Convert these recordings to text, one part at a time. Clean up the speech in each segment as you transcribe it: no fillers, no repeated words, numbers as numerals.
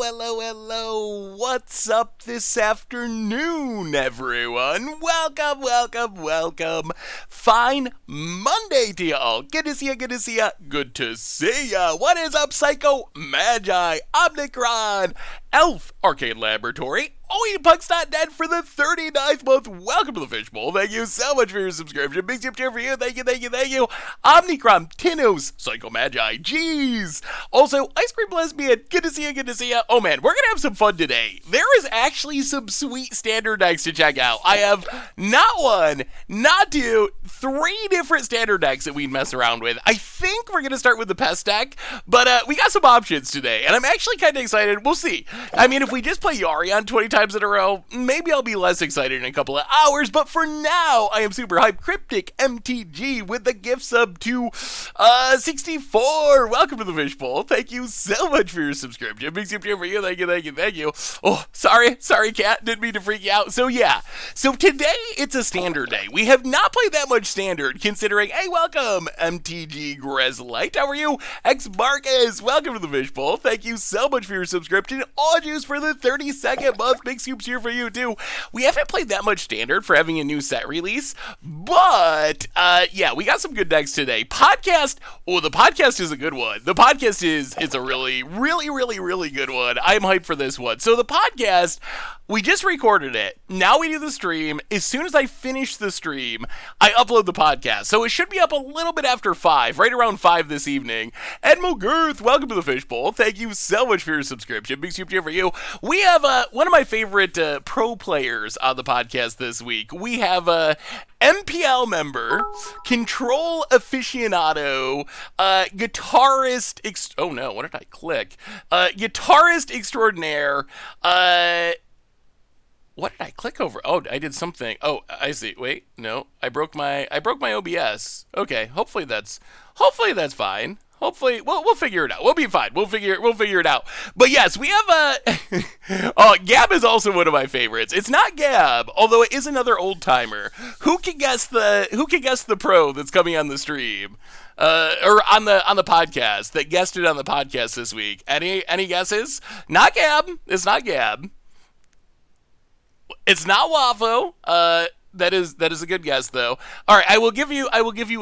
Hello. What's up this afternoon, everyone? Welcome. Fine Monday to y'all. Good to see ya. What is up, Psycho, Magi, Omnicron, Elf, Arcade Laboratory, Dead for the 39th month. Welcome to the Fishbowl. Thank you so much for your subscription. Big tip for you. Thank you. Omnicron, Tinos, Psycho Magi, jeez. Also, Ice Cream Lesbian, good to see ya. Oh man, we're gonna have some fun today. There is actually some sweet standard decks to check out. I have not one, not two, three different standard decks that we can mess around with. I think we're gonna start with the Pests deck, but we got some options today, and I'm actually kind of excited. We'll see. I mean, if we just play Yarion 20 times in a row, maybe I'll be less excited in a couple of hours, but for now, I am super hyped. Cryptic MTG with the gift sub to 64. Welcome to the Fishbowl. Thank you so much for your subscription. Big tip for you. Thank you. Oh, sorry, cat. Didn't mean to freak you out. So today it's a standard day. We have not played that much standard, considering, hey, welcome, MTG Grezlite. How are you? X Marcus, welcome to the Fishbowl. Thank you so much for your subscription. All juice for the 32nd month. Big scoops here for you, too. We haven't played that much standard for having a new set release, but, we got some good decks today. The podcast is a good one. The podcast is a really good one. I'm hyped for this one. So the podcast, we just recorded it. Now we do the stream. As soon as I finish the stream, I upload the podcast. So it should be up a little bit after 5, right around 5 this evening. Edmo Girth, welcome to the Fishbowl. Thank you so much for your subscription. Big soup here for you. We have one of my favorite pro players on the podcast this week. We have a MPL member, control aficionado, guitarist, guitarist extraordinaire, what did I click over? Oh, I did something. Oh, I see. Wait, no, I broke my OBS. Okay, hopefully that's fine. Hopefully, we'll figure it out. We'll be fine. We'll figure it out. But yes, we have Gab is also one of my favorites. It's not Gab, although it is another old timer. Who can guess the pro that's coming on the stream? Or on the podcast that guessed it on the podcast this week? Any guesses? Not Gab. It's not Gab. It's not Wafo. That is a good guess, though. All right, I will give you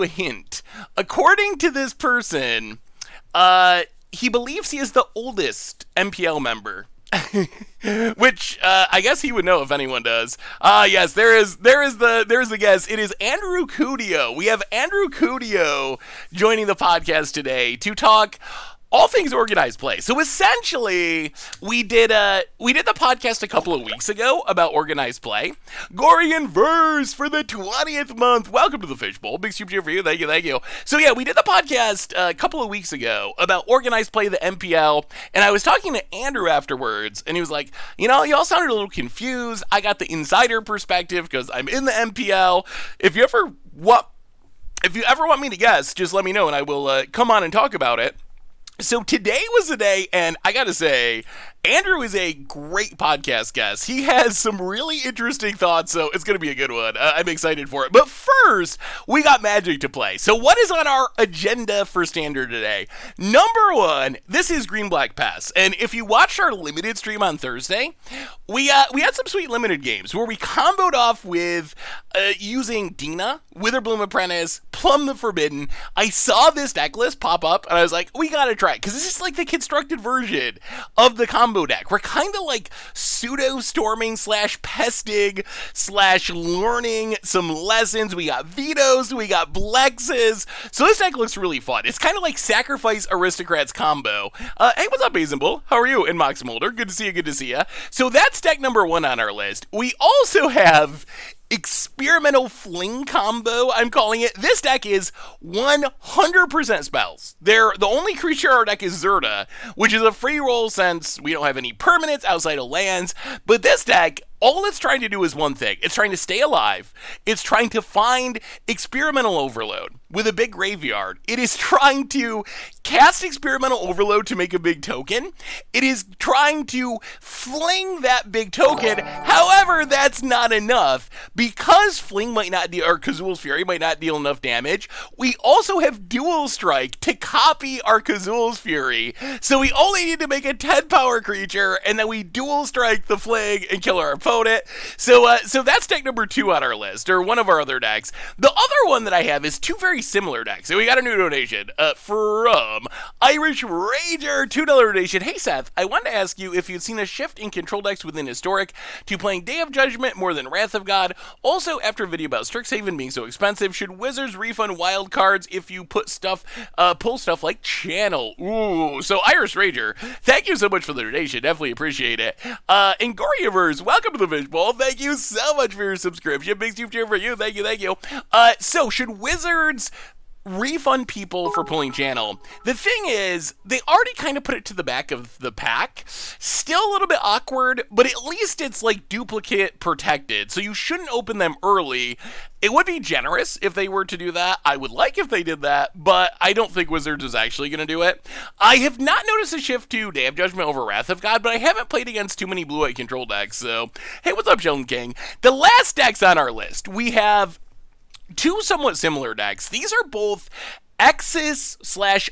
a hint. According to this person, he believes he is the oldest MPL member. Which I guess he would know if anyone does. Yes, there is the guess. It is Andrew Cudio. We have Andrew Cudio joining the podcast today to talk all things organized play. So essentially, we did the podcast a couple of weeks ago about organized play. Gorian Verse for the 20th month. Welcome to the Fishbowl. Big soup here for you. Thank you. So yeah, we did the podcast a couple of weeks ago about organized play, the MPL, and I was talking to Andrew afterwards, and he was like, y'all sounded a little confused. I got the insider perspective because I'm in the MPL. If you ever want me to guess, just let me know, and I will come on and talk about it. So today was the day, and I gotta say, Andrew is a great podcast guest. He has some really interesting thoughts, so it's going to be a good one. I'm excited for it. But first, we got Magic to play. So what is on our agenda for Standard today? Number one, this is Green-Black Pests. And if you watched our limited stream on Thursday, we had some sweet limited games where we comboed off with using Dina, Witherbloom Apprentice, Plum the Forbidden. I saw this deck list pop up, and I was like, we got to try it, because this is like the constructed version of the combo deck. We're kind of like pseudo-storming / pesting / learning some lessons. We got vetoes, we got blexes. So this deck looks really fun. It's kind of like Sacrifice Aristocrats combo. Hey, what's up, Basinbull? How are you? And Mox Molder, good to see ya. So that's deck number one on our list. We also have Experimental Fling combo, I'm calling it. This deck is 100% spells. The only creature in our deck is Zerta, which is a free roll since we don't have any permanents outside of lands. But this deck all it's trying to do is one thing. It's trying to stay alive. It's trying to find experimental overload with a big graveyard. It is trying to cast experimental overload to make a big token. It is trying to fling that big token. However, that's not enough. Because Fling might not deal, or Kazul's Fury might not deal enough damage, we also have Dual Strike to copy our Kazul's Fury. So we only need to make a 10 power creature, and then we Dual Strike the Fling and kill our opponent. So that's deck number 2 on our list, or one of our other decks. The other one that I have is 2 very similar decks. So we got a new donation from Irish Rager, $2 donation. Hey Seth, I wanted to ask you if you'd seen a shift in control decks within Historic to playing Day of Judgment more than Wrath of God. Also, after a video about Strixhaven being so expensive, should Wizards refund wild cards if you pull stuff like Channel? Ooh, so Irish Rager, thank you so much for the donation. Definitely appreciate it. Ingoriavers, welcome to the Fishbowl. Thank you so much for your subscription. Big soup cheer for you. Thank you. So should Wizards refund people for pulling Channel? The thing is, they already kind of put it to the back of the pack. Still a little bit awkward, but at least it's like duplicate protected, so you shouldn't open them early. It would be generous if they were to do that. I would like if they did that, but I don't think Wizards is actually going to do it. I have not noticed a shift to Day of Judgment over Wrath of God, but I haven't played against too many blue-white control decks, so hey, what's up, Sheldon King? The last decks on our list, we have 2 somewhat similar decks. These are both Exis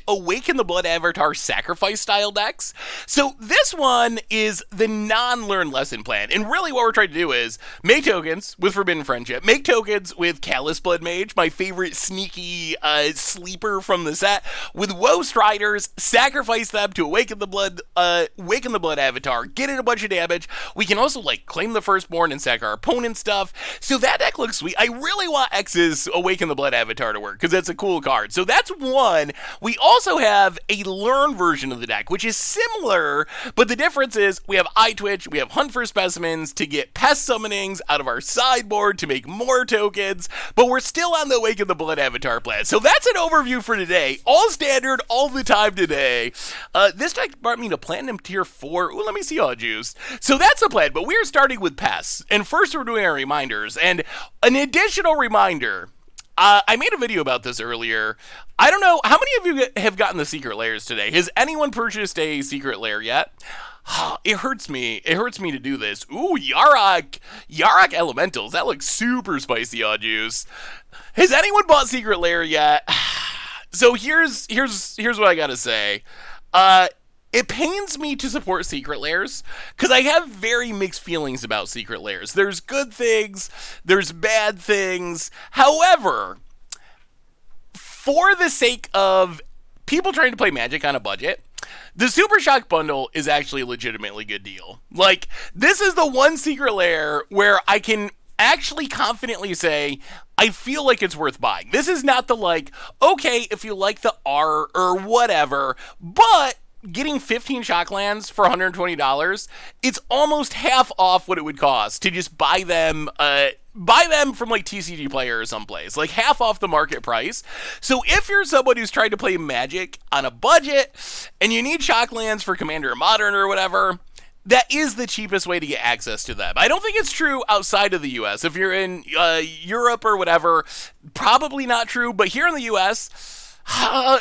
/ Awaken the Blood Avatar sacrifice style decks. So this one is the non-learn lesson plan. And really what we're trying to do is make tokens with Forbidden Friendship, make tokens with Callous Blood Mage, my favorite sneaky sleeper from the set, with Woe Striders, sacrifice them to Awaken the Blood Avatar, get in a bunch of damage. We can also like claim the Firstborn and sack our opponent stuff. So that deck looks sweet. I really want Exis Awaken the Blood Avatar to work because that's a cool card. So that's one. We also have a learn version of the deck, which is similar, but the difference is we have Eye Twitch, we have Hunt for Specimens to get pest summonings out of our sideboard to make more tokens, but we're still on the Awaken the Blood Avatar plan. So that's an overview for today. All standard, all the time today. This deck brought me to Platinum Tier 4. Ooh, let me see all juice. So that's the plan, but we're starting with Pests. And first we're doing our reminders. And an additional reminder, I made a video about this earlier. I don't know, how many of you have gotten the secret layers today? Has anyone purchased a secret layer yet? It hurts me. It hurts me to do this. Ooh, Yarok Elementals. That looks super spicy on juice. Has anyone bought secret layer yet? So here's what I gotta say. It pains me to support secret layers because I have very mixed feelings about secret layers. There's good things, there's bad things. However, for the sake of people trying to play Magic on a budget, the Super Shock bundle is actually a legitimately good deal. Like, this is the one secret layer where I can actually confidently say I feel like it's worth buying. This is not the like, okay, if you like the R or whatever, but getting 15 Shocklands for $120, it's almost half off what it would cost to just buy them from like TCG Player or someplace, like half off the market price. So if you're someone who's trying to play Magic on a budget and you need Shocklands for Commander or Modern or whatever, that is the cheapest way to get access to them. I don't think it's true outside of the US. If you're in Europe or whatever, probably not true, but here in the US,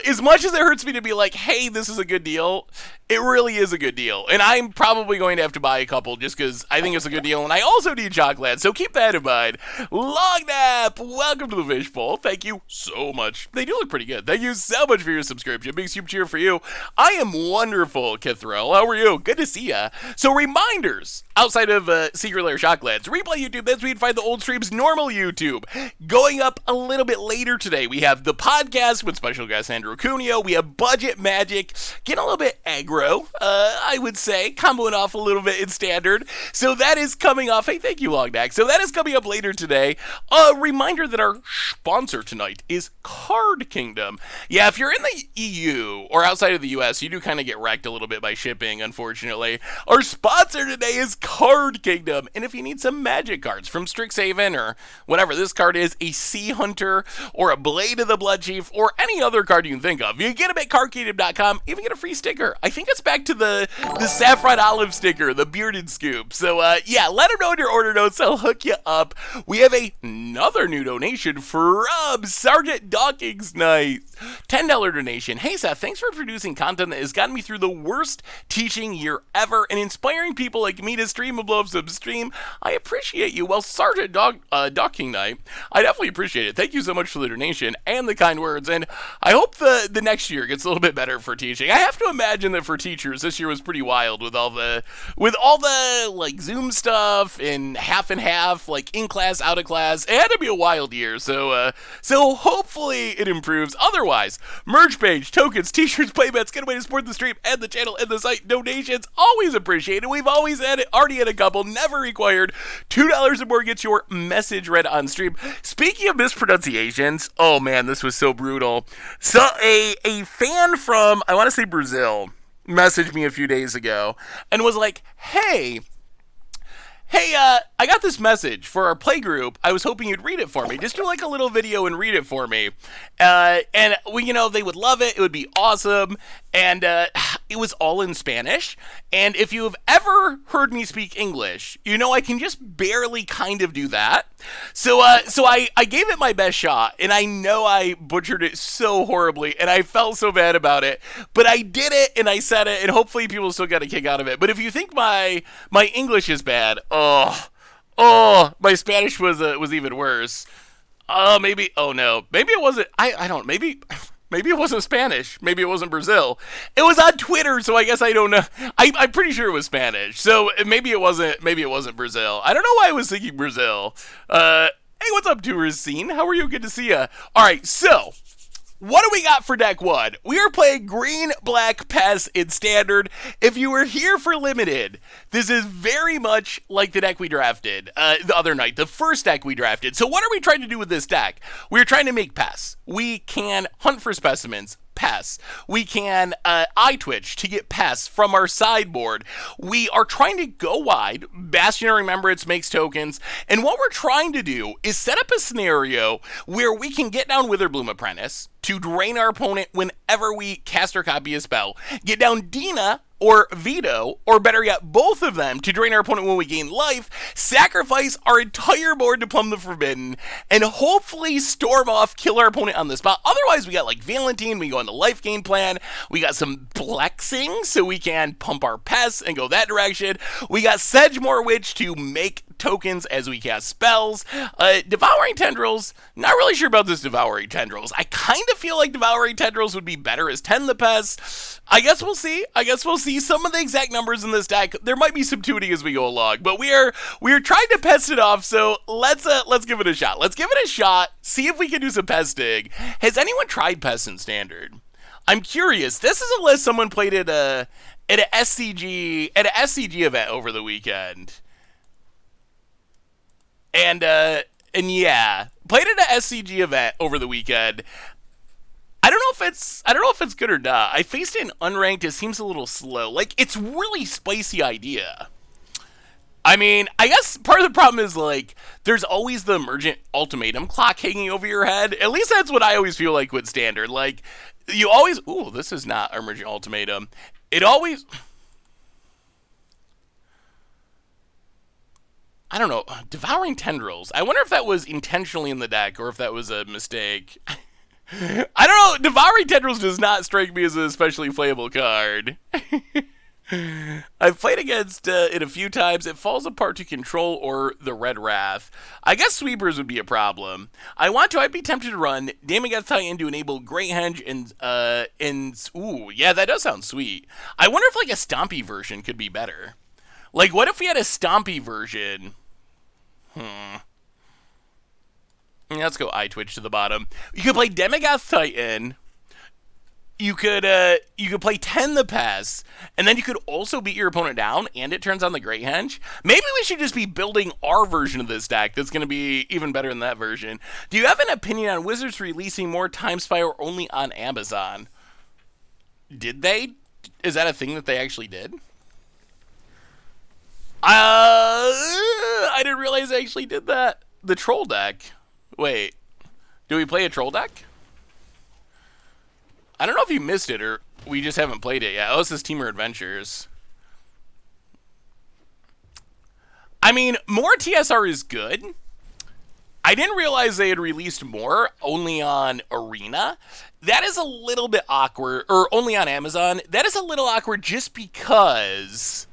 as much as it hurts me to be like, hey, this is a good deal, it really is a good deal. And I'm probably going to have to buy a couple just because I think it's a good deal. And I also need Shockland, so keep that in mind. Long Nap, welcome to the Fishbowl. Thank you so much. They do look pretty good. Thank you so much for your subscription. Big super cheer for you. I am wonderful, Kithrell. How are you? Good to see ya. So reminders, outside of Secret Lair Shocklands, Replay YouTube, that's where you can find the old streams, normal YouTube. Going up a little bit later today, we have the podcast with special guest Andrew Cuneo. We have Budget Magic, getting a little bit aggro, I would say, comboing off a little bit in standard. So that is coming off. Hey, thank you, Lognack. So that is coming up later today. A reminder that our sponsor tonight is Card Kingdom. Yeah, if you're in the EU or outside of the US, you do kind of get wrecked a little bit by shipping, unfortunately. Our sponsor today is Card Kingdom. And if you need some magic cards from Strixhaven or whatever this card is, a Sea Hunter or a Blade of the Blood Chief or any other card you can think of, you get them at cardkingdom.com, even get a free sticker. I think it's back to the Saffron Olive sticker, the Bearded Scoop. So, yeah, let them know in your order notes. They'll hook you up. We have another new donation from Sergeant Dawkins Knight. $10 donation. Hey, Seth, thanks for producing content that has gotten me through the worst teaching year ever and inspiring people like me to stream and blow up some stream. I appreciate you. Well, Sergeant Dawkins Knight, I definitely appreciate it. Thank you so much for the donation and the kind words, and I hope the next year gets a little bit better for teaching. I have to imagine that for teachers, this year was pretty wild with all the like Zoom stuff and half, like in class, out of class. It had to be a wild year, so hopefully it improves. Otherwise, merch page, tokens, t-shirts, playbets, get a way to support the stream and the channel and the site. Donations always appreciated. We've always already had a couple, never required. $2 or more gets your message read on stream. Speaking of mispronunciations, oh man, this was so brutal. So a fan from, I want to say Brazil, messaged me a few days ago and was like, hey, I got this message for our play group. I was hoping you'd read it for me. Just do like a little video and read it for me. And we, they would love it. It would be awesome. And it was all in Spanish. And if you have ever heard me speak English, I can just barely kind of do that. So I gave it my best shot, and I know I butchered it so horribly, and I felt so bad about it. But I did it, and I said it, and hopefully people still got a kick out of it. But if you think my English is bad, my Spanish was even worse. Maybe it wasn't. I don't. Maybe it wasn't Spanish. Maybe it wasn't Brazil. It was on Twitter, so I guess I don't know. I'm pretty sure it was Spanish. So maybe it wasn't. Maybe it wasn't Brazil. I don't know why I was thinking Brazil. Hey, what's up, Tourist Scene? How are you? Good to see ya. All right, so what do we got for deck one? We are playing Green, Black, Pests in Standard. If you were here for Limited, this is very much like the deck we drafted the other night, the first deck we drafted. So what are we trying to do with this deck? We're trying to make Pests. We can hunt for specimens. Pests. We can eye twitch to get pests from our sideboard. We are trying to go wide. Bastion of Remembrance makes tokens. And what we're trying to do is set up a scenario where we can get down Witherbloom Apprentice to drain our opponent whenever we cast or copy a spell. Get down Dina or Veto, or better yet, both of them to drain our opponent when we gain life, sacrifice our entire board to Plumb the Forbidden, and hopefully storm off, kill our opponent on the spot. Otherwise, we got like Valentine, we go on the life gain plan, we got some Blexing, so we can pump our pests and go that direction. We got Sedgemoor Witch to make tokens as we cast spells. Devouring Tendrils, not really sure about this Devouring Tendrils. I kind of feel like Devouring Tendrils would be better as Tend the Pests. I guess we'll see. Some of the exact numbers in this deck, there might be some tuning as we go along, but we are trying to pest it off, so let's give it a shot. Let's give it a shot, see if we can do some pesting. Has anyone tried Pests in Standard? I'm curious. This is a list someone played at an SCG event over the weekend. And yeah, played at an SCG event over the weekend. I don't know if it's good or not. I faced it in unranked. It seems a little slow. Like, it's really spicy idea. I mean, I guess part of the problem is, like, there's always the emergent ultimatum clock hanging over your head. At least that's what I always feel like with Standard. Like, you always, ooh, this is not emergent ultimatum. It always, I don't know, Devouring Tendrils. I wonder if that was intentionally in the deck or if that was a mistake. I don't know, Devouring Tendrils does not strike me as an especially playable card. I've played against it a few times. It falls apart to Control or the Red Wrath. I guess Sweepers would be a problem. I'd be tempted to run Daemon Titan to enable Great Henge and ooh, yeah, that does sound sweet. I wonder if like a Stompy version could be better. Like, what if we had a Stompy version? Let's go Eye Twitch to the bottom. You could play Demigoth Titan. you could play 10 the Pests, and then you could also beat your opponent down, and it turns on the Great Henge. Maybe we should just be building our version of this deck that's going to be even better than that version. Do you have an opinion on Wizards releasing more Time Spire only on Amazon? Did they? Is that a thing that they actually did? I didn't realize they actually did that. The troll deck. Wait, do we play a troll deck? I don't know if you missed it or we just haven't played it yet. Oh, this is Teamer Adventures. I mean, more TSR is good. I didn't realize they had released more only on Arena. That is a little bit awkward, or only on Amazon. That is a little awkward just because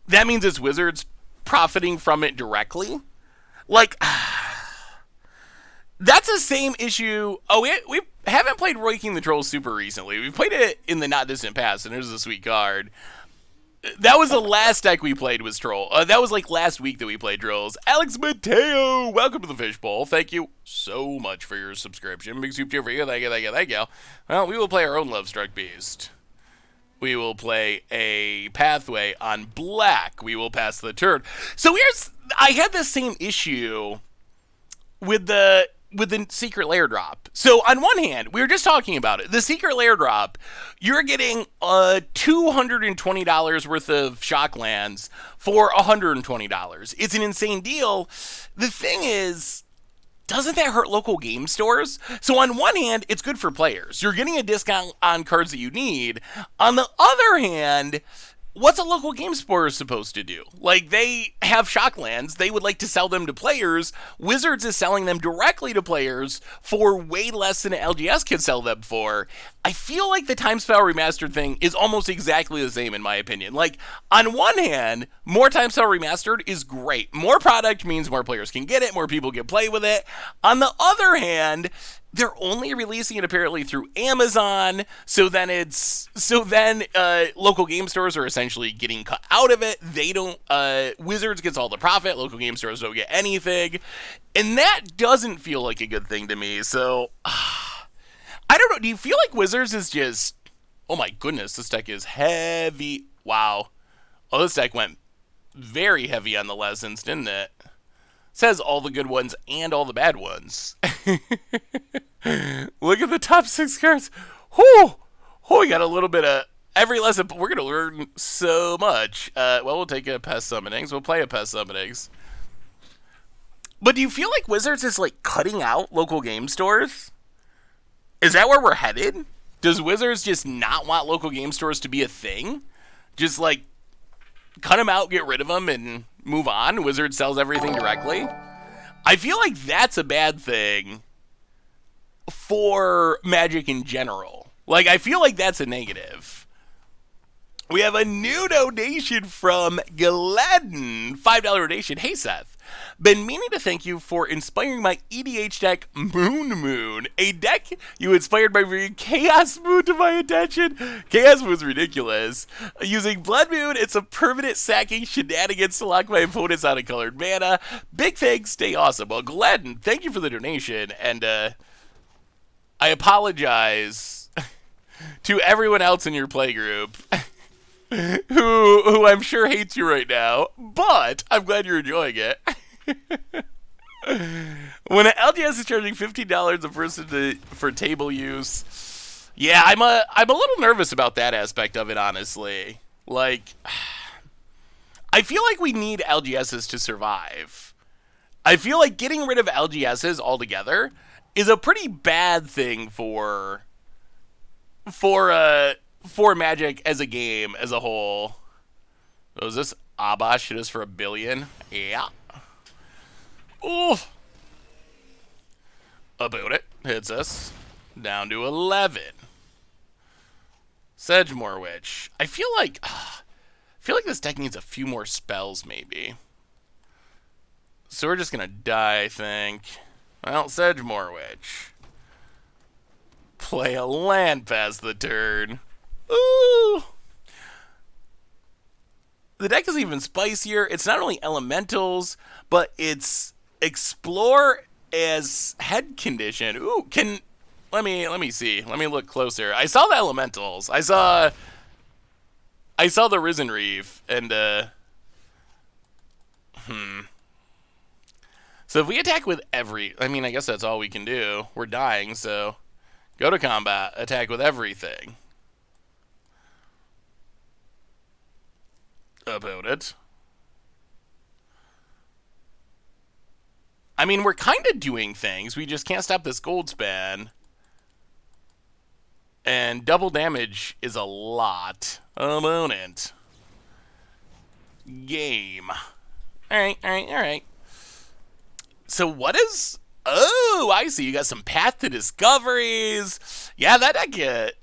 that means it's Wizards profiting from it directly. Like, that's the same issue. Oh, we haven't played Raking the Trolls super recently. We played it in the not distant past, and it was a sweet card. That was the last deck we played was Troll. That was like last week that we played Trolls. Alex Mateo, welcome to the Fishbowl. Thank you so much for your subscription. Big soup cheer for you. Thank you, thank you, thank you. Well, we will play our own Lovestruck Beast. We will play a Pathway on black. We will pass the turn. So I had the same issue with the secret lair drop. So on one hand, we were just talking about it. The secret lair drop, you're getting $220 worth of Shocklands for $120. It's an insane deal. The thing is, doesn't that hurt local game stores? So on one hand, it's good for players. You're getting a discount on cards that you need. On the other hand, what's a local game store supposed to do? Like, they have Shocklands. They would like to sell them to players. Wizards is selling them directly to players for way less than LGS can sell them for. I feel like the Time Spell Remastered thing is almost exactly the same, in my opinion. Like, on one hand, more Time Spell Remastered is great. More product means more players can get it, more people can play with it. On the other hand, they're only releasing it apparently through Amazon, so then local game stores are essentially getting cut out of it. They don't, Wizards gets all the profit, local game stores don't get anything, and that doesn't feel like a good thing to me. So I don't know, do you feel like Wizards is just, oh my goodness, this deck is heavy. Wow. Oh, this deck went very heavy on the lessons, didn't it? Says all the good ones and all the bad ones. Look at the top 6 cards. Whew! Oh, we got a little bit of every lesson, but we're going to learn so much. Well, we'll take a Pest Summonings. We'll play a Pest Summonings. But do you feel like Wizards is, like, cutting out local game stores? Is that where we're headed? Does Wizards just not want local game stores to be a thing? Just, like, cut them out, get rid of them, and move on? Wizards sells everything directly? I feel like that's a bad thing for Magic in general. Like, I feel like that's a negative. We have a new donation from Gladden. $5 donation. Hey, Seth. Been meaning to thank you for inspiring my EDH deck, Moon, a deck you inspired by bringing Chaos Moon to my attention. Chaos Moon's ridiculous. Using Blood Moon, it's a permanent sacking shenanigans to lock my opponents out of colored mana. Big thanks, stay awesome. Well, Gladden, thank you for the donation, and I apologize to everyone else in your playgroup who I'm sure hates you right now, but I'm glad you're enjoying it. When an LGS is charging $15 a person for table use, yeah, I'm a little nervous about that aspect of it, honestly. Like, I feel like we need LGSs to survive. I feel like getting rid of LGSs altogether is a pretty bad thing for Magic as a game as a whole. So is this Abash hit us for $1 billion? Yeah. Ooh. About it. Hits us. Down to 11. Sedgemoor Witch. I feel like this deck needs a few more spells, maybe. So we're just gonna die, I think. Well, Sedgemoor Witch. Play a land past the turn. Ooh. The deck is even spicier. It's not only elementals, but it's explore as head condition. Ooh, can let me see. Let me look closer. I saw the elementals. I saw the Risen Reef, and so if we attack with every, I mean, I guess that's all we can do. We're dying, so go to combat, attack with everything. About it. I mean, we're kind of doing things. We just can't stop this gold span. And double damage is a lot. Opponent. Game. Alright. So what is... Oh, I see. You got some Path to Discoveries. Yeah, that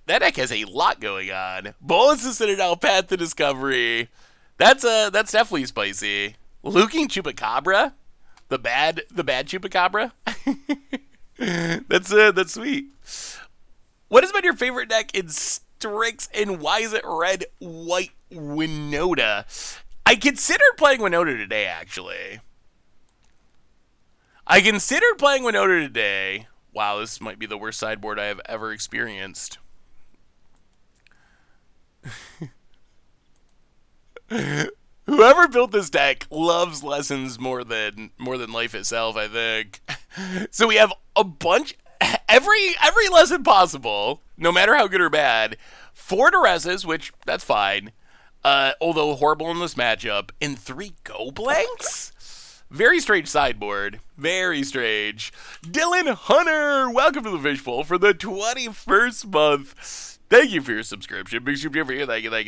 deck has a lot going on. Bolas of Citadel, Path to Discovery. That's definitely spicy. Luking Chupacabra? The bad Chupacabra? That's sweet. What has been your favorite deck in Strix, and why is it red, white, Winota? I considered playing Winota today, actually. Wow, this might be the worst sideboard I have ever experienced. Whoever built this deck loves lessons more than life itself, I think. So we have a bunch, every lesson possible, no matter how good or bad. 4 Duresses, which that's fine, although horrible in this matchup, and 3 Go Blanks. Very strange sideboard. Very strange. Dylan Hunter, welcome to the Fishbowl for the 21st month. Thank you for your subscription. Big super for you. Thank you. I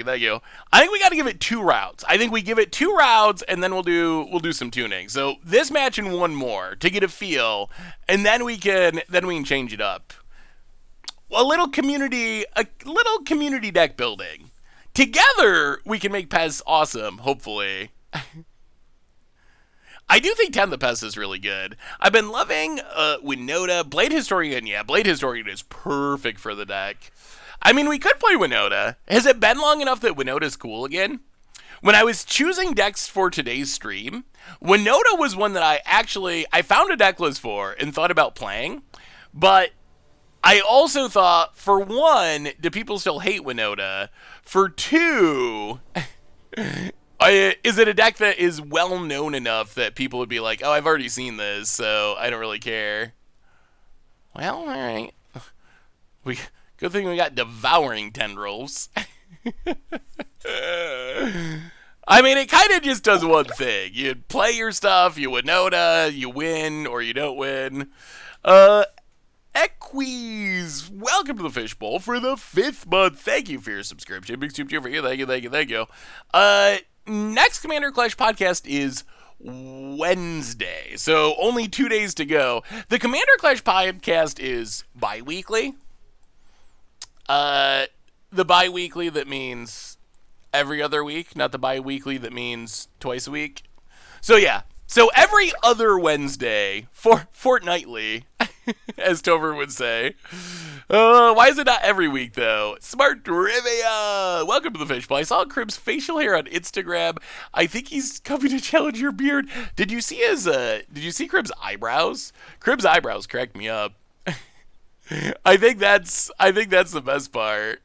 think we got to give it 2 rounds. I think we give it 2 rounds, and then we'll do some tuning. So this match and one more to get a feel, and then we can change it up. A little community deck building. Together we can make Pests awesome. Hopefully. I do think 10 the Pest is really good. I've been loving Winota. Blade Historian, yeah. Blade Historian is perfect for the deck. I mean, we could play Winota. Has it been long enough that Winota's cool again? When I was choosing decks for today's stream, Winota was one that I found a deck list for and thought about playing. But I also thought, for one, do people still hate Winota? For 2... is it a deck that is well known enough that people would be like, oh, I've already seen this, so I don't really care? Well, all right. Good thing we got Devouring Tendrils. I mean, it kind of just does one thing. You play your stuff, you Winota, you win, or you don't win. Equies, welcome to the Fishbowl for the 5th month. Thank you for your subscription. Big super for you. Thank you. Next Commander Clash podcast is Wednesday, so only 2 days to go. The Commander Clash podcast is bi-weekly. The bi-weekly that means every other week, not the bi-weekly that means twice a week. So yeah, so every other Wednesday, fortnightly, as Tover would say. Why is it not every week, though? Smart Trivia! Welcome to the Fishbowl. I saw Crib's facial hair on Instagram. I think he's coming to challenge your beard. Did you see Crib's eyebrows? Crib's eyebrows cracked me up. I think that's the best part.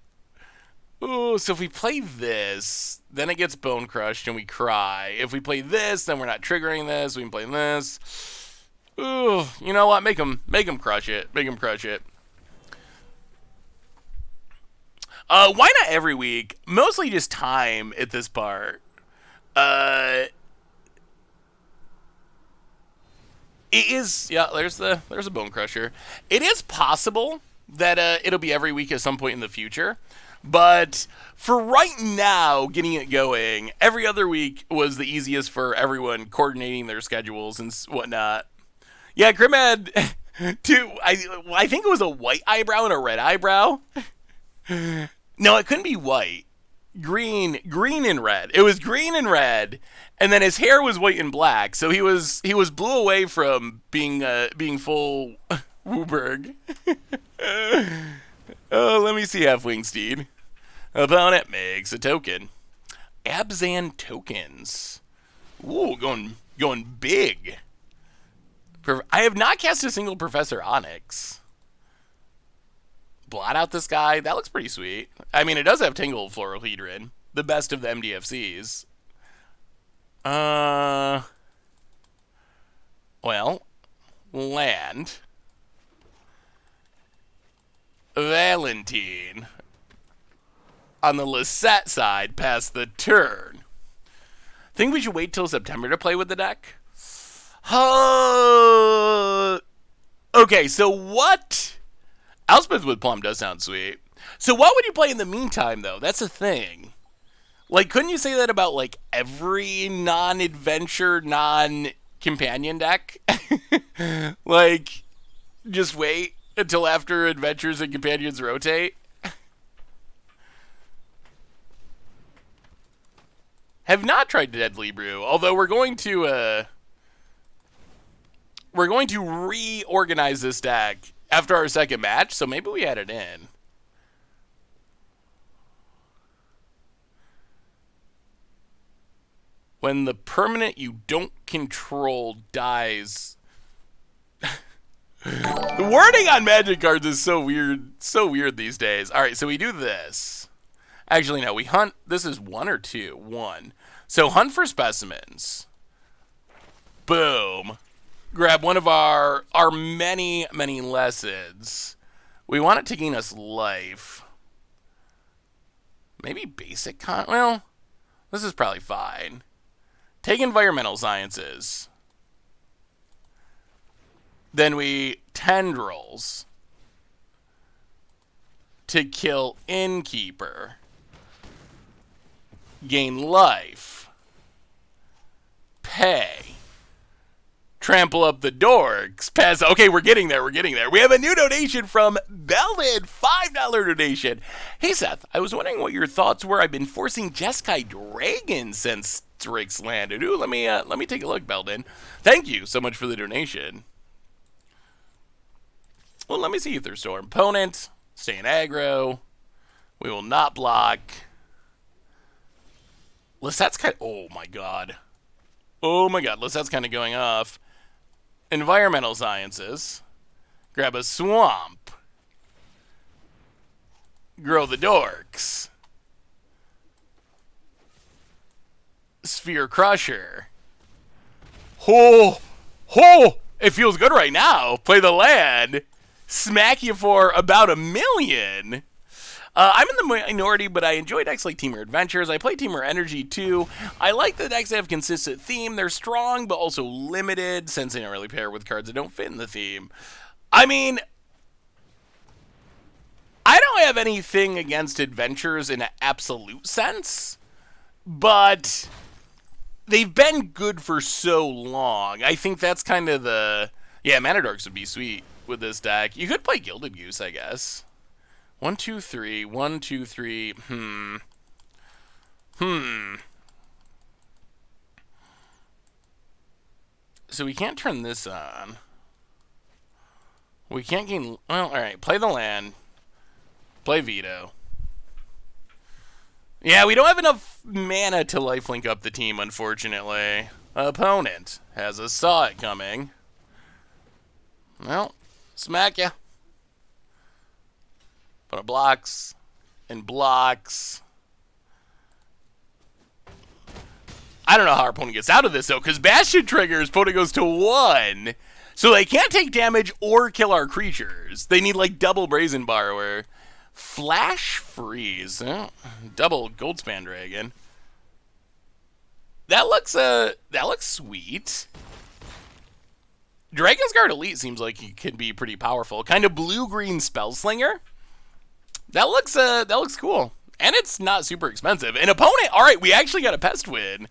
Ooh, so if we play this, then it gets bone crushed and we cry. If we play this, then we're not triggering this. We can play this. Ooh, you know what? Make him crush it. Why not every week? Mostly just time at this part. It is, yeah, there's a bone crusher. It is possible that it'll be every week at some point in the future. But for right now, getting it going, every other week was the easiest for everyone coordinating their schedules and whatnot. Yeah, Grim had two. I think it was a white eyebrow and a red eyebrow. No, it couldn't be white. Green and red. It was green and red, and then his hair was white and black. So he was blew away from being full Wooberg. Oh, let me see Halfwing Steed. Opponent makes a token. Abzan tokens. Ooh, going big. I have not cast a single Professor Onyx. blot out this guy. That looks pretty sweet. I mean, it does have Tingle Floral Hedron, the best of the MDFCs. Well, land. Valentine. On the Lisette side, past the turn. Think we should wait till September to play with the deck? Okay, so what? Elspeth with Plum does sound sweet. So what would you play in the meantime, though? That's a thing. Like, couldn't you say that about, like, every non-adventure, non-companion deck? Like, just wait until after adventures and companions rotate? Have not tried Deadly Brew, although we're going to reorganize this deck after our second match, so maybe we add it in. When the permanent you don't control dies. The wording on Magic cards is so weird these days. All right, so we do this. Actually, no, we hunt. This is 1 or 2? 1. So hunt for specimens. Boom. Grab one of our many lessons. We want it to gain us life. Maybe basic well, this is probably fine. Take environmental sciences. Then we tendrils to kill innkeeper. Gain life. Pay. Trample up the dorks. Pass. Okay, we're getting there. We have a new donation from Belden. $5 donation. Hey, Seth, I was wondering what your thoughts were. I've been forcing Jeskai Dragon since Strix landed. Ooh, let me take a look, Belden. Thank you so much for the donation. Well, let me see if there's Storm. Opponent. Stay in aggro. We will not block. Lisette's kind of... Oh, my God. Lisette's kind of going off. Environmental sciences. Grab a swamp. Grow the dorks. Sphere Crusher. It feels good right now. Play the land. Smack you for about $1 million. I'm in the minority, but I enjoy decks like Teamer Adventures. I play Teamer Energy too. I like the decks that have consistent theme. They're strong, but also limited, since they don't really pair with cards that don't fit in the theme. I mean, I don't have anything against Adventures in an absolute sense, but they've been good for so long. I think that's kind of the... Yeah, Mana Dorks would be sweet with this deck. You could play Gilded Goose, I guess. 1, 2, 3. 1, 2, 3. So we can't turn this on. We can't gain... Well, alright. Play the land. Play Veto. Yeah, we don't have enough mana to lifelink up the team, unfortunately. Opponent has a Saw It coming. Well, smack ya. Opponent blocks and blocks. I don't know how our opponent gets out of this, though, because Bastion triggers, opponent goes to 1. So they can't take damage or kill our creatures. They need, like, double Brazen Borrower. Flash Freeze. Oh, double Goldspan Dragon. That looks sweet. Dragon's Guard Elite seems like he can be pretty powerful. Kind of blue-green Spellslinger. That looks cool. And it's not super expensive. An opponent, all right, we actually got a Pest win.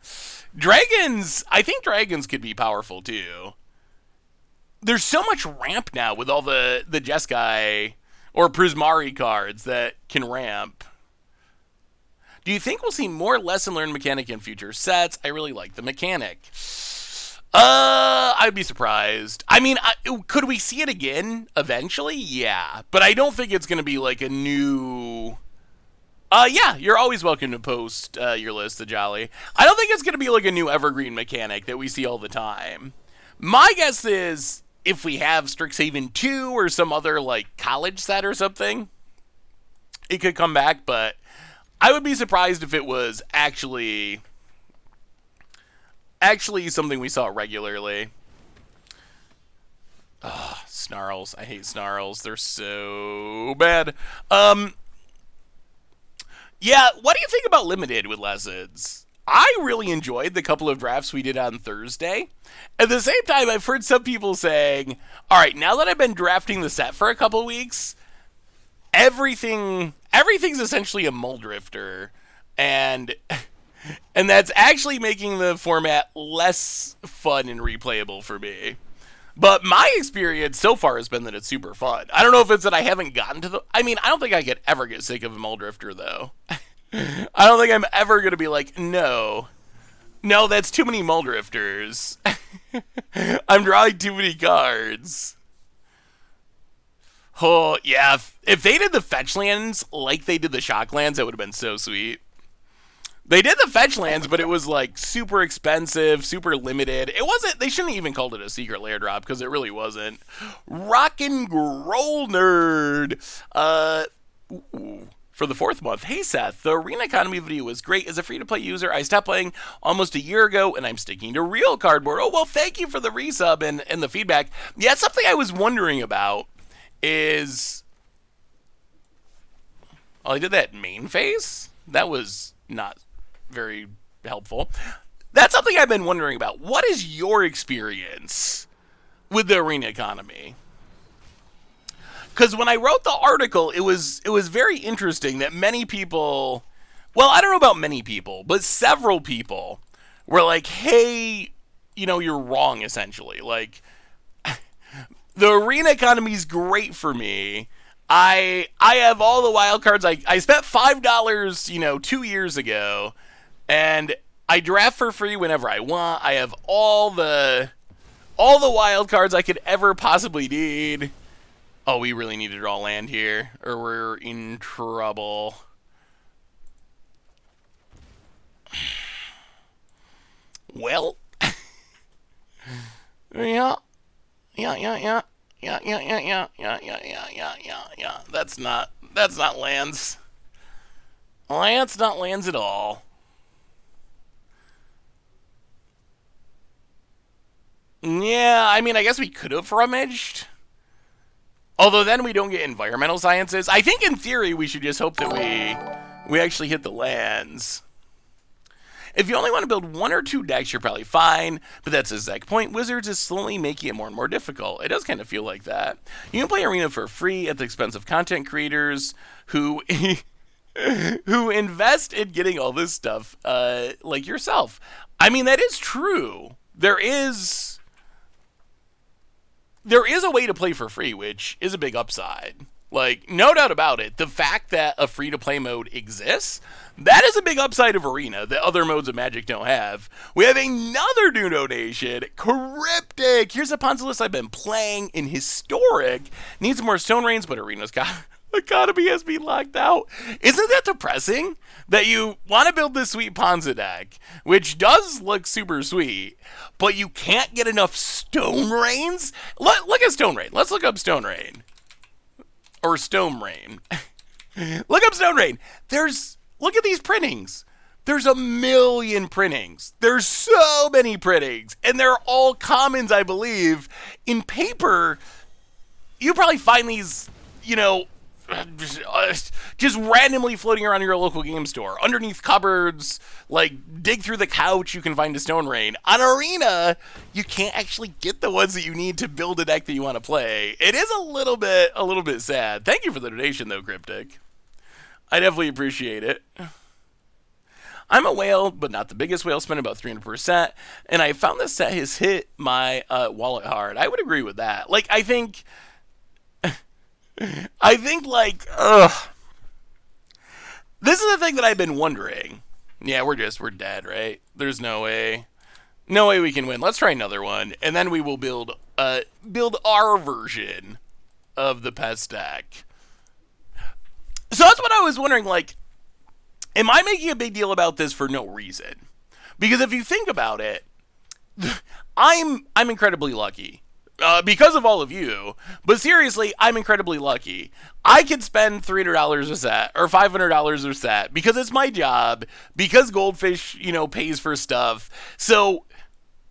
Dragons, I think dragons could be powerful too. There's so much ramp now with all the Jeskai or Prismari cards that can ramp. Do you think we'll see more Lesson Learned mechanic in future sets? I really like the mechanic. I'd be surprised. I mean, could we see it again eventually? Yeah. But I don't think it's going to be like a new... yeah, you're always welcome to post your list, the Jolly. I don't think it's going to be like a new evergreen mechanic that we see all the time. My guess is if we have Strixhaven 2 or some other like college set or something, it could come back, but I would be surprised if it was actually something we saw regularly. Ugh, snarls. I hate snarls. They're so bad. Yeah, what do you think about limited with lessons? I really enjoyed the couple of drafts we did on Thursday. At the same time, I've heard some people saying, all right, now that I've been drafting the set for a couple weeks, everything's essentially a mull drifter, and that's actually making the format less fun and replayable for me. But my experience so far has been that it's super fun. I don't know if it's that I haven't gotten to the... I mean, I don't think I could ever get sick of a mull drifter, though. I don't think I'm ever going to be like, no, that's too many mull drifters. I'm drawing too many cards. Oh, yeah. If they did the fetch lands like they did the shock lands, that would have been so sweet. They did the fetch lands, but it was like super expensive, super limited. It wasn't, they shouldn't even called it a secret lair drop because it really wasn't. Rockin' Groll Nerd. For the 4th month. Hey Seth, the Arena Economy video was great. As a free-to-play user, I stopped playing almost a year ago, and I'm sticking to real cardboard. Oh, well, thank you for the resub and the feedback. Yeah, something I was wondering about is... Oh, I did that main phase? That was not very helpful. That's something I've been wondering about. What is your experience with the Arena Economy? Because when I wrote the article, it was very interesting that many people, well, I don't know about many people, but several people were like, hey, you're wrong, essentially. Like, the Arena Economy is great for me. I have all the wild cards. I spent $5, 2 years ago, and I draft for free whenever I want. I have all the wild cards I could ever possibly need. Oh, we really need to draw land here, or we're in trouble. Well, yeah. That's not lands. That's not lands at all. Yeah, I mean, I guess we could have rummaged. Although then we don't get environmental sciences. I think in theory we should just hope that we actually hit the lands. If you only want to build 1 or 2 decks, you're probably fine. But that's the exact point. Wizards is slowly making it more and more difficult. It does kind of feel like that. You can play Arena for free at the expense of content creators who who invest in getting all this stuff, like yourself. I mean, that is true. There is a way to play for free, which is a big upside. Like, no doubt about it. The fact that a free-to-play mode exists, that is a big upside of Arena that other modes of Magic don't have. We have another new donation, Cryptic. Here's a Ponzilus I've been playing in Historic. Needs more Stone Rains, but Arena's economy has been locked out. Isn't that depressing? That you want to build this sweet Ponza deck, which does look super sweet, but you can't get enough Stone Rains? Look at Stone Rain. Let's look up Stone Rain. Or Stone Rain. Look up Stone Rain. Look at these printings. There's a million printings. There's so many printings. And they're all commons, I believe. In paper, you probably find these, just randomly floating around your local game store. Underneath cupboards, like, dig through the couch, you can find a Stone Rain. On Arena, you can't actually get the ones that you need to build a deck that you want to play. It is a little bit sad. Thank you for the donation, though, Cryptic. I definitely appreciate it. I'm a whale, but not the biggest whale, spending about 300%, and I found this set has hit my wallet hard. I would agree with that. Like, I think, this is the thing that I've been wondering. Yeah, we're dead, right? There's no way we can win. Let's try another one, and then we will build our version of the Pests deck. So that's what I was wondering, like, am I making a big deal about this for no reason? Because if you think about it, I'm incredibly lucky. because of all of you. But seriously, I'm incredibly lucky. I could spend $300 a set or $500 a set because it's my job, because Goldfish, pays for stuff. So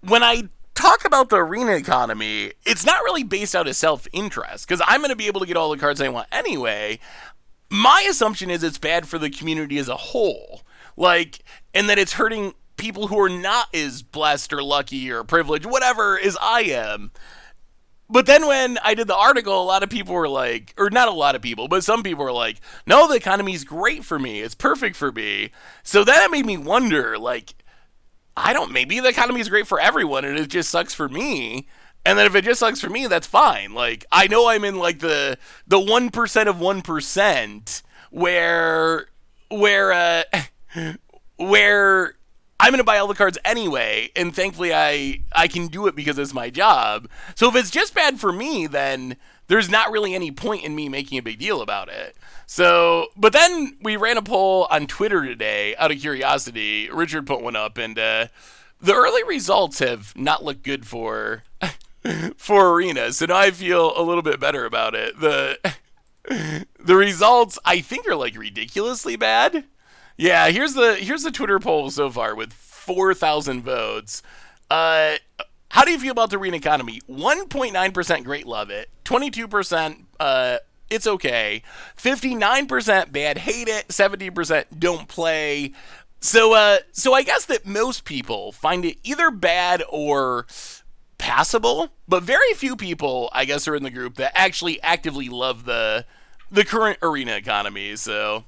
when I talk about the arena economy, it's not really based out of self-interest because I'm going to be able to get all the cards I want anyway. My assumption is it's bad for the community as a whole. And that it's hurting people who are not as blessed or lucky or privileged, whatever, as I am. But then when I did the article, a lot of people were like, or not a lot of people, but some people were like, no, the economy's great for me. It's perfect for me. So then it made me wonder, maybe the economy is great for everyone and it just sucks for me. And then if it just sucks for me, that's fine. I know I'm in the 1% of 1% where I'm going to buy all the cards anyway, and thankfully I can do it because it's my job. So if it's just bad for me, then there's not really any point in me making a big deal about it. So, but then we ran a poll on Twitter today, out of curiosity. Richard put one up, and the early results have not looked good for Arena, so now I feel a little bit better about it. The results, I think, are ridiculously bad. Yeah, here's the Twitter poll so far with 4,000 votes. How do you feel about the arena economy? 1.9% great, love it. 22% it's okay. 59% bad, hate it. 70% don't play. So I guess that most people find it either bad or passable, but very few people, I guess, are in the group that actually actively love the current arena economy. So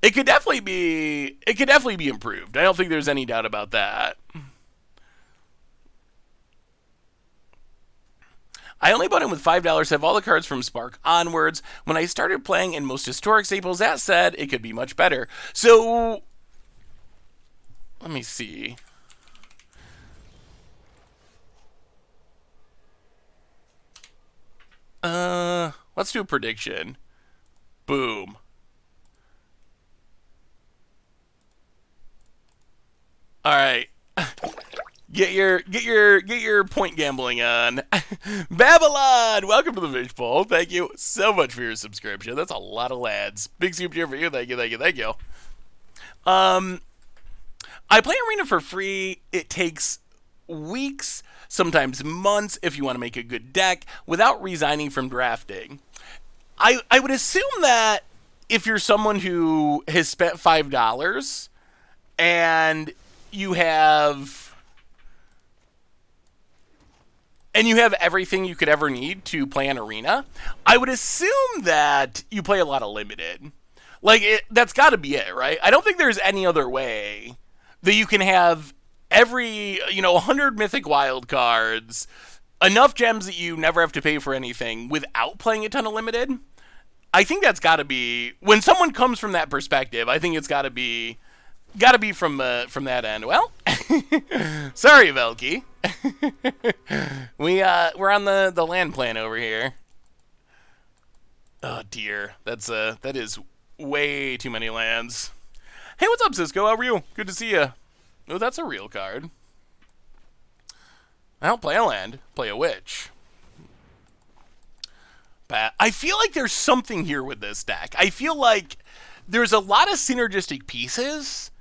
it could definitely be improved. I don't think there's any doubt about that. I only bought in with $5, have all the cards from Spark onwards. When I started playing in most historic staples, that said, it could be much better. So, let me see. Let's do a prediction. Boom. All right. Get your point gambling on. Babylon, welcome to the Fish Bowl. Thank you so much for your subscription. That's a lot of lads. Big super cheer for you. Thank you. I play Arena for free. It takes weeks, sometimes months, if you want to make a good deck without resigning from drafting. I would assume that if you're someone who has spent $5 and you have everything you could ever need to play an arena, I would assume that you play a lot of limited. That's got to be it, right? I don't think there's any other way that you can have every, 100 mythic wild cards, enough gems that you never have to pay for anything without playing a ton of limited. I think that's got to be, when someone comes from that perspective, I think it's got to be from that end. Well, sorry, Velky. We're on the land plan over here. Oh dear, that is way too many lands. Hey, what's up, Cisco? How are you? Good to see you. Oh, that's a real card. I don't play a land, play a witch. But I feel like there's something here with this deck. I feel like there's a lot of synergistic pieces.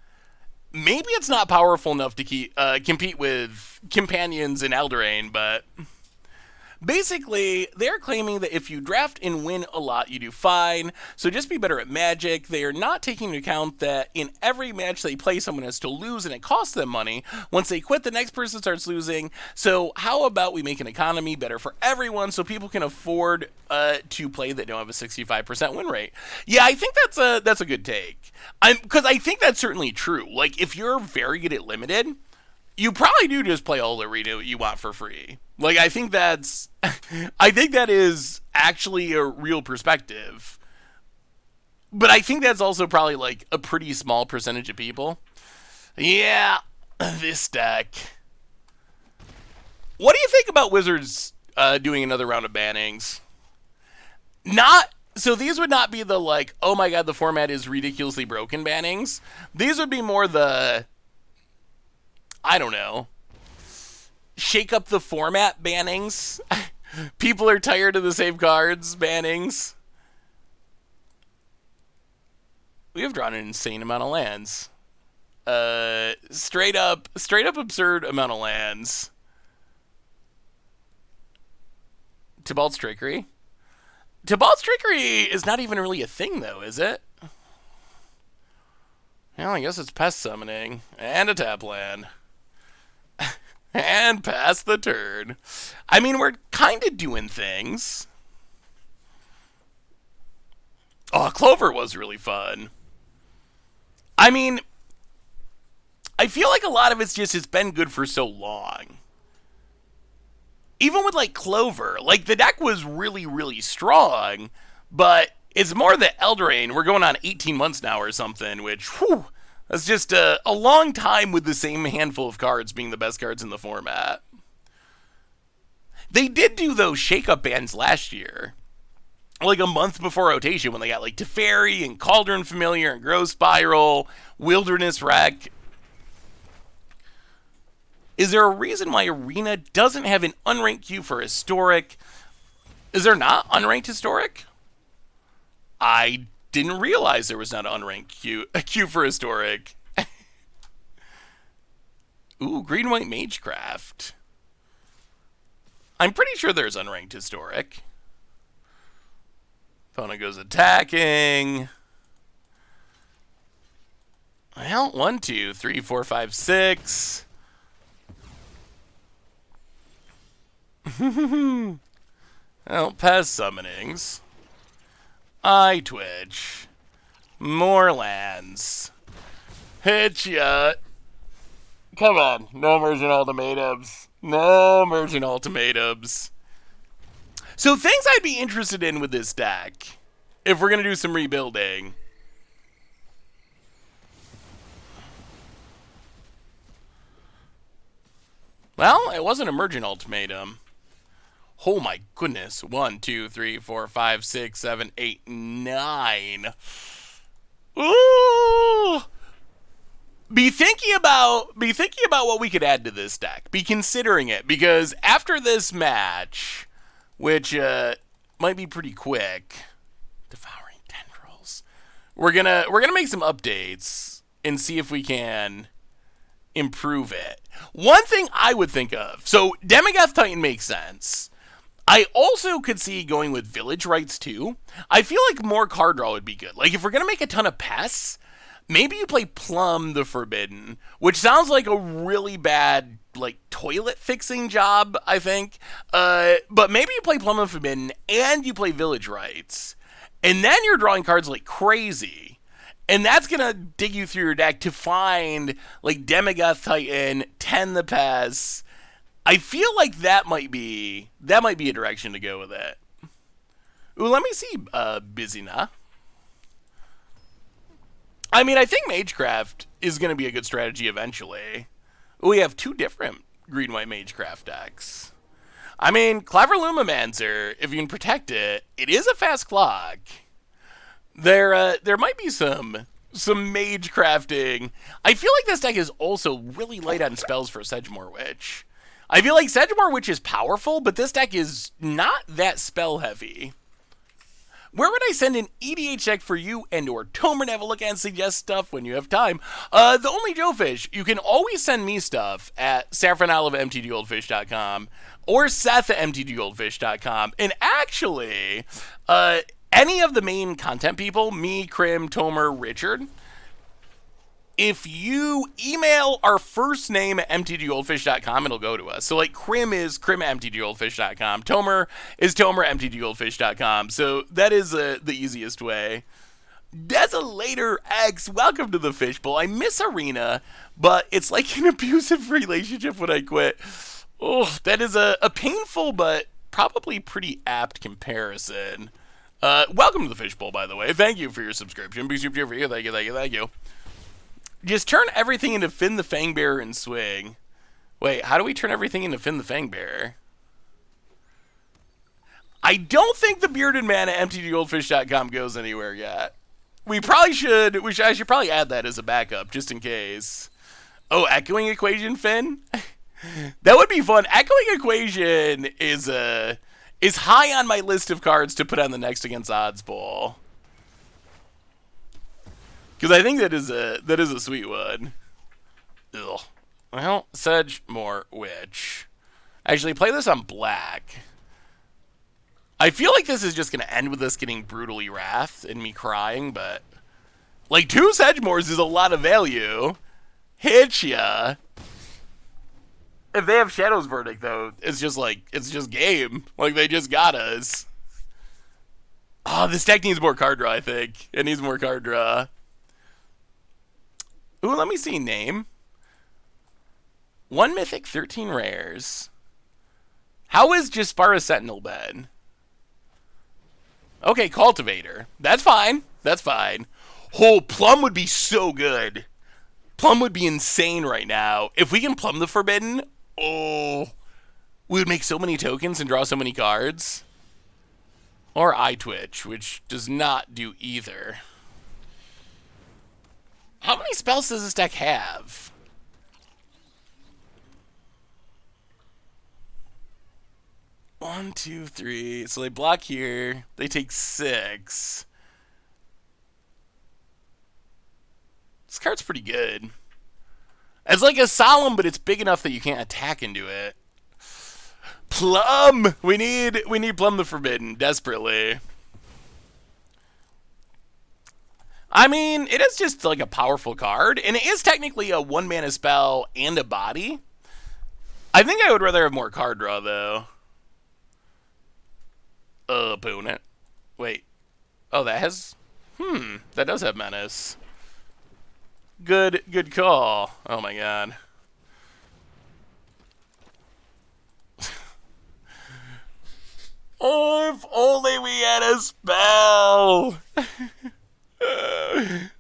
Maybe it's not powerful enough to compete with Companions in Eldraine, but basically, they're claiming that if you draft and win a lot, you do fine, so just be better at Magic. They are not taking into account that in every match they play, someone has to lose, and it costs them money. Once they quit, the next person starts losing. So how about we make an economy better for everyone so people can afford to play that don't have a 65% win rate? Yeah, I think that's a good take. Because I think that's certainly true. If you're very good at limited, you probably do just play all the arena you want for free. I think that is actually a real perspective. But I think that's also probably a pretty small percentage of people. Yeah, this deck. What do you think about Wizards doing another round of bannings? So these would not be the oh my god, the format is ridiculously broken bannings. These would be more the, I don't know, shake up the format bannings. People are tired of the same cards bannings. We have drawn an insane amount of lands. Straight up absurd amount of lands. Tybalt's Trickery. Tybalt's Trickery is not even really a thing, though, is it? Well, I guess it's Pest Summoning. And a tap land. And pass the turn. I mean, we're kind of doing things. Oh, Clover was really fun. I mean, I feel like a lot of it's been good for so long. Even with, like, Clover, like, the deck was really, really strong, but it's more the Eldraine. We're going on 18 months now or something, which, whew, that's just a long time with the same handful of cards being the best cards in the format. They did do those shake-up bans last year, like a month before rotation, when they got, like, Teferi and Cauldron Familiar and Growth Spiral, Wilderness Wreck. Is there a reason why Arena doesn't have an unranked queue for Historic? Is there not unranked Historic? I didn't realize there was not an unranked queue for Historic. Ooh, Green-White Magecraft. I'm pretty sure there's unranked Historic. Opponent goes attacking. Well, 1, 2, 3, 4, 5, 6... Well, Pest Summonings. Eye Twitch. More lands. Hit ya. Come on. No Emergent Ultimatums. No Emergent Ultimatums. So things I'd be interested in with this deck, if we're going to do some rebuilding. Well, it was an Emergent Ultimatum. Oh my goodness. 1, 2, 3, 4, 5, 6, 7, 8, 9. Ooh! Be thinking about what we could add to this deck. Be considering it, because after this match, which might be pretty quick, Devouring Tendrils, we're gonna make some updates and see if we can improve it. One thing I would think of, so Demigod Titan makes sense. I also could see going with Village Rites too. I feel like more card draw would be good. Like, if we're going to make a ton of Pests, maybe you play Plum the Forbidden, which sounds like a really bad, like, toilet fixing job, I think. But maybe you play Plum the Forbidden and you play Village Rites, and then you're drawing cards like crazy. And that's going to dig you through your deck to find, like, Demigod Titan, 10 the Pests. I feel like that might be a direction to go with it. Ooh, let me see, Bizina. I mean, I think Magecraft is going to be a good strategy eventually. Ooh, we have 2 different Green-White Magecraft decks. I mean, Clever Lumimancer, if you can protect it, it is a fast clock. There might be some mage crafting. I feel like this deck is also really light on spells for Sedgemoor Witch. I feel like Sedgemoor Witch is powerful, but this deck is not that spell heavy. Where would I send an EDH deck for you and or Tomer to have a look at and suggest stuff when you have time? The Only Joe Fish. You can always send me stuff at saffronolive@mtgoldfish.com or Seth@mtgoldfish.com. And actually, any of the main content people, me, Krim, Tomer, Richard, if you email our first name at mtgoldfish.com, it'll go to us. So, like, Krim is Krim at mtgoldfish.com. Tomer is Tomer at mtgoldfish.com. So that is the easiest way. Desolator X, welcome to the Fishbowl. I miss Arena, but it's like an abusive relationship when I quit. Oh, that is a painful but probably pretty apt comparison. Welcome to the Fishbowl, by the way. Thank you for your subscription. Thank you. Just turn everything into Finn the Fangbearer and swing. Wait, how do we turn everything into Finn the Fangbearer? I don't think the Bearded Man at mtgoldfish.com goes anywhere yet. We probably should. I should probably add that as a backup, just in case. Oh, Echoing Equation Finn? That would be fun. Echoing Equation is high on my list of cards to put on the next against Odds Bowl. Because I think that is a sweet one. Ugh. Well, Sedge, more Witch. Actually, play this on black. I feel like this is just going to end with us getting brutally wrathed and me crying, but... Like, 2 Sedgemoors is a lot of value. Hit ya. If they have Shadow's Verdict, though, it's just game. Like, they just got us. Oh, this deck needs more card draw, I think. It needs more card draw. Ooh, let me see name. 1 Mythic, 13 Rares. How is Jaspara Sentinel bed? Okay, Cultivator. That's fine. That's fine. Oh, Plum would be so good. Plum would be insane right now. If we can Plum the Forbidden, oh, we would make so many tokens and draw so many cards. Or Eye Twitch, which does not do either. How many spells does this deck have? One, two, three. So they block here. They take 6. This card's pretty good. It's like a Solemn, but it's big enough that you can't attack into it. Plum! We need Plum the Forbidden, desperately. I mean, it is just like a powerful card, and it is technically a 1-mana spell and a body. I think I would rather have more card draw, though. Opponent. Wait. Oh, that has... that does have Menace. Good call. Oh my god. Oh, if only we had a spell!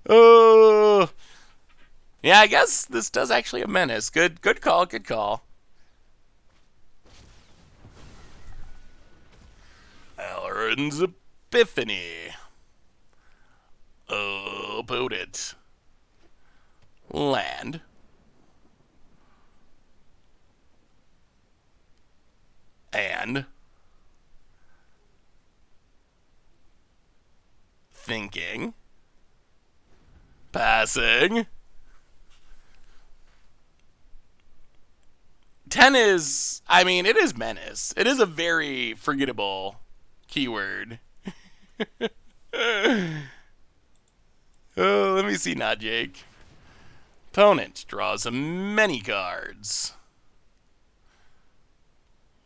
Oh. Yeah, I guess this does actually have Menace. Good call, good call. Alrund's Epiphany. Opponent. Land. And thinking. Passing. 10 is, I mean, it is Menace. It is a very forgettable keyword. Oh, let me see, not Jake. Opponent draws many cards.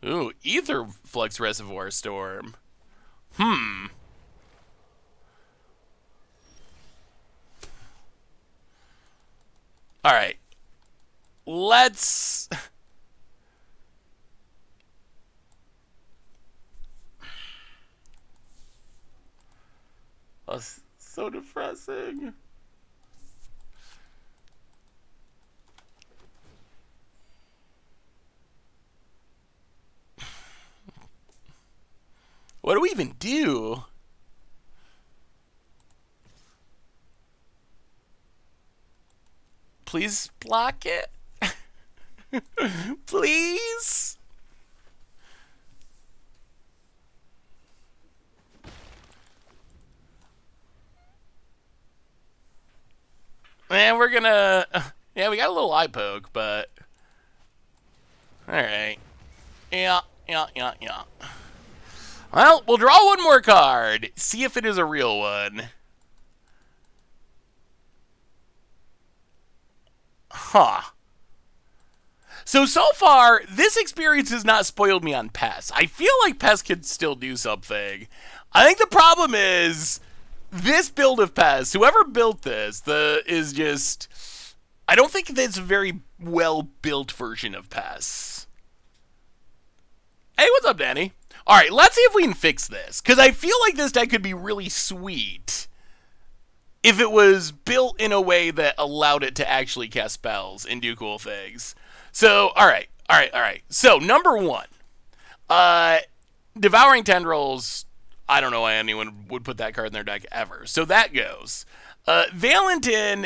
Ooh, Ether Flux Reservoir Storm. Alright. Let's... Oh, so depressing. What do we even do? Please block it. Please. Man, we're gonna... Yeah, we got a little eye poke, but... Alright. Yeah. Well, we'll draw one more card. See if it is a real one. Huh. So far, this experience has not spoiled me on Pests. I feel like Pests could still do something. I think the problem is... This build of Pests, whoever built this, is just... I don't think it's a very well-built version of Pests. Hey, what's up, Danny? Alright, let's see if we can fix this. Because I feel like this deck could be really sweet if it was built in a way that allowed it to actually cast spells and do cool things. So, alright. So, number 1. Devouring Tendrils... I don't know why anyone would put that card in their deck ever. So that goes. Valentin,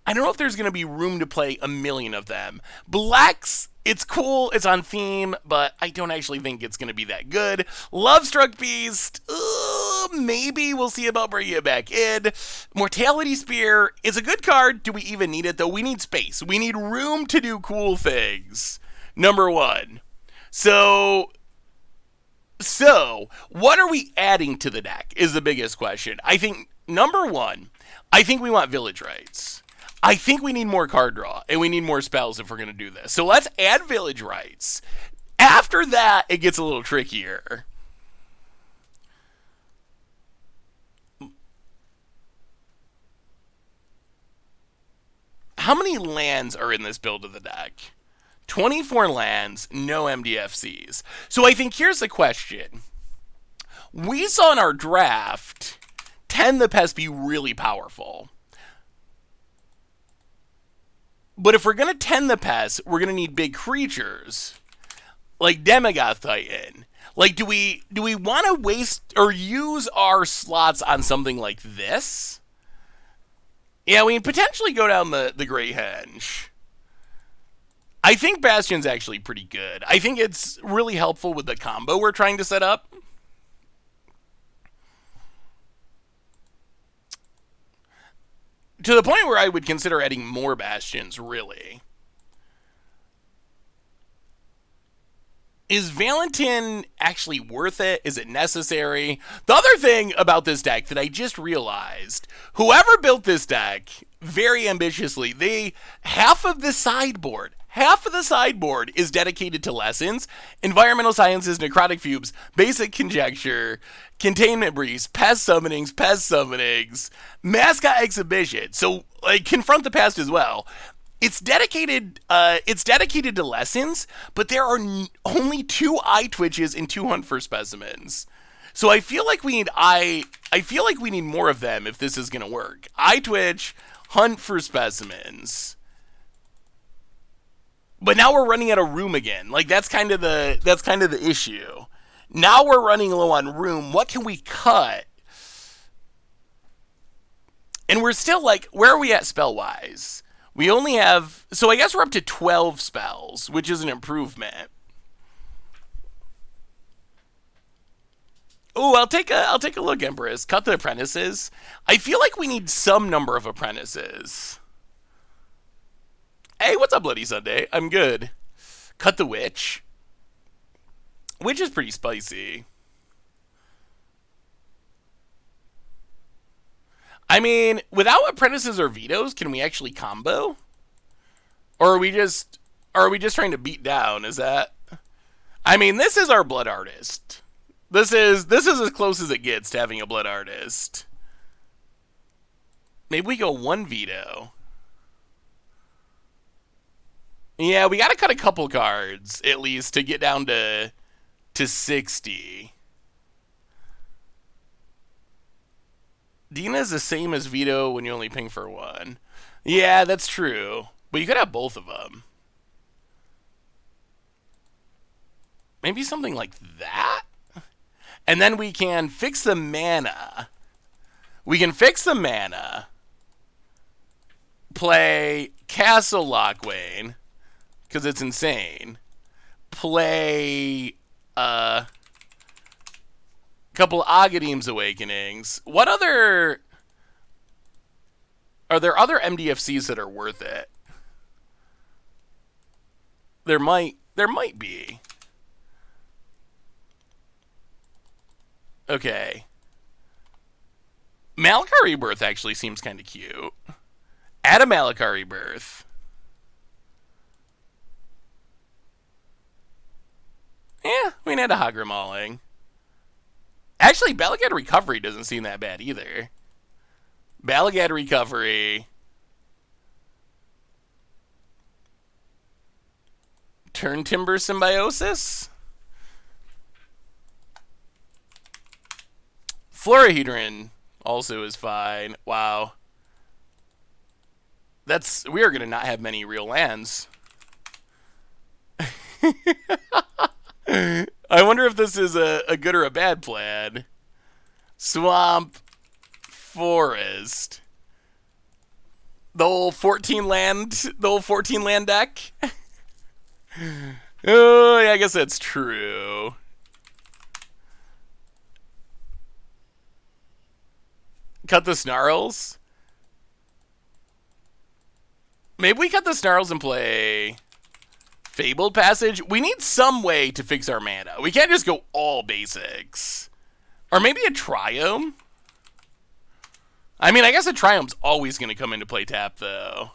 I don't know if there's going to be room to play a million of them. Blacks, it's cool, it's on theme, but I don't actually think it's going to be that good. Lovestruck Beast, maybe we'll see about bringing it back in. Mortality Spear is a good card. Do we even need it, though? We need space. We need room to do cool things. Number one. So, what are we adding to the deck is the biggest question. I think, number one, I think we want Village Rites. I think we need more card draw, and we need more spells if we're going to do this. So let's add Village Rites. After that, it gets a little trickier. How many lands are in this build of the deck? 24 lands, no MDFCs. So I think here's the question. We saw in our draft 10 the Pests be really powerful. But if we're going to 10 the Pests, we're going to need big creatures. Like Demigod Titan. Like, do we want to waste or use our slots on something like this? Yeah, we can potentially go down the Great Henge. I think Bastion's actually pretty good. I think it's really helpful with the combo we're trying to set up. To the point where I would consider adding more Bastions, really. Is Valentin actually worth it? Is it necessary? The other thing about this deck that I just realized, whoever built this deck very ambitiously, half of the sideboard is dedicated to lessons, environmental sciences, necrotic fumes, basic conjecture, containment briefs, pest summonings, mascot exhibition. So, like, confront the past as well. It's dedicated to lessons, but there are only 2 eye twitches and 2 hunt for specimens. So I feel like we need more of them if this is going to work. Eye twitch, hunt for specimens. But now we're running out of room again. Like that's kind of the issue. Now we're running low on room. What can we cut? And we're still like, where are we at spell-wise? We only have, so I guess we're up to 12 spells, which is an improvement. Oh, I'll take a look, Empress. Cut the apprentices. I feel like we need some number of apprentices. Hey, what's up, Bloody Sunday? I'm good. Cut the witch. Witch is pretty spicy. I mean, without apprentices or vetoes, can we actually combo? Or are we just trying to beat down? Is that? I mean, this is our blood artist. This is as close as it gets to having a blood artist. Maybe we go 1 veto. Yeah, we got to cut a couple cards at least to get down to 60. Dina is the same as veto when you only ping for 1. Yeah, that's true. But you could have both of them. Maybe something like that? And then we can fix the mana. Play Castle Lockwane, because it's insane. Play couple Agadeem's Awakenings. What other... Are there other MDFCs that are worth it? There might be. Okay. Malakar Rebirth actually seems kind of cute. Add a Malakar Rebirth. Yeah, we can add a Hagra Mauling. Actually, Balagad Recovery doesn't seem that bad either. Balagad Recovery. Turn Timber Symbiosis. Florahedron also is fine. Wow. We are going to not have many real lands. I wonder if this is a good or a bad plan. Swamp, forest. The whole 14 land deck. Oh, yeah, I guess that's true. Cut the snarls. Maybe we cut the snarls and play Fabled Passage. We need some way to fix our mana. We can't just go all basics. Or maybe a Triome? I mean, I guess a Triome's always going to come into play tap, though.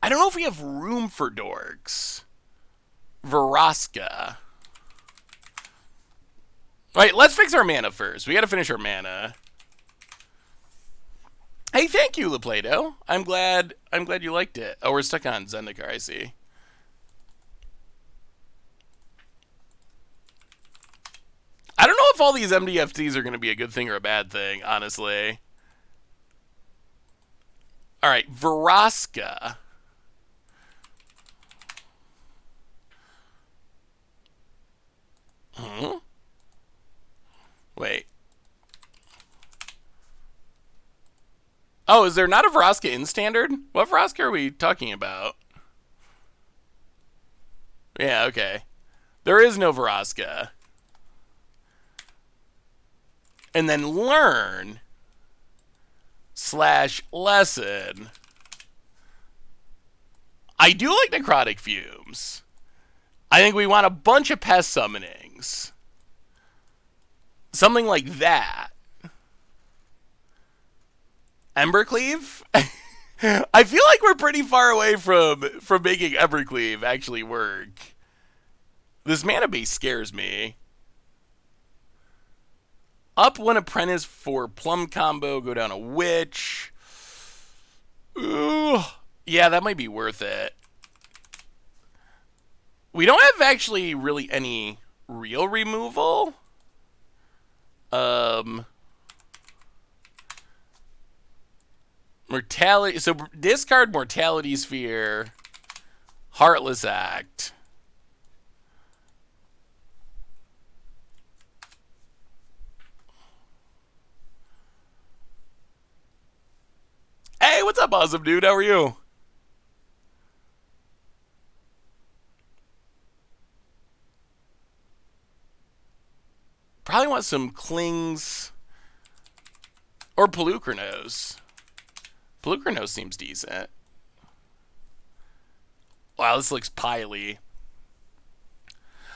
I don't know if we have room for dorks. Vraska. Alright, let's fix our mana first. We gotta finish our mana. Hey, thank you, LaPlato. I'm glad you liked it. Oh, we're stuck on Zendikar, I see. I don't know if all these MDFTs are going to be a good thing or a bad thing, honestly. Alright, Vraska. Wait. Oh, is there not a Vraska in Standard? What Vraska are we talking about? Yeah, okay. There is no Vraska. And then learn / lesson. I do like Necrotic Fumes. I think we want a bunch of pest summonings. Something like that. Embercleave? I feel like we're pretty far away from making Embercleave actually work. This mana base scares me. Up one apprentice for plum combo, go down a witch. Ooh. Yeah, that might be worth it. We don't have actually really any real removal. Mortality. So discard Mortality Sphere, Heartless Act. Hey, what's up, awesome dude? How are you? Probably want some Clings or Pelucranos. Pelucranos seems decent. Wow, this looks pily.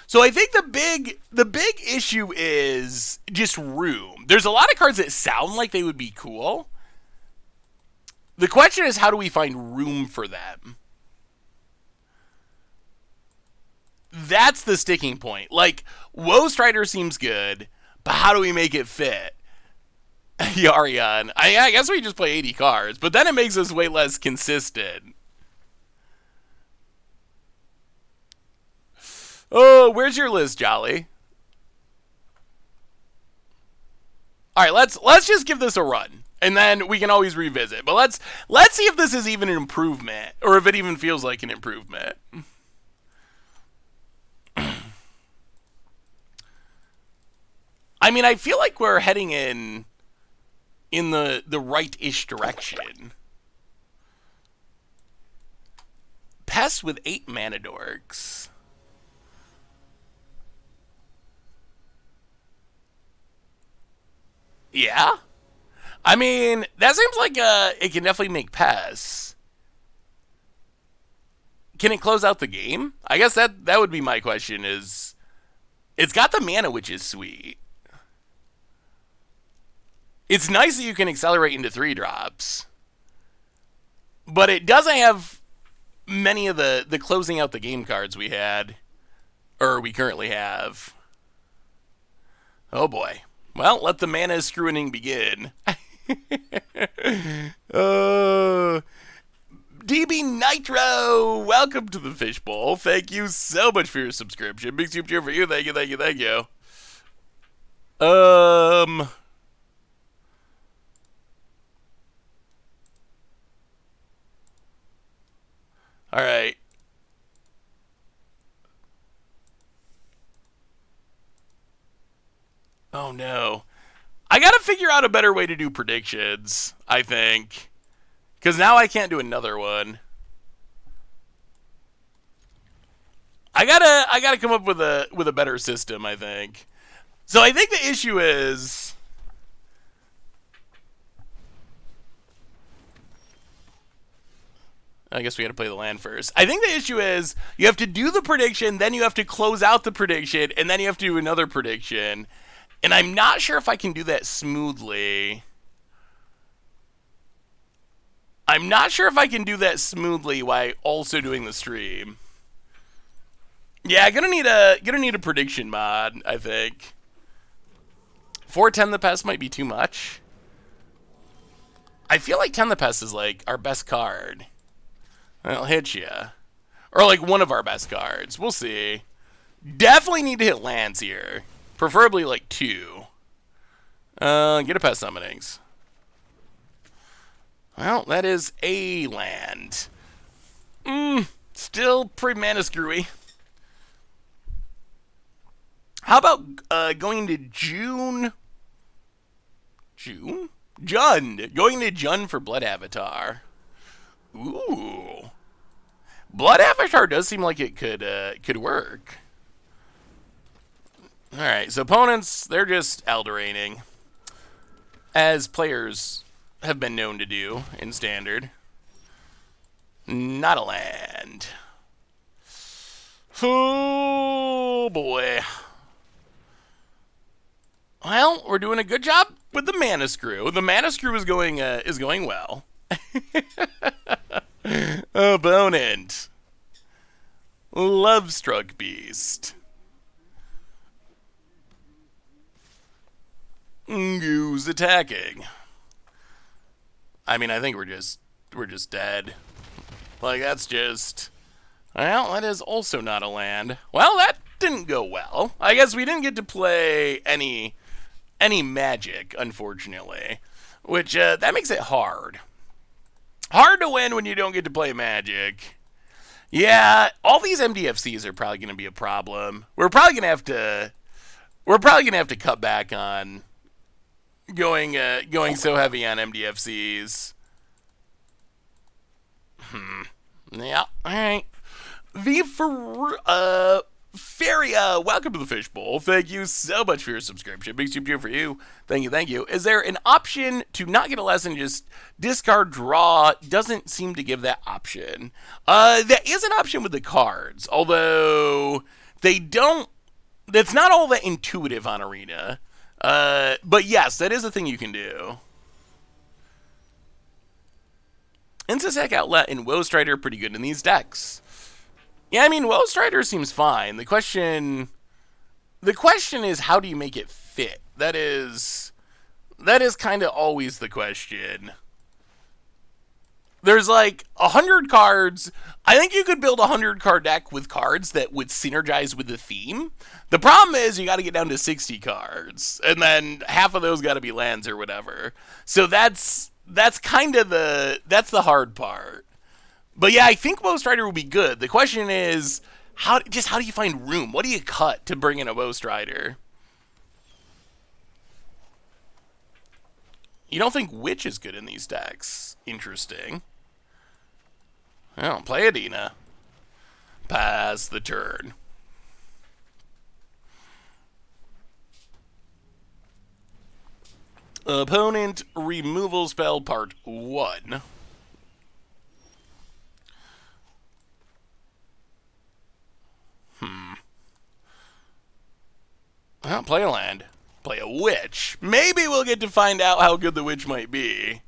So I think the big issue is just room. There's a lot of cards that sound like they would be cool. The question is, how do we find room for them? That's the sticking point. Like, Woe Strider seems good, but how do we make it fit? Yarion. I guess we just play 80 cards, but then it makes us way less consistent. Oh, where's your list, Jolly? All right, let's just give this a run, and then we can always revisit. But let's see if this is even an improvement, or if it even feels like an improvement. I mean, I feel like we're heading in the right-ish direction. Pests with 8 mana dorks. Yeah? I mean, that seems like it can definitely make Pests. Can it close out the game? I guess that would be my question is, it's got the mana, which is sweet. It's nice that you can accelerate into 3-drops. But it doesn't have many of the closing out the game cards we had. Or we currently have. Oh boy. Well, let the mana screwing begin. DB Nitro, welcome to the Fishbowl. Thank you so much for your subscription. Big super cheer for you. Thank you, thank you, thank you. All right. Oh no. I gotta figure out a better way to do predictions, I think. Because now I can't do another one. I gotta come up with a better system, I think. So I think the issue is, I guess we gotta play the land first. I think the issue is you have to do the prediction, then you have to close out the prediction, and then you have to do another prediction. And I'm not sure if I can do that smoothly. I'm not sure if I can do that smoothly while also doing the stream. Yeah, gonna need a prediction mod, I think. 410 the Pest might be too much. I feel like 10 the Pest is like our best card. I'll hit ya. Or like one of our best cards. We'll see. Definitely need to hit lands here. Preferably like 2. Get a Pest Summonings. Well, that is a land. Still pretty mana screwy. How about going to June? Jund. Going to Jund for Blood Avatar. Ooh. Blood Avatar does seem like it could work. Alright, so opponents, they're just Elderating. As players have been known to do in Standard. Not a land. Oh boy. Well, we're doing a good job with the Mana Screw. The Mana Screw is going well. Opponent. Lovestruck Beast. Who's attacking? I mean, I think we're just dead. Like, that's just... Well, that is also not a land. Well, that didn't go well. I guess we didn't get to play any magic, unfortunately. Which, that makes it hard. Hard to win when you don't get to play magic. Yeah, all these MDFCs are probably going to be a problem. We're probably going to have to cut back on going so heavy on MDFCs. Yeah, alright. Feria, welcome to the Fishbowl. Thank you so much for your subscription. Big super for you. Thank you. Is there an option to not get a lesson, just discard draw? Doesn't seem to give that option. That is an option with the cards, although they don't. That's not all that intuitive on Arena. But yes, that is a thing you can do. Insect Outlet and Woe Strider are pretty good in these decks. Yeah, I mean, Woe Strider seems fine. The question is, how do you make it fit? That is kind of always the question. There's like 100 cards. I think you could build a 100-card deck with cards that would synergize with the theme. The problem is you got to get down to 60 cards, and then half of those got to be lands or whatever. So that's kind of the hard part. But yeah, I think Woe Strider will be good. The question is, how do you find room? What do you cut to bring in a Woe Strider? You don't think Witch is good in these decks? Interesting. Well, play Adina. Pass the turn. Opponent removal spell part 1. Well, play a land. Play a Witch. Maybe we'll get to find out how good the Witch might be.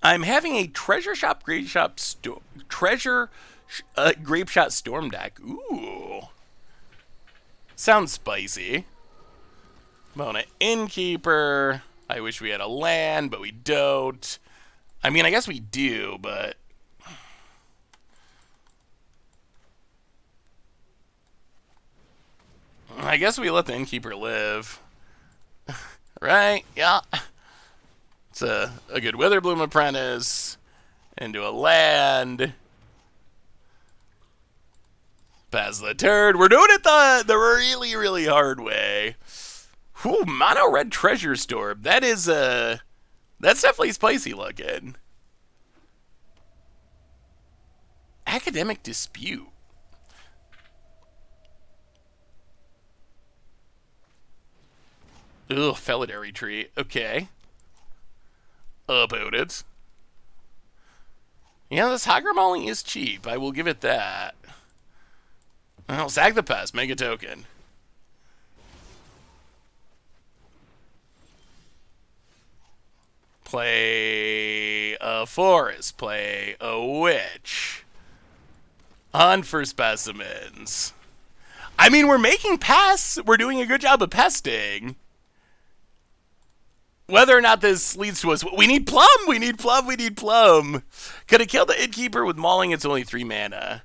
I'm having a Treasure Shop Grape Shop Grape Shot Storm deck. Ooh. Sounds spicy. Mona Innkeeper. I wish we had a land, but we don't. I mean, I guess we do, but... I guess we let the Innkeeper live. Right? Yeah. It's a good Witherbloom Apprentice. Into a land. Pass the turn. We're doing it the really, really hard way. Whew, mono red treasure storm. That is that's definitely spicy looking. Academic dispute. Ugh, Felidar retreat. Okay. About it. Yeah, this Hagramali is cheap. I will give it that. Well, sack the pest. Make a token. Play a forest. Play a witch. Hunt for specimens. I mean, we're making pests. We're doing a good job of pesting. Whether or not this leads to us, we need plum. We need plum. We need plum. Could have killed the innkeeper with mauling. It's only 3 mana.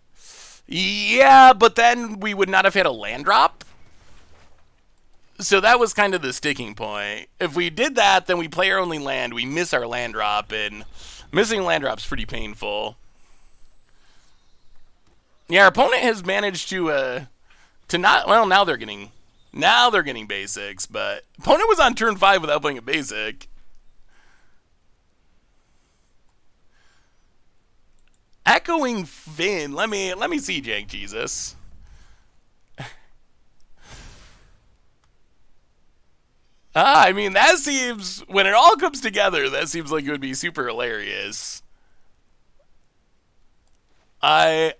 Yeah, but then we would not have had a land drop. So that was kind of the sticking point. If we did that, then we play our only land. We miss our land drop, and missing land drop's pretty painful. Yeah, our opponent has managed to not. Well, now they're getting basics, but opponent was on turn 5 without playing a basic. Echoing Fin. Let me see, Jank Jesus. I mean, that seems, when it all comes together, that seems like it would be super hilarious. I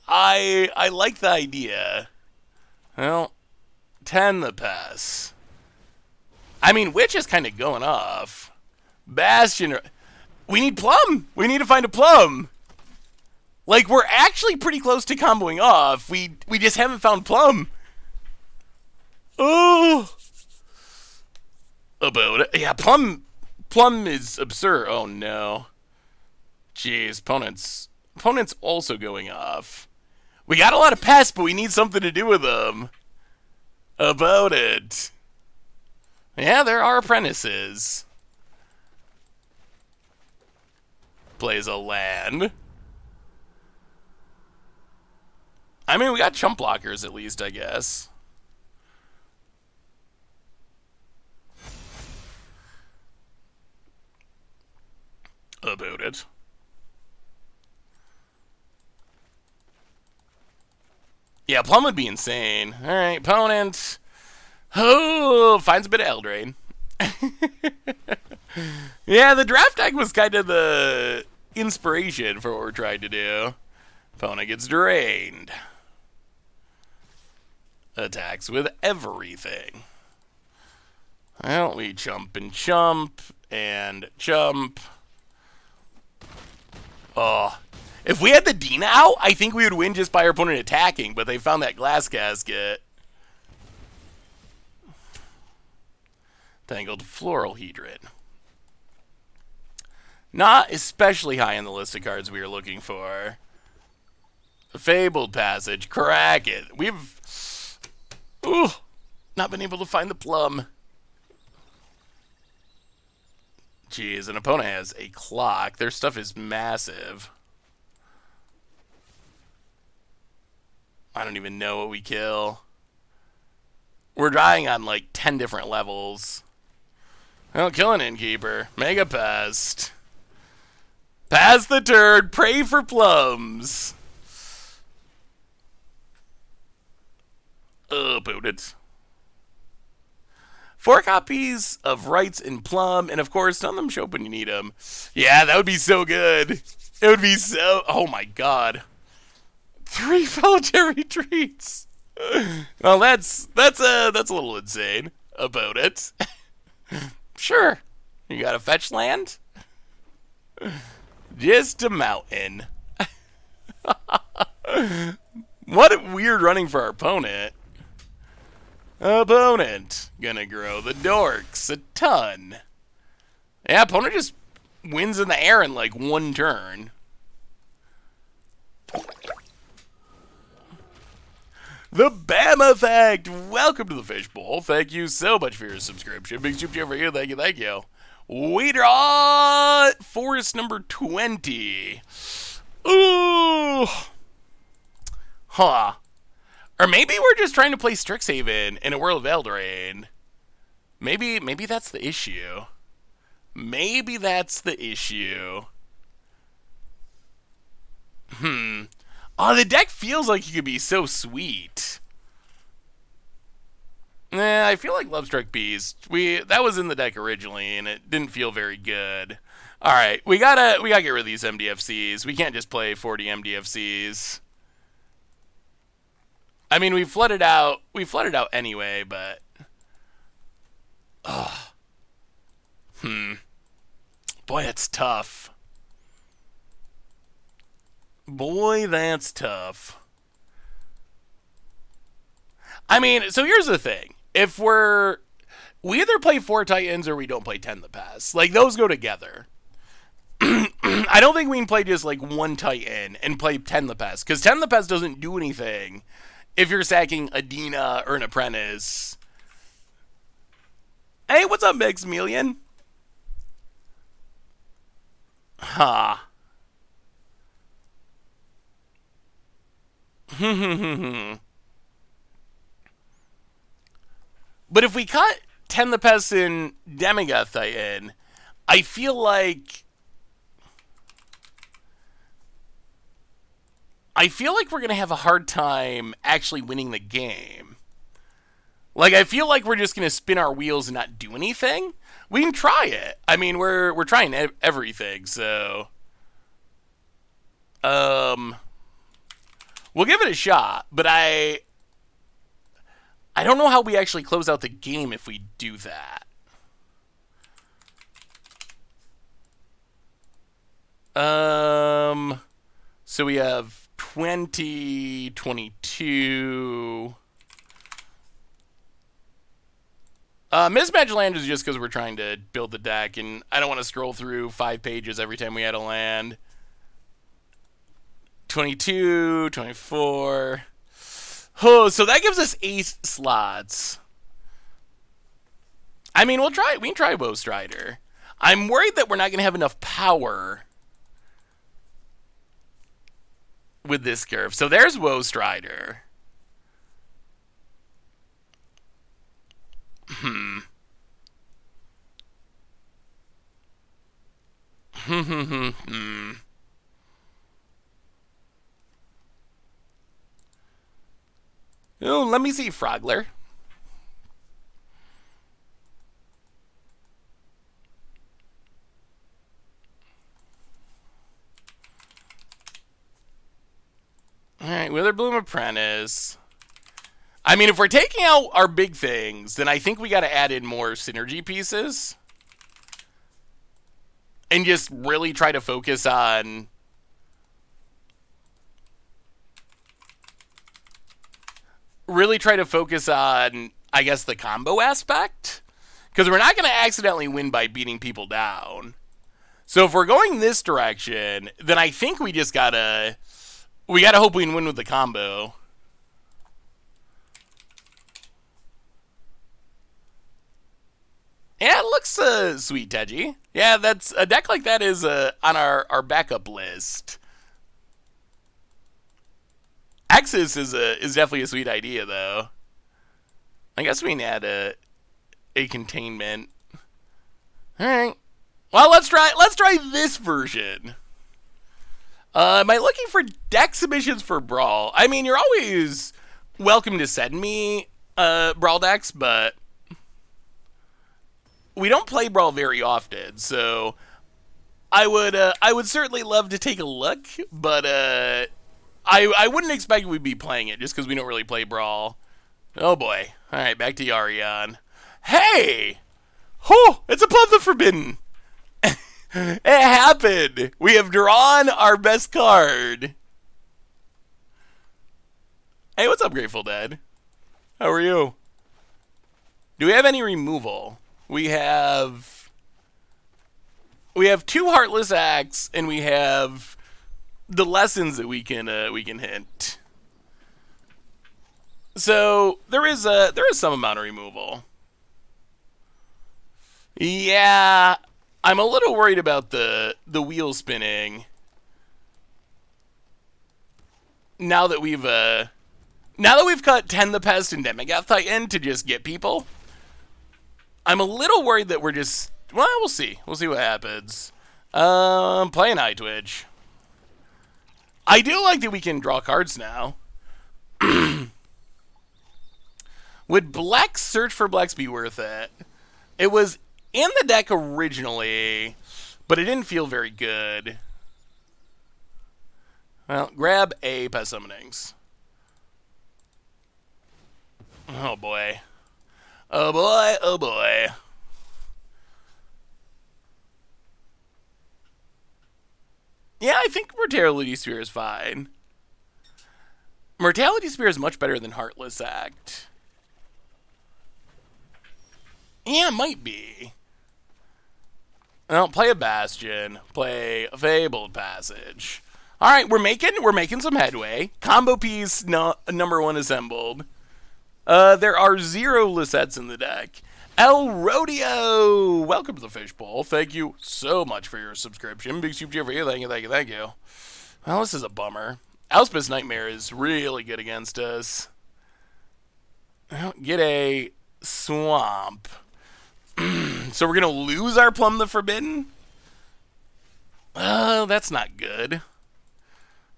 like the idea. Well, 10 the pass. I mean, Witch is kind of going off. Bastion. We need plum. We need to find a plum. Like, we're actually pretty close to comboing off. We just haven't found plum. Oh. About it. Yeah, plum is absurd. Oh, no. Jeez, opponent's also going off. We got a lot of pests, but we need something to do with them. About it. Yeah, there are apprentices. Plays a land. I mean, we got chump blockers at least, I guess. About it. Yeah, plum would be insane. All right, opponent. Oh, finds a bit of Eldraine. Yeah, the draft deck was kind of the inspiration for what we're trying to do. Opponent gets drained. Attacks with everything. Well, we chump and chump and chump. Oh, if we had the Dina out, I think we would win just by our opponent attacking, but they found that glass casket. Tangled Floral Hedron. Not especially high on the list of cards we were looking for. Fabled Passage, crack it. We've not been able to find the plum. Jeez, an opponent has a clock. Their stuff is massive. I don't even know what we kill. We're dying on like 10 different levels. Well, kill an innkeeper. Mega pest. Pass the turn. Pray for plums. About it. 4 copies of Rights in Plum, and of course, none of them show up when you need them. Yeah, that would be so good. It would be so... Oh my god. 3 Felidar retreats. Well, that's a little insane. About it. Sure. You got a fetch land? Just a mountain. What a weird running for our opponent. Opponent. Gonna grow the dorks a ton. Yeah, opponent just wins in the air in like 1 turn. The Bam Effect! Welcome to the Fishbowl. Thank you so much for your subscription. Big soup for you. Thank you, thank you. We draw forest number 20. Ooh. Huh. Or maybe we're just trying to play Strixhaven in a world of Eldraine. Maybe that's the issue. Maybe that's the issue. Oh, the deck feels like it could be so sweet. I feel like Lovestruck Beast. That was in the deck originally, and it didn't feel very good. All right, we gotta get rid of these MDFCs. We can't just play 40 MDFCs. I mean, we flooded out anyway, but boy, that's tough. Boy, that's tough. I mean, so here's the thing. If we either play 4 Titans or we don't play 10 the Pests. Like, those go together. I don't think we can play just, like, 1 Titan and play 10 the Pests. Because 10 the Pests doesn't do anything if you're sacking Adina or an Apprentice. Hey, what's up, Maximilian? Huh. But if we cut 10 the Pests and Demigod Titan, I feel like we're going to have a hard time actually winning the game. Like, I feel like we're just going to spin our wheels and not do anything. We can try it. I mean, we're trying everything, so we'll give it a shot, but I don't know how we actually close out the game if we do that. So we have 20, 22. Mismatch land is just because we're trying to build the deck, and I don't want to scroll through 5 pages every time we add a land. 22, 24. Oh, so that gives us 8 slots. I mean, we can try Woe Strider. I'm worried that we're not going to have enough power with this curve. So there's Woe Strider. Oh, let me see Frogler. Alright, Witherbloom Apprentice. I mean, if we're taking out our big things, then I think we gotta add in more synergy pieces. And just really try to focus on... I guess, the combo aspect. Because we're not going to accidentally win by beating people down. So if we're going this direction, then I think we just gotta... We gotta hope we can win with the combo. Yeah, it looks sweet, Teji. Yeah, that's a deck like that is on our backup list. Axis is definitely a sweet idea, though. I guess we can add a containment. All right. Well, let's try this version. Am I looking for deck submissions for Brawl? I mean, you're always welcome to send me Brawl decks, but we don't play Brawl very often, so I would certainly love to take a look, but I wouldn't expect we'd be playing it just because we don't really play Brawl. Oh boy. All right, back to Yarion. Hey! Oh, it's a Pub the Forbidden. It happened. We have drawn our best card. Hey, what's up, Grateful Dead? How are you? Do we have any removal? We have 2 Heartless Acts, and we have the lessons that we can hint. So there is some amount of removal. Yeah, I'm a little worried about the wheel spinning. Now that we've cut 10 the Pest and Demigod Titan to just get people. I'm a little worried that we're just... Well, we'll see. We'll see what happens. Playing Eye Twitch. I do like that we can draw cards now. Would Black's Search for Blacks be worth it? It was in the deck originally, but it didn't feel very good. Well, grab a Pest Summonings. Oh boy. Oh boy, oh boy. Yeah, I think Mortality Spear is fine. Mortality Spear is much better than Heartless Act. Yeah, it might be. Well, play a Bastion. Play a Fabled Passage. Alright, we're making some headway. Combo piece number 1 assembled. There are 0 Lisettes in the deck. El Rodeo! Welcome to the Fishbowl. Thank you so much for your subscription. Big super cheer for you. Thank you, thank you, thank you. Well, this is a bummer. Elspeth's Nightmare is really good against us. Well, get a Swamp. So we're going to lose our Plum the Forbidden? That's not good.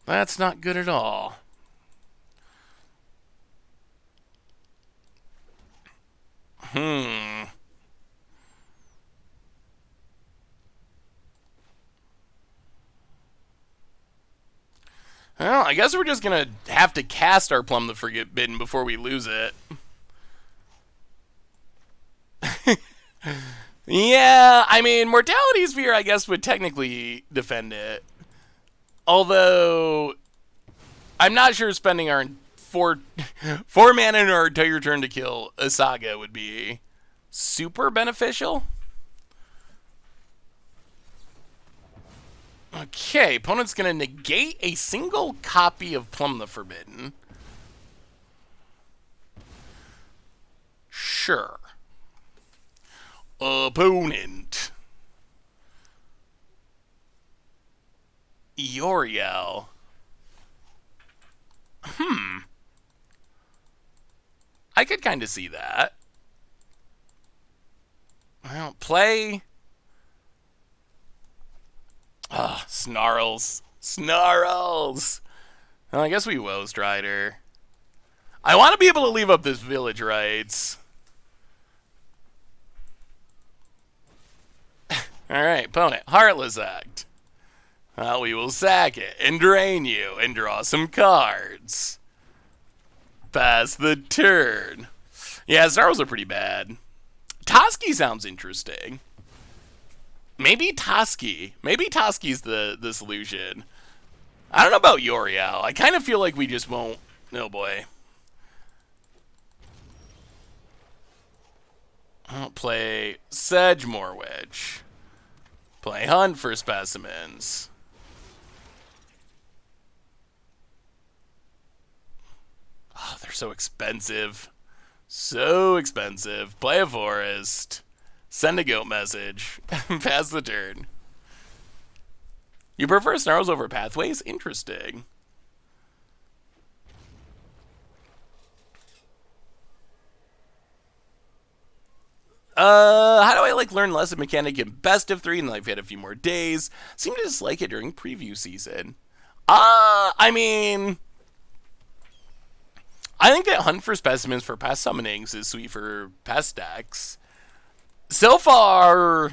That's not good at all. Well, I guess we're just going to have to cast our Plum the Forbidden before we lose it. Yeah, I mean, Mortality Sphere, I guess, would technically defend it. Although, I'm not sure spending our four mana in our entire turn to kill a Saga would be super beneficial. Okay, opponent's going to negate a single copy of Plum the Forbidden. Sure. Opponent. Yoriel. I could kind of see that. Well, play... Snarls. Snarls! Well, I guess we Woe Strider. I want to be able to leave up this Village Rites. Alright, opponent. Heartless Act. Well, we will sack it and drain you and draw some cards. Pass the turn. Yeah, Snarls are pretty bad. Toski sounds interesting. Maybe Toski. Maybe Toski's the solution. I don't know about Yoriel. I kind of feel like we just won't... Oh, boy. I'll play Sedgemoor Witch. Play Hunt for Specimens. Oh, they're so expensive. So expensive. Play a Forest. Send a Goat Message. Pass the turn. You prefer Snarls over Pathways? Interesting. How do I learn lesson mechanic in best of 3 and I've had a few more days? Seem to dislike it during preview season. I mean, I think that Hunt for Specimens for Pest Summonings is sweet for Pest decks. So far,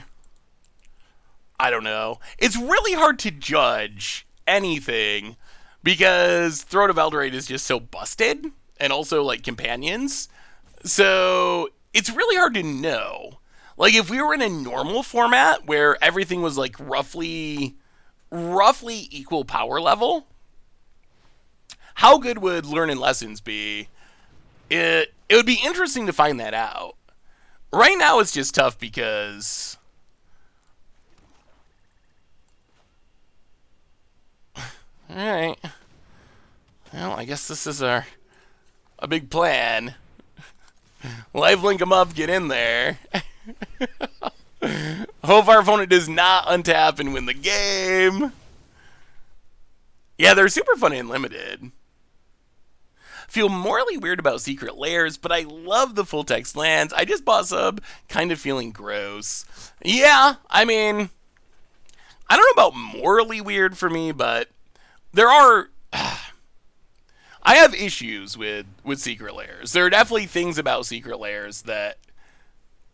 I don't know. It's really hard to judge anything because Throat of Eldorate is just so busted, and also companions. So it's really hard to know. If we were in a normal format where everything was roughly equal power level, how good would Learning Lessons be? It would be interesting to find that out. Right now it's just tough because... Alright. Well, I guess this is a big plan. Lifelink them up, get in there. Hope our opponent does not untap and win the game. Yeah, they're super fun and limited. Feel morally weird about secret lairs, but I love the full text lands. I just bought sub, kind of feeling gross. Yeah, I mean, I don't know about morally weird for me, but there are. I have issues with secret lairs. There are definitely things about secret lairs that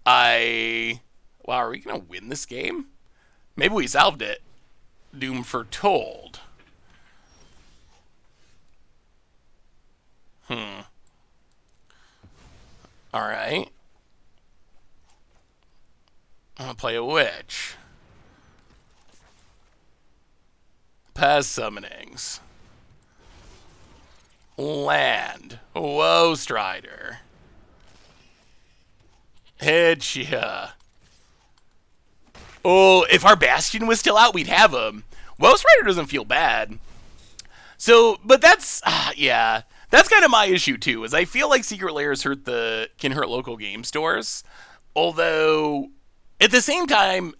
Wow, are we gonna win this game? Maybe we solved it. Doom foretold. Alright. I'm gonna play a witch. Pest summonings. Land. Whoa, Strider. Hitcha. Oh, if our Bastion was still out, we'd have him. Woe Strider doesn't feel bad. So, but that's, yeah. That's kind of my issue, too, is I feel like secret lairs can hurt local game stores. Although, at the same time,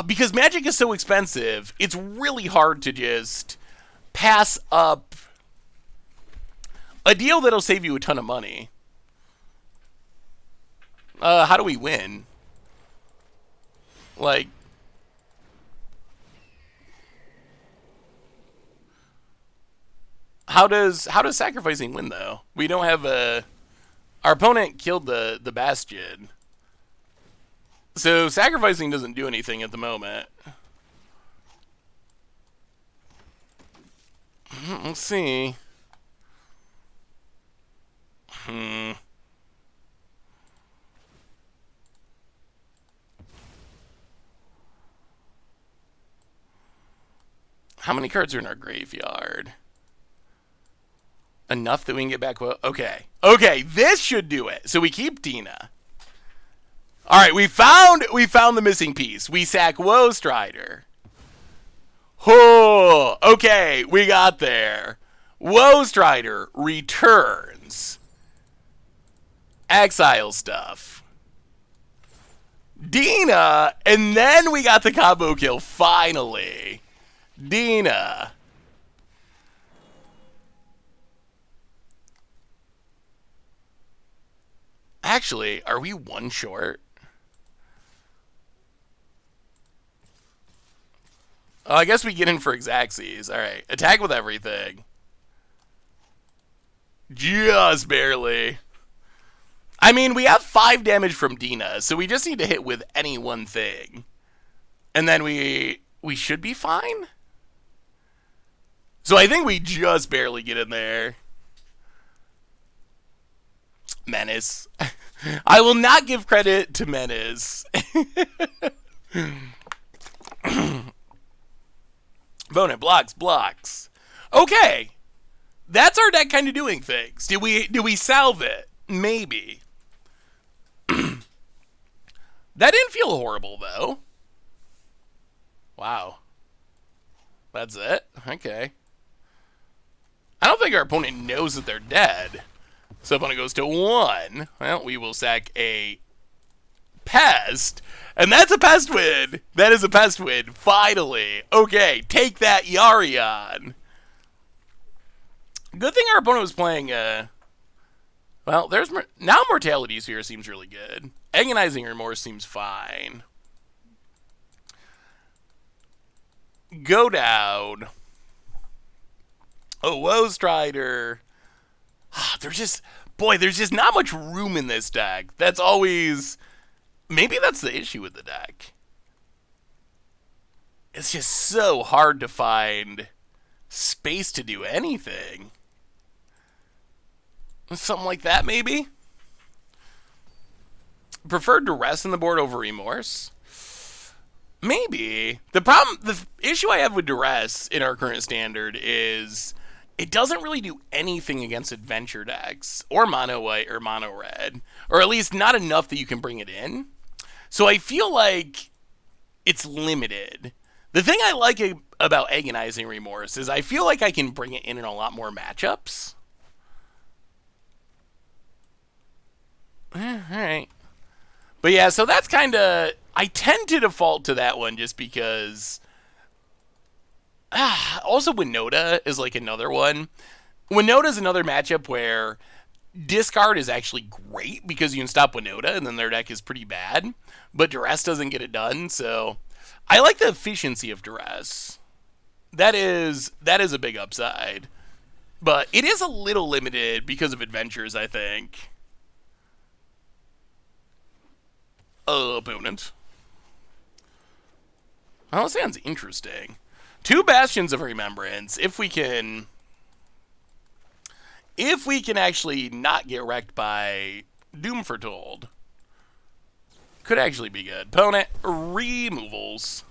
because Magic is so expensive, it's really hard to just pass up a deal that'll save you a ton of money. How do we win? Like, how does sacrificing win though? We don't have our opponent killed the Bastion. So sacrificing doesn't do anything at the moment. Let's see. How many cards are in our graveyard? Enough that we can get back. Well, okay. Okay, this should do it. So we keep Dina. All right, we found the missing piece. We sack Woe Strider. Oh, okay, we got there. Woe Strider returns. Exile stuff. Dina, and then we got the combo kill finally. Dina. Actually, are we one short? Oh, I guess we get in for Xaxes. Alright, attack with everything. Just barely. I mean, we have 5 damage from Dina, so we just need to hit with any one thing. And then we should be fine? So I think we just barely get in there. Menace. I will not give credit to Menace. Opponent blocks. Okay. That's our deck kind of doing things. Did we salve it? Maybe. That didn't feel horrible, though. Wow. That's it? Okay. I don't think our opponent knows that they're dead. So opponent goes to 1. Well, we will sack a Pest. And that's a Pest win. That is a Pest win. Finally. Okay, take that, Yarion. Good thing our opponent was playing, well, there's... Now Mortality Sphere seems really good. Agonizing Remorse seems fine. Go down. Oh, Woe Strider. There's just not much room in this deck. That's always... Maybe that's the issue with the deck. It's just so hard to find space to do anything. Something like that, maybe? Prefer Duress in the board over Remorse? Maybe. The issue I have with Duress in our current standard is it doesn't really do anything against adventure decks, or mono white or mono red, or at least not enough that you can bring it in. So I feel like it's limited. The thing I like about Agonizing Remorse is I feel like I can bring it in a lot more matchups. Alright. But yeah, so that's kind of... I tend to default to that one just because... Also, Winota is like another one. Winota's another matchup where discard is actually great because you can stop Winota and then their deck is pretty bad, but duress doesn't get it done. So I like the efficiency of duress. That is a big upside, but it is a little limited because of adventures, I think. Opponent. Oh, that sounds interesting. 2 Bastions of Remembrance. If we can actually not get wrecked by Doom Foretold, could actually be good. Opponent, removals.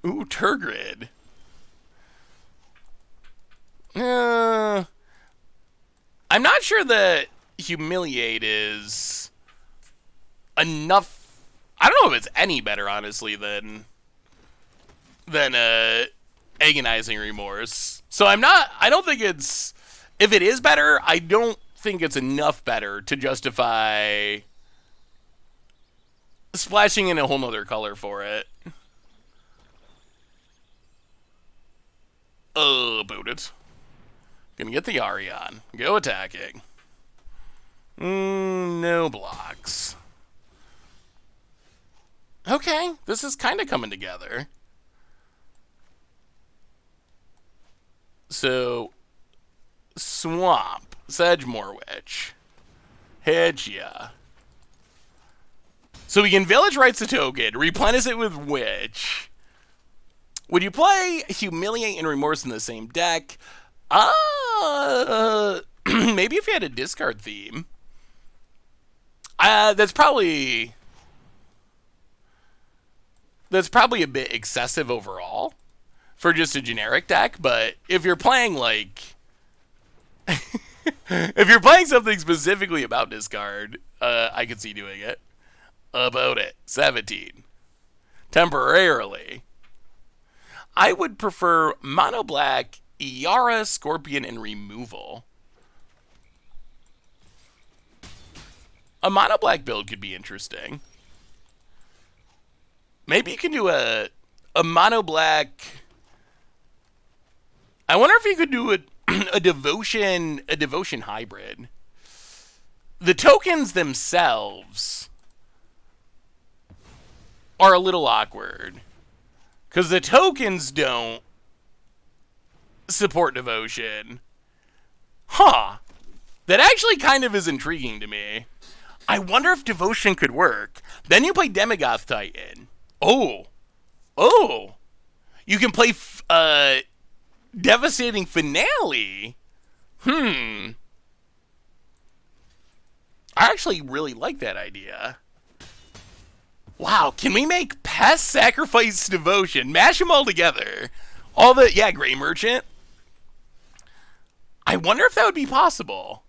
Ooh, Turgrid. I'm not sure that Humiliate is enough. I don't know if it's any better, honestly, than Agonizing Remorse. So I don't think it's, if it is better, I don't think it's enough better to justify splashing in a whole nother color for it. Boot it. Gonna get the Arion. Go attacking. No blocks. Okay, this is kind of coming together. So, Swamp, Sedgemoor Witch, Hedgia. So we can Village Rites the token, replenish it with Witch. Would you play Humiliate and Remorse in the same deck? Maybe if you had a discard theme. That's probably a bit excessive overall for just a generic deck, but if you're playing like if you're playing something specifically about discard, I could see doing it. About it. 17. Temporarily. I would prefer mono black, Iara, Scorpion, and removal. A mono black build could be interesting. Maybe you can do a mono black. I wonder if you could do a devotion hybrid. The tokens themselves are a little awkward because the tokens don't support devotion. Huh. That actually kind of is intriguing to me. I wonder if devotion could work. Then you play Demogoth Titan. Oh. You can play Devastating Finale. I actually really like that idea. Wow, can we make Pest, Sacrifice, Devotion? Mash them all together. Gray Merchant. I wonder if that would be possible.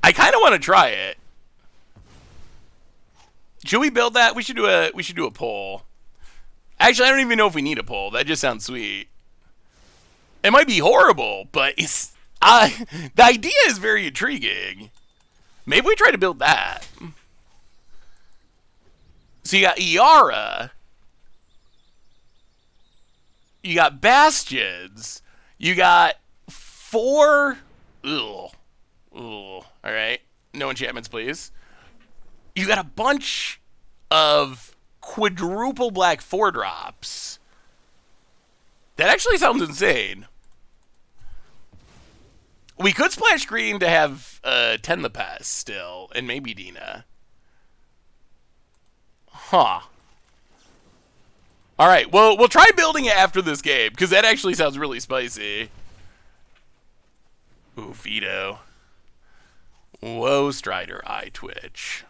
I kind of want to try it. Should we build that? We should do a poll. Actually, I don't even know if we need a poll. That just sounds sweet. It might be horrible, but the idea is very intriguing. Maybe we try to build that. So you got Iara. You got Bastions. You got 4. Ugh. Alright. No enchantments, please. You got a bunch of quadruple black 4-drops. That actually sounds insane. We could splash green to have 10 the Pest still, and maybe Dina. Huh. Alright, well, we'll try building it after this game, because that actually sounds really spicy. Ooh, Veto. Whoa, Strider, Eye Twitch.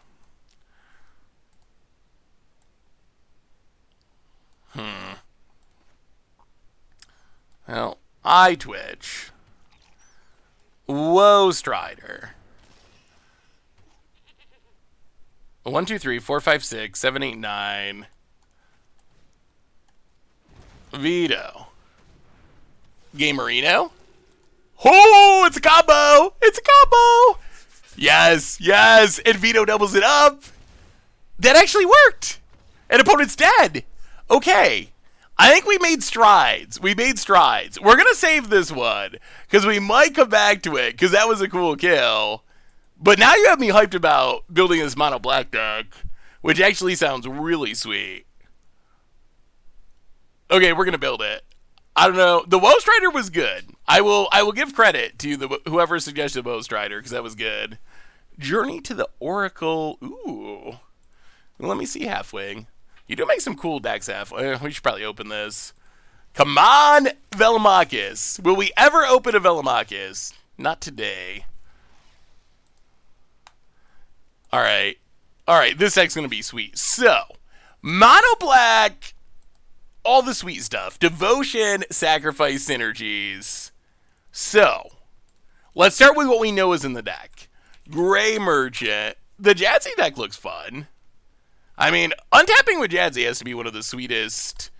Well, Eye Twitch. Whoa, Strider. 1, 2, 3, 4, 5, 6, 7, 8, 9. Veto. Gamerino. Oh, it's a combo! It's a combo! Yes, yes! And Veto doubles it up! That actually worked! And opponent's dead! Okay. I think we made strides. We made strides. We're going to save this one because we might come back to it because that was a cool kill. But now you have me hyped about building this mono black deck, which actually sounds really sweet. Okay, we're going to build it. I don't know. The Woe Strider was good. I will give credit to whoever suggested Woe Strider because that was good. Journey to the Oracle. Ooh. Let me see Halfwing. You do make some cool decks, Halfwing. We should probably open this. Come on, Velomachus. Will we ever open a Velomachus? Not today. All right. All right, this deck's going to be sweet. So, mono black, all the sweet stuff. Devotion, sacrifice, synergies. So, let's start with what we know is in the deck. Gray Merchant. The Jadzi deck looks fun. I mean, untapping with Jadzi has to be one of the sweetest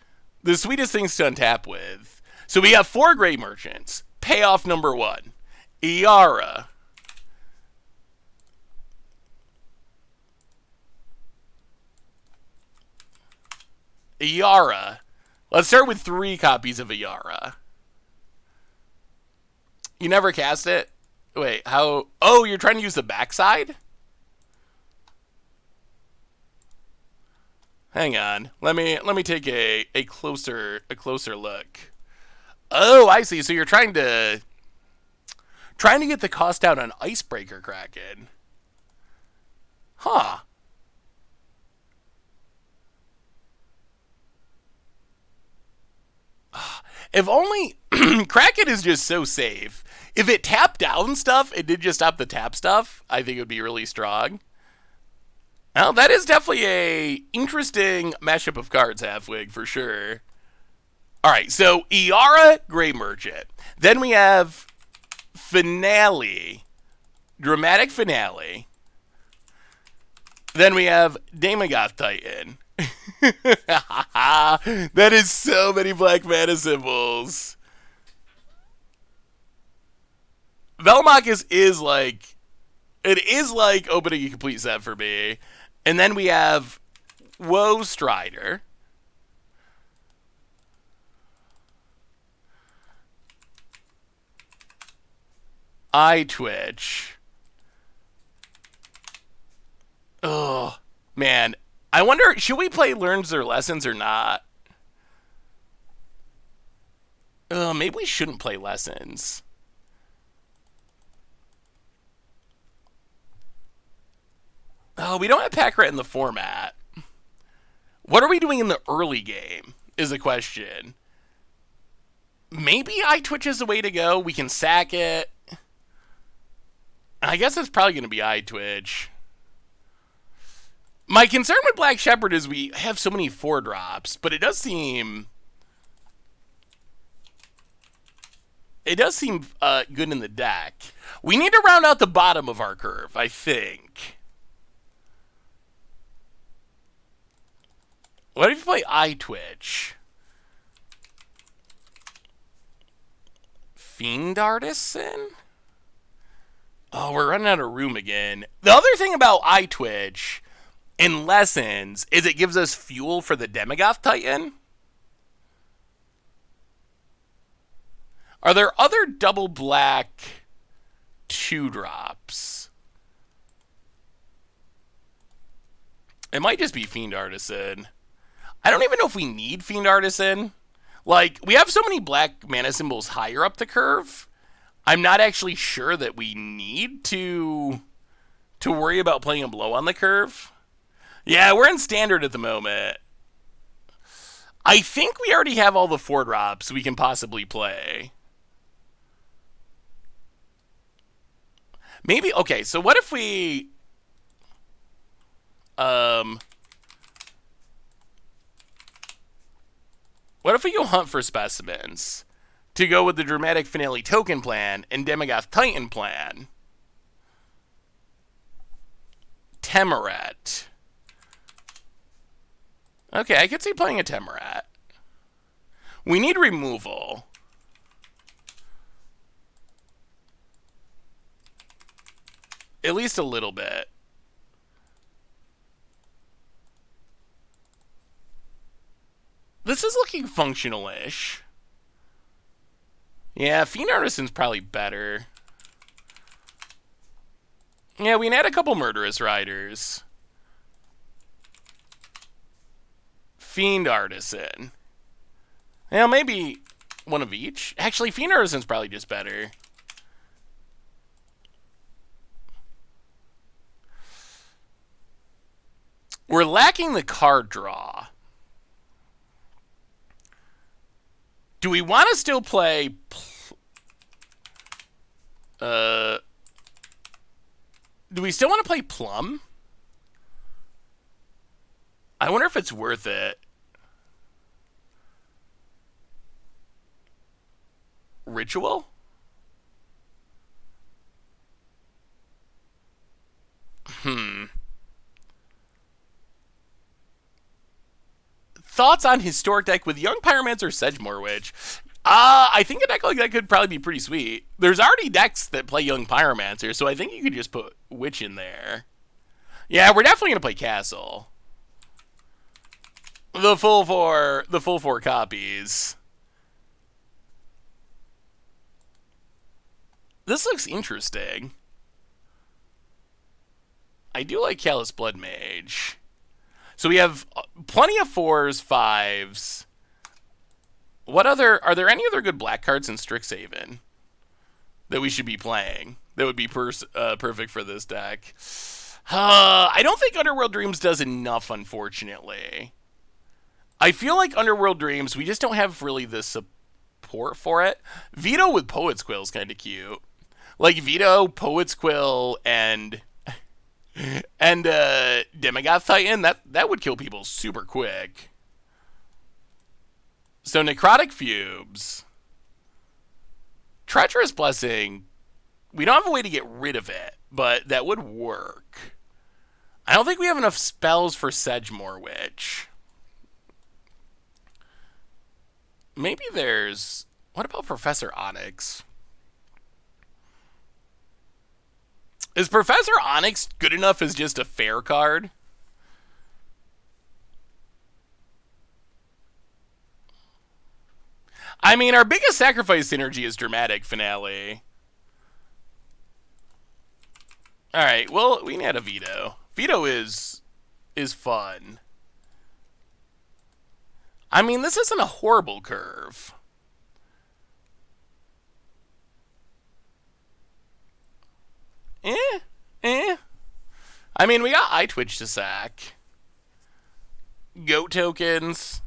things to untap with. So we have 4 Gray Merchants. Payoff number 1. Iara. Iara. Let's start with 3 copies of Iara. You never cast it? Wait, how? Oh, you're trying to use the backside? Hang on. Let me take a closer look. Oh, I see. So you're trying to get the cost down on Icebreaker Kraken. Huh. If only Kraken is just so safe. If it tapped down stuff, it did just stop the tap stuff, I think it would be really strong. Well, that is definitely a interesting mashup of cards, Halfwig, for sure. Alright, so Iara, Gray Merchant. Then we have Finale. Dramatic Finale. Then we have Daemogoth Titan. That is so many black mana symbols. Velomachus is like... It is like opening a complete set for me. And then we have Woe Strider. Eye Twitch. Oh, man. I wonder, should we play Learns Their Lessons or not? Maybe we shouldn't play Lessons. Oh, we don't have pack rat in the format. What are we doing in the early game is the question. Maybe Eye Twitch is the way to go. We can sack it. I guess it's probably going to be Eye Twitch. My concern with Black Shepherd is we have so many 4-drops, but it does seem... It does seem good in the deck. We need to round out the bottom of our curve, I think. What if you play Eye Twitch? Fiend Artisan? Oh, we're running out of room again. The other thing about Eye Twitch in Lessons is it gives us fuel for the Daemogoth Titan. Are there other double black 2-drops? It might just be Fiend Artisan. I don't even know if we need Fiend Artisan. Like, we have so many black mana symbols higher up the curve. I'm not actually sure that we need to worry about playing a blow on the curve. Yeah, we're in standard at the moment. I think we already have all the 4-drops we can possibly play. Maybe, okay, so what if we... What if we go hunt for specimens to go with the Dramatic Finale token plan and Daemogoth Titan plan? Temerat. Okay, I could see playing a Temerat. We need removal. At least a little bit. The this is looking functional-ish. Yeah, Fiend Artisan's probably better. Yeah, we can add a couple Murderous Riders. Fiend Artisan. Yeah, maybe one of each. Actually, Fiend Artisan's probably just better. We're lacking the card draw. Do we want to still play... do we still want to play Plum? I wonder if it's worth it. Ritual? Thoughts on historic deck with Young Pyromancer, Sedgemoor Witch? I think a deck like that could probably be pretty sweet. There's already decks that play Young Pyromancer, so I think you could just put Witch in there. Yeah, we're definitely gonna play Castle. The full four copies. This looks interesting. I do like Callous Blood Mage. So we have plenty of 4s, 5s. What other... Are there any other good black cards in Strixhaven that we should be playing that would be perfect for this deck? I don't think Underworld Dreams does enough, unfortunately. I feel like Underworld Dreams, we just don't have really the support for it. Veto with Poet's Quill is kind of cute. Like, Veto, Poet's Quill, and Demigoth Titan, that would kill people super quick. So Necrotic Fumes. Treacherous Blessing, we don't have a way to get rid of it, but that would work. I don't think we have enough spells for Sedgemoor Witch. Maybe there's... What about Professor Onyx? Is Professor Onyx good enough as just a fair card? I mean, our biggest sacrifice synergy is Dramatic Finale. Alright, well, we can add a Veto. Veto is fun. I mean, this isn't a horrible curve. I mean, we got iTwitch to sack. Goat tokens.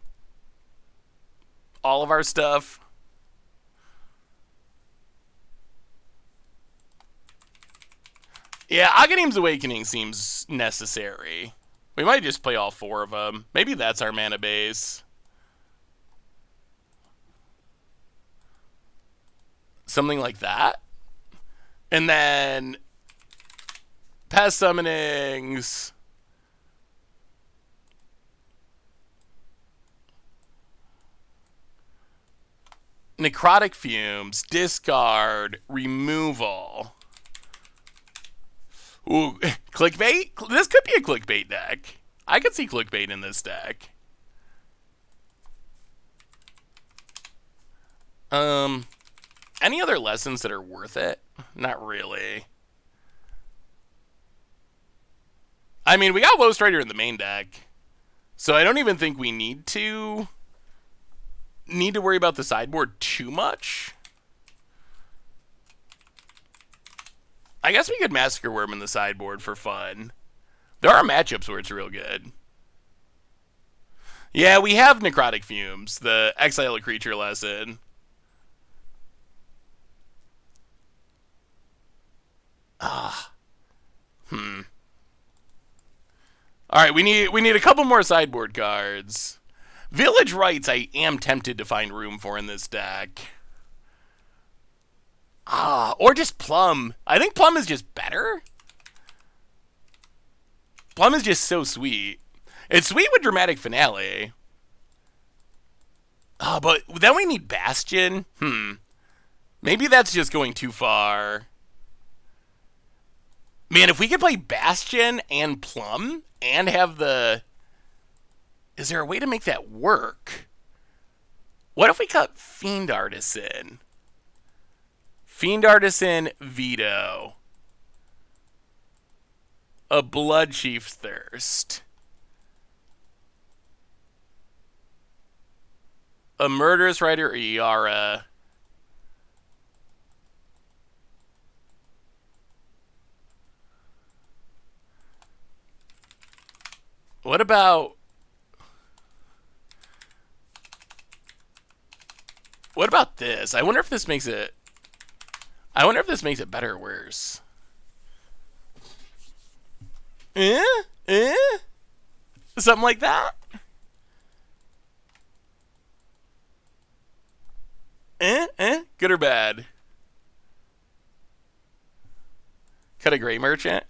All of our stuff. Yeah, Aghanim's Awakening seems necessary. We might just play all 4 of them. Maybe that's our mana base. Something like that. And then... Pest Summonings... Necrotic Fumes, discard, removal. Ooh, clickbait? This could be a clickbait deck. I could see clickbait in this deck. Any other lessons that are worth it? Not really. I mean, we got Low Strider in the main deck, so I don't even think we need to worry about the sideboard too much. I guess we could Massacre Worm in the sideboard for fun. There are matchups where it's real good. Yeah, we have Necrotic Fumes, the Exile a Creature lesson. Alright, we need a couple more sideboard cards. Village Rites I am tempted to find room for in this deck. Or just Plum. I think Plum is just better. Plum is just so sweet. It's sweet with Dramatic Finale. But then we need Bastion. Maybe that's just going too far. Man, if we could play Bastion and Plum and have the... Is there a way to make that work? What if we cut Fiend Artisan? Fiend Artisan, Veto. A Blood Chief's Thirst. A Murderous Rider, Iara. What about... What about this? I wonder if this makes it... I wonder if this makes it better or worse. Something like that? Good or bad? Cut a Gray Merchant?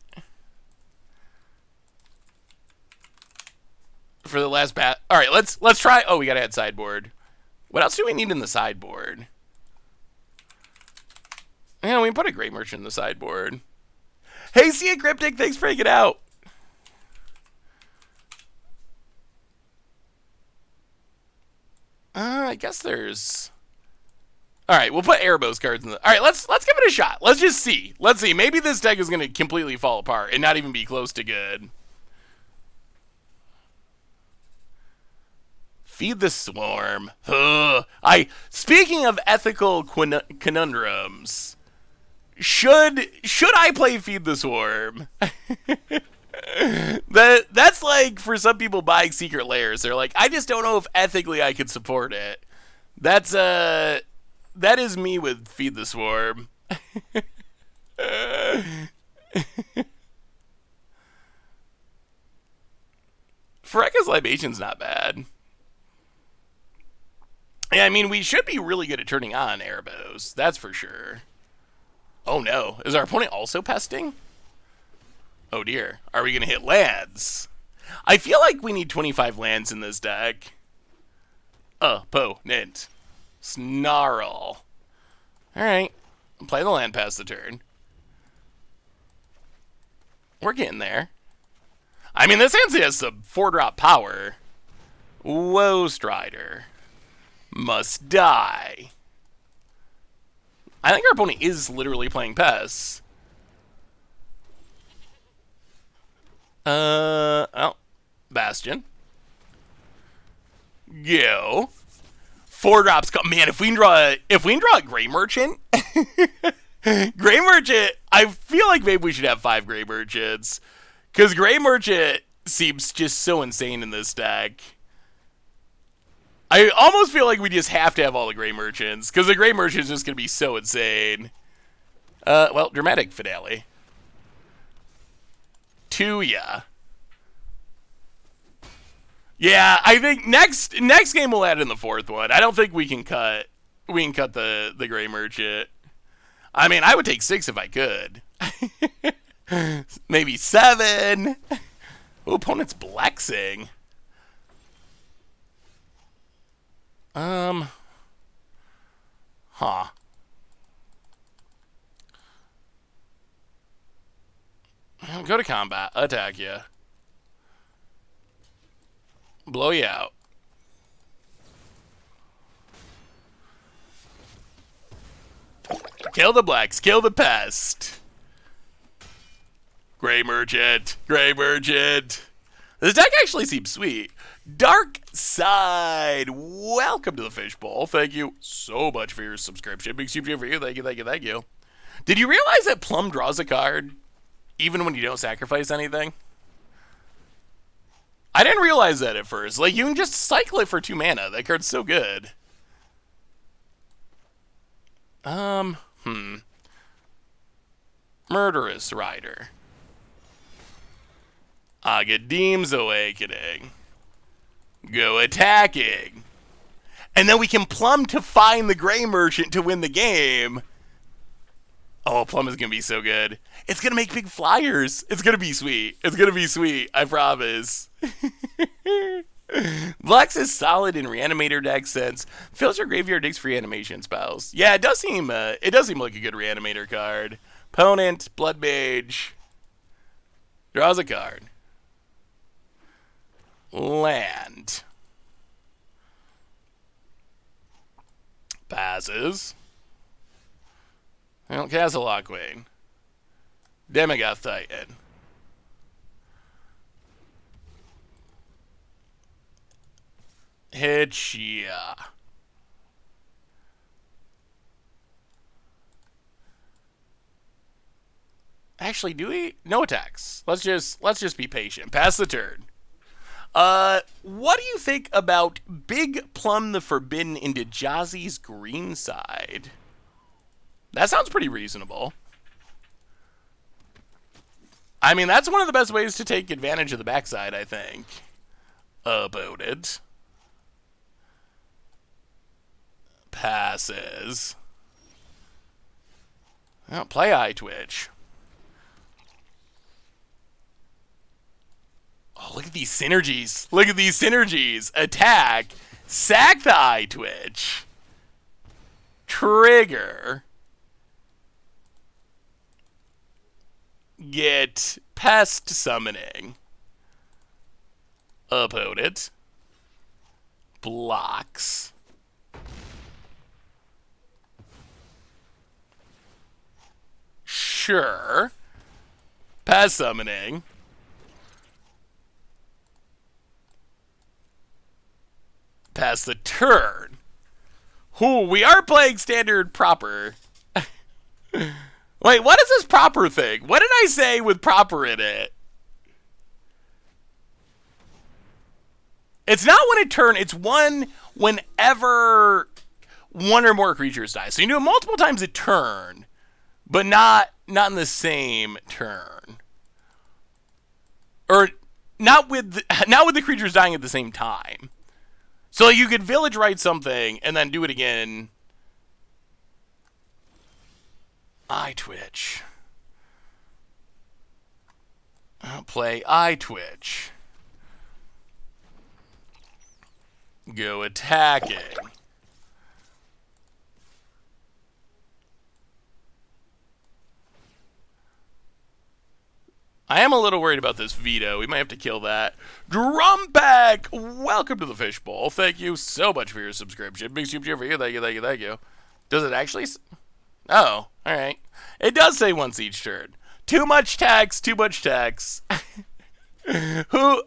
For the last bat. Alright, let's try. Oh, we gotta add sideboard. What else do we need in the sideboard? Yeah, we can put a Gray Merchant in the sideboard. Hey, see ya, Cryptic. Thanks for hanging out. I guess there's... Alright, we'll put Erebos cards in the... Alright, let's give it a shot. Let's just see. Let's see. Maybe this deck is going to completely fall apart and not even be close to good. Feed the Swarm. Speaking of ethical conundrums, should I play Feed the Swarm? That's like for some people buying Secret Lairs. They're like, I just don't know if ethically I could support it. That is me with Feed the Swarm. Phareka's Libation's not bad. Yeah, I mean, we should be really good at turning on Erebos. That's for sure. Oh no. Is our opponent also pesting? Oh dear. Are we going to hit lands? I feel like we need 25 lands in this deck. Opponent. Snarl. Alright. Play the land pass the turn. We're getting there. I mean, this hand has some 4-drop power. Woe Strider. Must die. I think our opponent is literally playing Pests. Oh. Bastion. Go. 4 drops come. Man, if we can draw a Gray Merchant, Gray Merchant, I feel like maybe we should have 5 Gray Merchants. Because Gray Merchant seems just so insane in this deck. I almost feel like we just have to have all the Gray Merchants, because the Gray Merchant is just going to be so insane. Well, Dramatic Finale. To ya. Yeah, I think next game we'll add in the 4th one. I don't think we can cut the Gray Merchant. I mean, I would take 6 if I could. Maybe 7. Ooh, opponent's Blexing. Huh. Go to combat. Attack you. Blow you out. Kill the blacks. Kill the pest. Gray Merchant. Gray Merchant. This deck actually seems sweet. Dark Side. Welcome to the Fishbowl. Thank you so much for your subscription. Big super for you. Thank you, thank you, thank you. Did you realize that Plum draws a card even when you don't sacrifice anything? I didn't realize that at first. Like, you can just cycle it for 2 mana. That card's so good. Murderous Rider. Agadim's Awakening. Go attacking. And then we can Plum to find the Gray Merchant to win the game. Oh, Plum is going to be so good. It's going to make big flyers. It's going to be sweet. It's going to be sweet. I promise. Blux is solid in Reanimator deck sense. Fills your graveyard digs for reanimation spells. Yeah, it does seem like a good Reanimator card. Opponent, Blood Mage. Draws a card. Land. Passes. Well, Castle Lock Queen. Demogoth Titan. Hitchia. Actually, do we? No attacks. Let's just be patient. Pass the turn. What do you think about Big Plum the Forbidden into Jazzy's green side? That sounds pretty reasonable. I mean, that's one of the best ways to take advantage of the backside, I think. About it. Passes. Oh, play Eye Twitch. Oh, look at these synergies. Look at these synergies. Attack. Sack the Eye Twitch. Trigger. Get Pest Summoning. Opponent. Blocks. Sure. Pest Summoning. Pass the turn. Ooh, we are playing standard proper. Wait, what is this proper thing? What did I say with proper in it? It's not when it turn, it's one whenever one or more creatures die. So you do it multiple times a turn, but not in the same turn. Or not with the creatures dying at the same time. So you could village write something and then do it again. Eye Twitch. I'll play Eye Twitch. Go attacking. I am a little worried about this veto. We might have to kill that. Drumback! Welcome to the Fishbowl. Thank you so much for your subscription. Big super cheer for you. Thank you, thank you, thank you. Does it actually? Oh, alright. It does say once each turn. Too much tax, too much tax. Who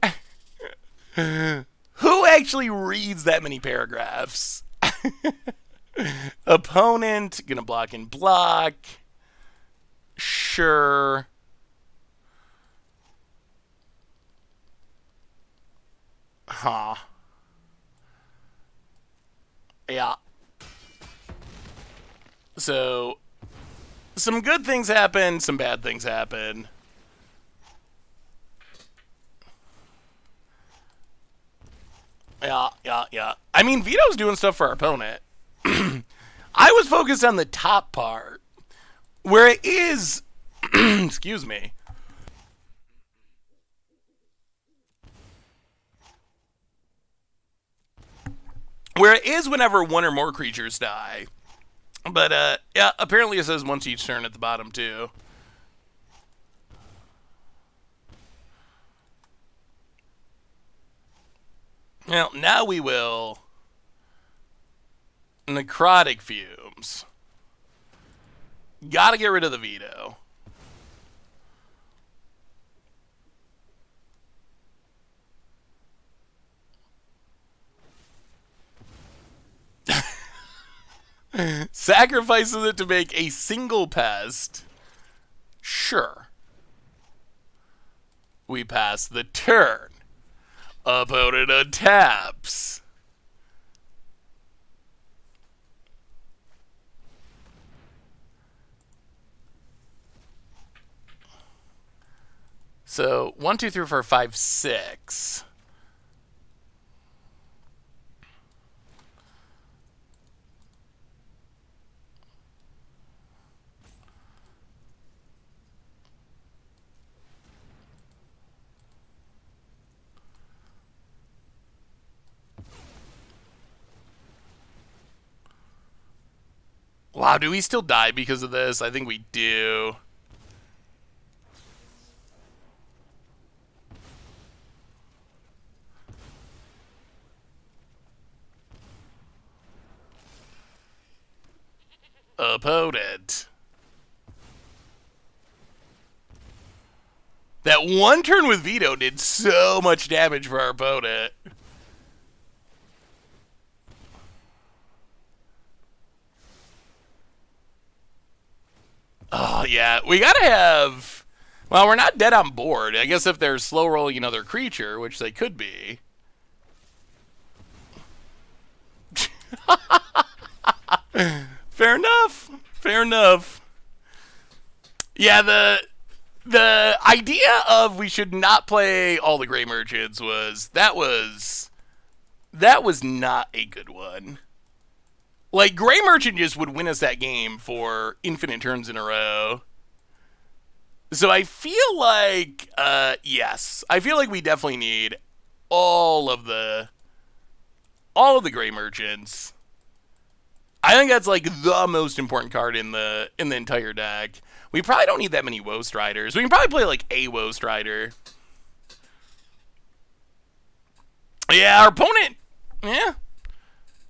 actually reads that many paragraphs? Opponent, gonna block and block. Sure. Huh. Yeah. So, some good things happen, some bad things happen. Yeah. I mean, Vito's doing stuff for our opponent. I was focused on the top part, where it is... excuse me. Where it is whenever one or more creatures die. But, yeah, apparently it says once each turn at the bottom, too. Well, now we will... Necrotic Fumes. Gotta get rid of the veto. Sacrifices it to make a single pest. Sure. We pass the turn. Opponent untaps. So 1, 2, 3, 4, 5, 6. Wow, do we still die because of this? I think we do. opponent. That one turn with Veto did so much damage for our opponent. Oh, yeah. We gotta have... Well, we're not dead on board. I guess if they're slow rolling another creature, which they could be. Fair enough. Fair enough. Yeah, the idea of we should not play all the Gray Merchants was not a good one. Like, Gray Merchant just would win us that game for infinite turns in a row. So I feel like, yes. I feel like we definitely need all of the Gray Merchants. I think that's, like, the most important card in the entire deck. We probably don't need that many Woe Striders. We can probably play, like, a Woe Strider. Yeah, our opponent, yeah.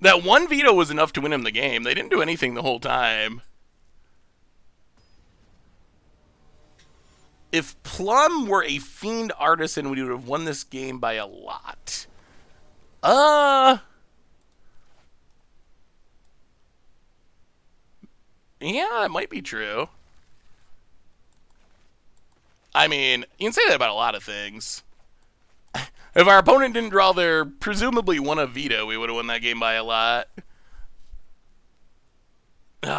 That one veto was enough to win him the game. They didn't do anything the whole time. If Plum were a Fiend Artisan, we would have won this game by a lot. Yeah, it might be true. I mean, you can say that about a lot of things. If our opponent didn't draw their presumably one of Veto, we would have won that game by a lot.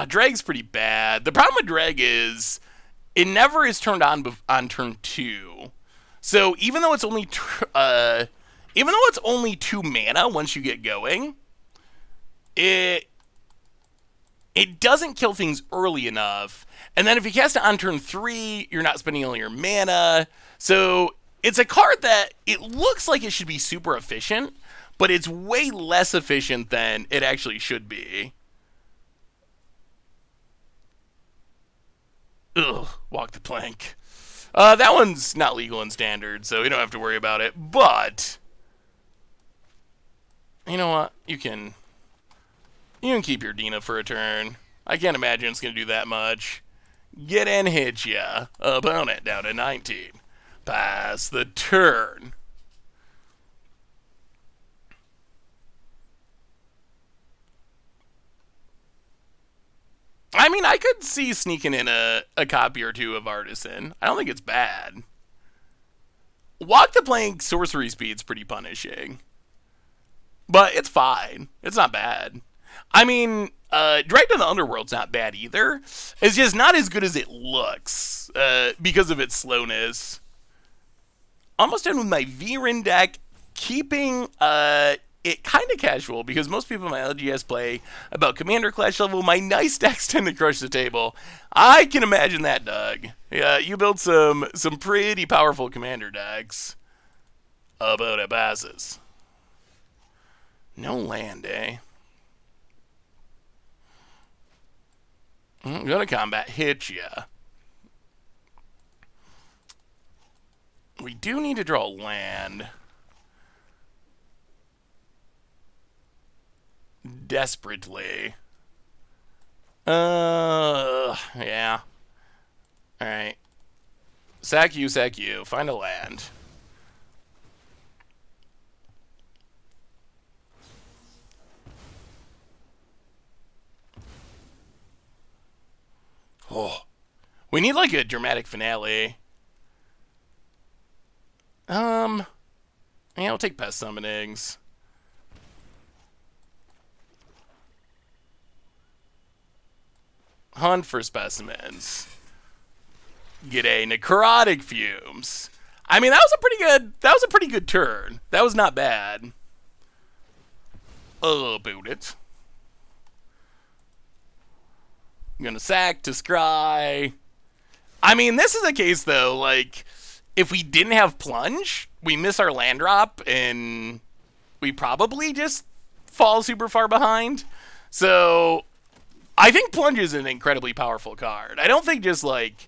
Drag's pretty bad. The problem with Drag is it never is turned on turn 2. So even though it's only 2 mana once you get going, it doesn't kill things early enough. And then if you cast it on turn 3, you're not spending all your mana. So it's a card that it looks like it should be super efficient, but it's way less efficient than it actually should be. Ugh, walk the plank. That one's not legal in Standard, so you don't have to worry about it. But you know what? You can keep your Dina for a turn. I can't imagine it's going to do that much. Get in, hit ya. Opponent down to 19. Pass the turn. I mean, I could see sneaking in a copy or two of Artisan. I don't think it's bad. Walk the plank sorcery speed's pretty punishing. But it's fine. It's not bad. I mean, Drag to the Underworld's not bad either. It's just not as good as it looks because of its slowness. Almost done with my Viren deck, keeping it kind of casual because most people in my LGS play about Commander Clash level. My nice decks tend to crush the table. I can imagine that, Doug. Yeah, you build some pretty powerful Commander decks. About it passes. No land, eh? Go to combat, hit ya. We do need to draw land. Desperately. Yeah. Alright. Sack you. Find a land. Oh. We need like a dramatic finale. Yeah, I'll take Pest Summonings. Hunt for specimens. Get a Necrotic Fumes. I mean, that was a pretty good turn. That was not bad. Boot it. I'm gonna sack to scry. I mean, this is a case though, like, if we didn't have Plunge, we miss our land drop, and we probably just fall super far behind. So I think Plunge is an incredibly powerful card. I don't think just like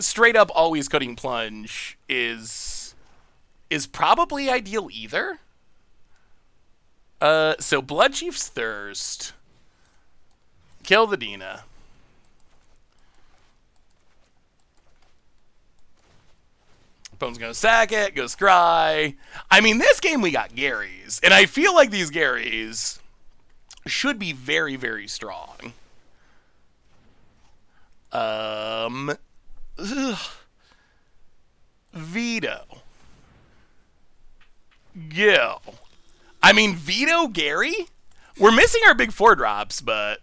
straight up always cutting Plunge is probably ideal either. So Bloodchief's Thirst. Kill the Dina. Opponent's gonna sack it, go scry. I mean, this game we got Garys, and I feel like these Garys should be very, very strong. Veto. Gil. I mean, Veto, Gary? We're missing our big 4-drops, but...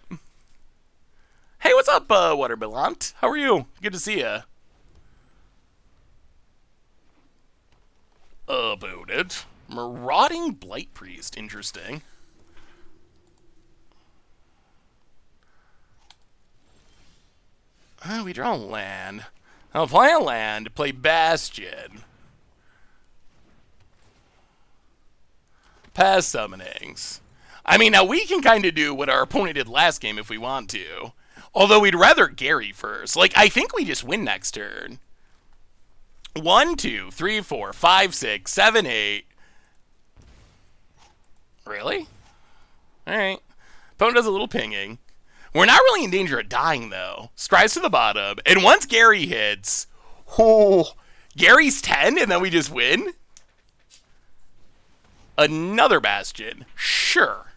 Hey, what's up, Waterbelant? How are you? Good to see ya. About it. Marauding Blight Priest. Interesting. We draw land. I'll play a land, play Bastion. Pass summonings. I mean, now we can kind of do what our opponent did last game if we want to. Although we'd rather Gary first. Like, I think we just win next turn. 1, 2, 3, 4, 5, 6, 7, 8. Really? Alright. Opponent does a little pinging. We're not really in danger of dying, though. Scries to the bottom. And once Gary hits... Oh, Gary's 10 and then we just win? Another Bastion. Sure.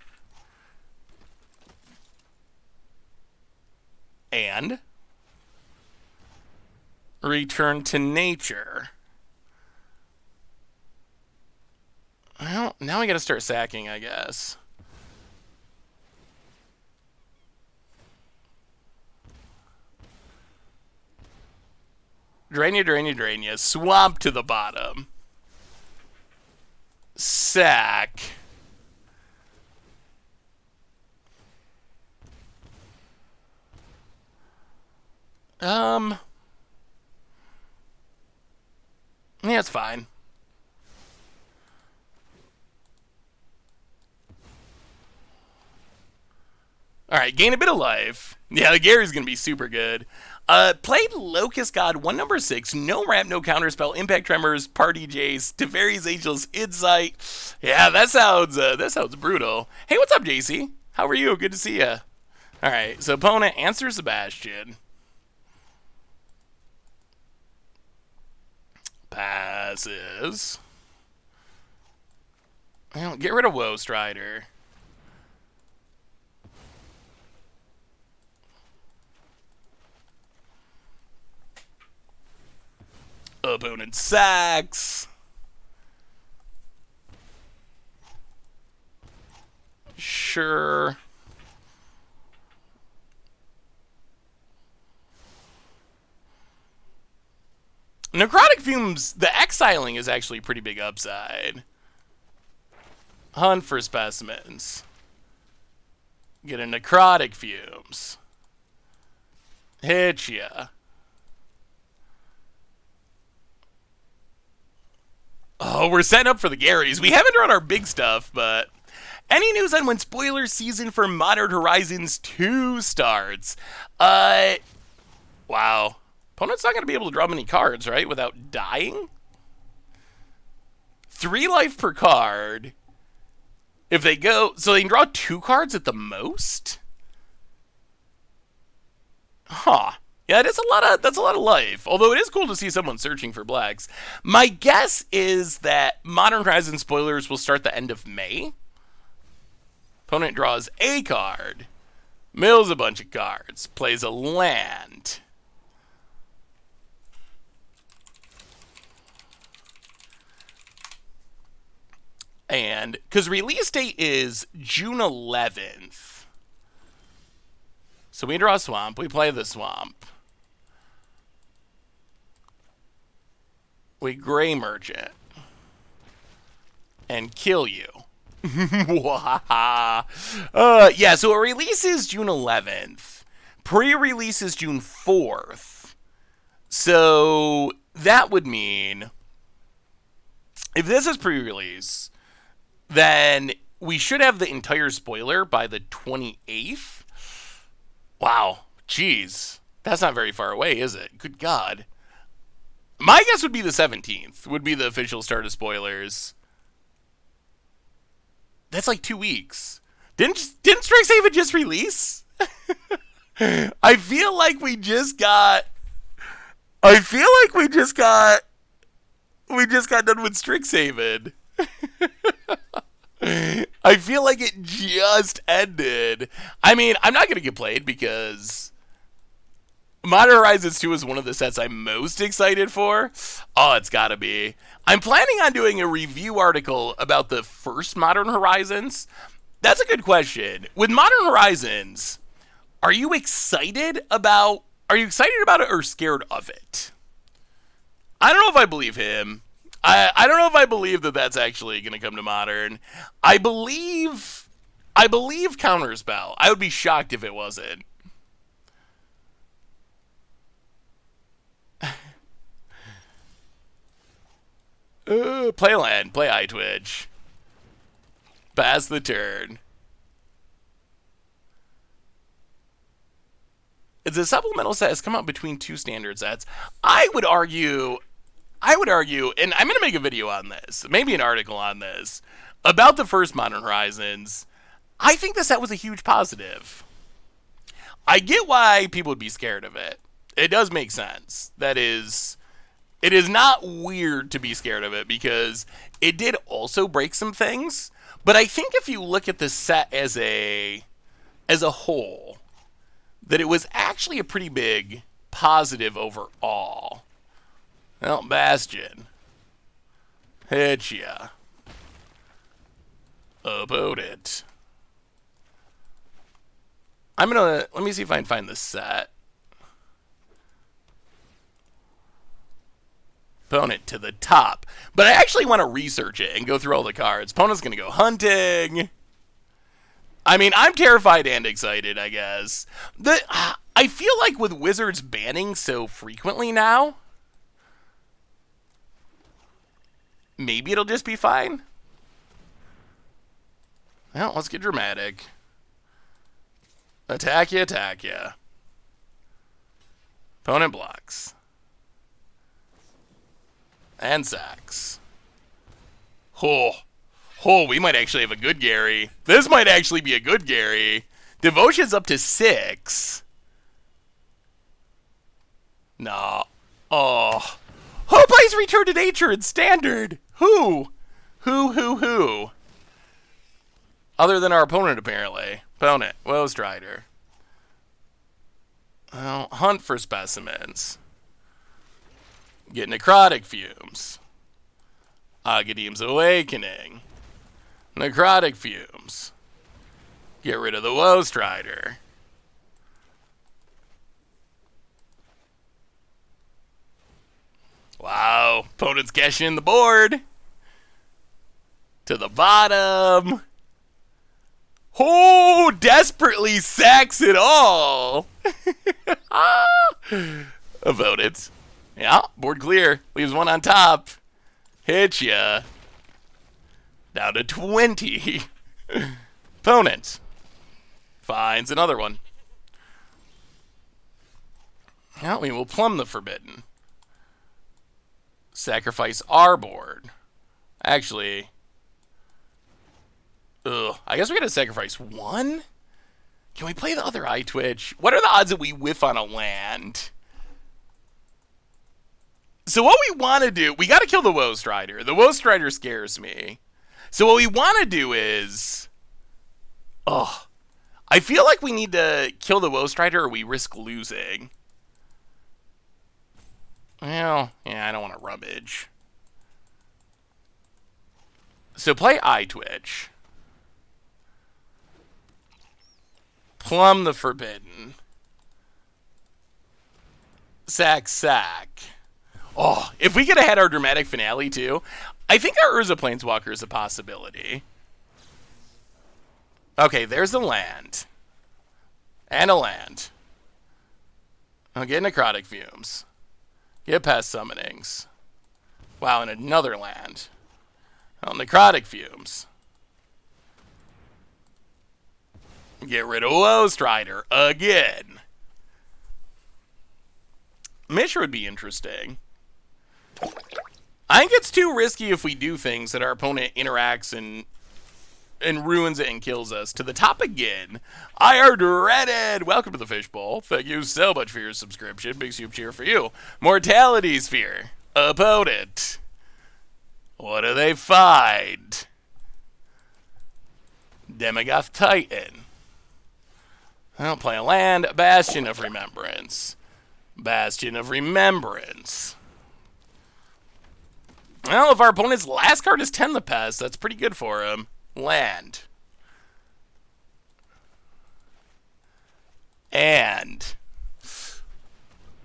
And... Return to nature. Well, now we gotta start sacking, I guess. Drain ya. Swamp to the bottom. Sack. Yeah, it's fine. Alright, gain a bit of life. Yeah, the Gary's gonna be super good. Played Locust God, 1/6, no ramp, no counterspell, impact tremors, party jace, Teferi's Angel's Insight. Yeah, that sounds brutal. Hey, what's up, JC? How are you? Good to see ya. Alright, so opponent answers Sebastian. Passes. Well, get rid of Woe Strider. Opponent sacks. Sure. Necrotic Fumes, the exiling is actually a pretty big upside. Hunt for specimens. Get a Necrotic Fumes. Hit ya. Oh, we're setting up for the Garys. We haven't drawn our big stuff, but... Any news on when spoiler season for Modern Horizons 2 starts? Wow. Opponent's not going to be able to draw many cards, right? Without dying? 3 life per card. If they go... So they can draw 2 cards at the most? Huh. Yeah, that's a lot of life. Although it is cool to see someone searching for blacks. My guess is that Modern Horizons spoilers will start the end of May. Opponent draws a card. Mills a bunch of cards. Plays a land. And, because release date is June 11th. So we draw a swamp. We play the swamp. We Gray Merchant. And kill you. Yeah, so it releases June 11th. Pre-release is June 4th. So that would mean, if this is pre-release, then we should have the entire spoiler by the 28th. Wow. Jeez. That's not very far away, is it? Good God. My guess would be the 17th, would be the official start of spoilers. That's like 2 weeks. Didn't Strixhaven just release? I feel like we just got We just got done with Strixhaven. I feel like it just ended. I mean, I'm not going to get played because Modern Horizons 2 is one of the sets I'm most excited for. Oh, it's got to be. I'm planning on doing a review article about the first Modern Horizons. That's a good question. With Modern Horizons, are you excited about it or scared of it? I don't know if I believe him. I don't know if I believe that that's actually going to come to Modern. I believe Counterspell. I would be shocked if it wasn't. Play land, play iTwitch. Pass the turn. It's a supplemental set has come out between two standard sets. I would argue, and I'm going to make a video on this, maybe an article on this, about the first Modern Horizons. I think the set was a huge positive. I get why people would be scared of it. It does make sense. It is not weird to be scared of it because it did also break some things. But I think if you look at the set as a whole, that it was actually a pretty big positive overall. Well, Bastion. Hit ya. About it. Let me see if I can find the set. Opponent to the top. But I actually want to research it and go through all the cards. Opponent's going to go hunting. I mean, I'm terrified and excited, I guess. I feel like with Wizards banning so frequently now, maybe it'll just be fine. Well, let's get dramatic. Attack ya, attack ya. Opponent blocks. And sacks. Oh, we might actually have a good Gary. This might actually be a good Gary. Devotion's up to 6. No. Oh. Who plays Return to Nature in Standard? Who? Who? Other than our opponent, apparently. Opponent. Woe Strider. Well, hunt for specimens. Get necrotic fumes. Aghadeem's Awakening. Necrotic fumes. Get rid of the Woe Strider. Wow. Opponent's cashing in the board. To the bottom. Oh, desperately sacks it all. About it. Yeah, board clear. Leaves one on top. Hit ya. Down to 20. Opponent finds another one. Well, we will plumb the forbidden. Sacrifice our board. Actually, I guess we gotta sacrifice one? Can we play the other iTwitch? What are the odds that we whiff on a land? So what we want to do, we got to kill the Woe Strider. The Woe Strider scares me. So what we want to do is, I feel like we need to kill the Woe Strider or we risk losing. Well, yeah, I don't want to rummage. So play iTwitch. Plumb the forbidden. Sack. Oh, if we could have had our dramatic finale too, I think our Urza Planeswalker is a possibility. Okay, there's a land. And a land. I'll get necrotic fumes. Get pest summonings. Wow, and another land. Well, necrotic fumes. Get rid of Woe Strider again. Mishra would be interesting. I think it's too risky if we do things that our opponent interacts and ruins it and kills us. To the top again. I are dreaded. Welcome to the Fishbowl. Thank you so much for your subscription. Big soup cheer for you. Mortality Sphere. Opponent. What do they find? Demogoth Titan. I'll play a land. Bastion of Remembrance. Bastion of Remembrance. Well, if our opponent's last card is 10 the Pest, that's pretty good for him. Land. And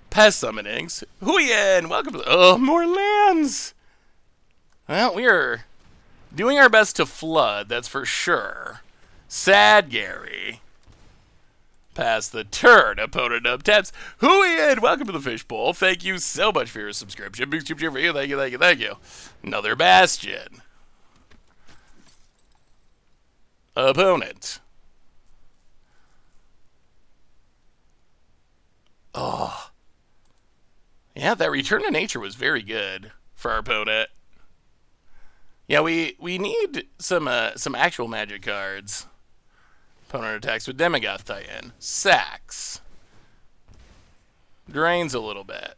Pest Summonings. Huyen! Welcome to the... more lands! Well, we are doing our best to flood, that's for sure. Sad Gary. Pass the turn. Opponent up taps. Huyen! Welcome to the Fishbowl. Thank you so much for your subscription. Big super for you. Thank you, thank you, thank you. Another Bastion. Opponent. Oh. Yeah, that Return to Nature was very good for our opponent. Yeah, we need some actual Magic cards. Opponent attacks with Demogoth Titan. Sacks. Drains a little bit.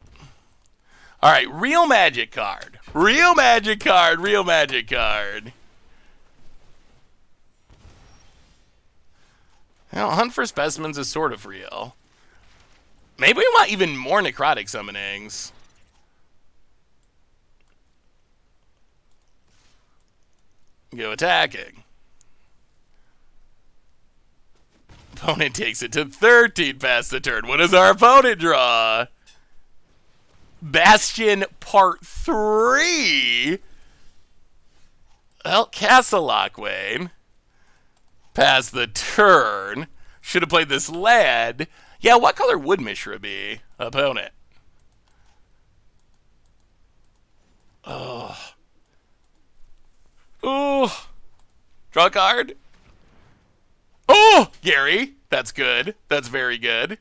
Alright, real Magic card. Real Magic card. Real Magic card. Well, Hunt for Specimens is sort of real. Maybe we want even more Necrotic Summonings. Go attacking. Opponent takes it to 13 past the turn. What does our opponent draw? Bastion Part 3? Well, Castle Lockwain. Past the turn. Should have played this land. Yeah, what color would Mishra be? Opponent. Oh. Oh. Draw a card. Oh, Gary. That's good. That's very good.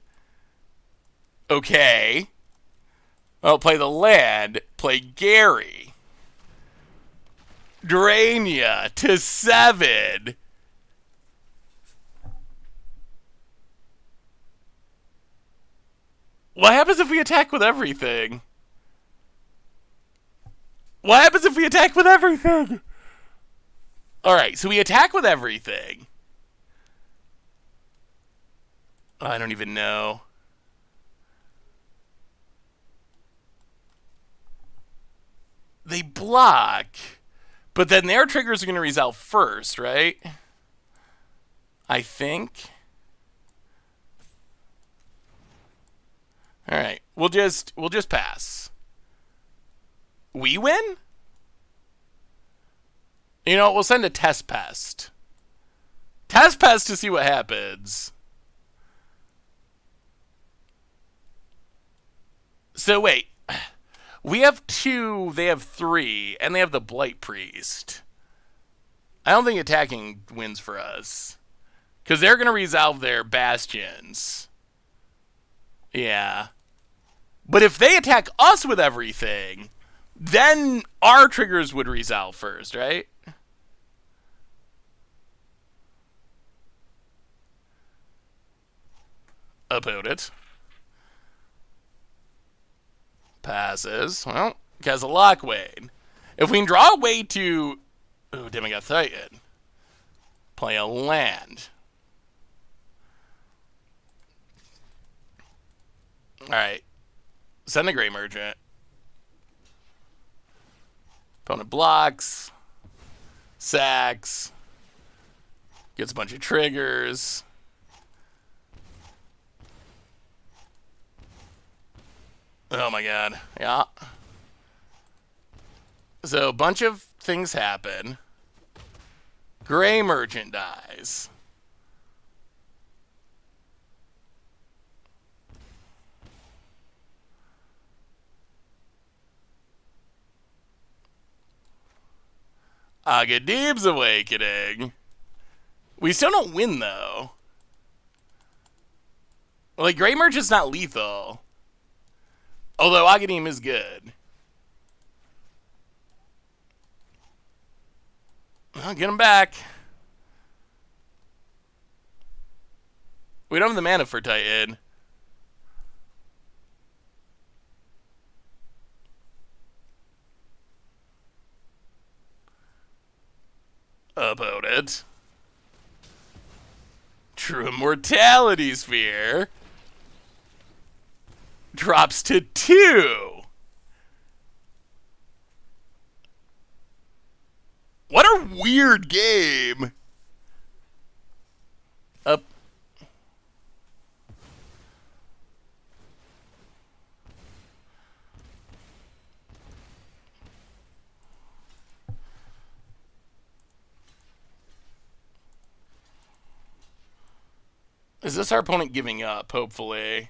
Okay. I'll play the land. Play Gary. Drain ya to 7. What happens if we attack with everything? What happens if we attack with everything? Alright, so we attack with everything. Oh, I don't even know. They block, but then their triggers are going to resolve first, right? I think. All right, we'll just pass. We win? You know, we'll send a test pest. Test pest to see what happens. So wait, we have 2, they have 3, and they have the Blight Priest. I don't think attacking wins for us. Because they're going to resolve their bastions. Yeah. But if they attack us with everything, then our triggers would resolve first, right? Opponent. Passes. Well, Castle Lockwain. If we can draw a way to... Ooh, Demogoth Titan. Play a land. Alright. Send a Grey Merchant. Opponent blocks. Sacks. Gets a bunch of triggers. Oh my god. Yeah. So a bunch of things happen. Grey Merchant dies. Agadeem's Awakening. We still don't win though. Like, Grey Merchant's not lethal. Although Agadeem is good. I'll get him back. We don't have the mana for Titan. opponent. True Immortality Sphere drops to 2. What a weird game. Up. Is this our opponent giving up, hopefully?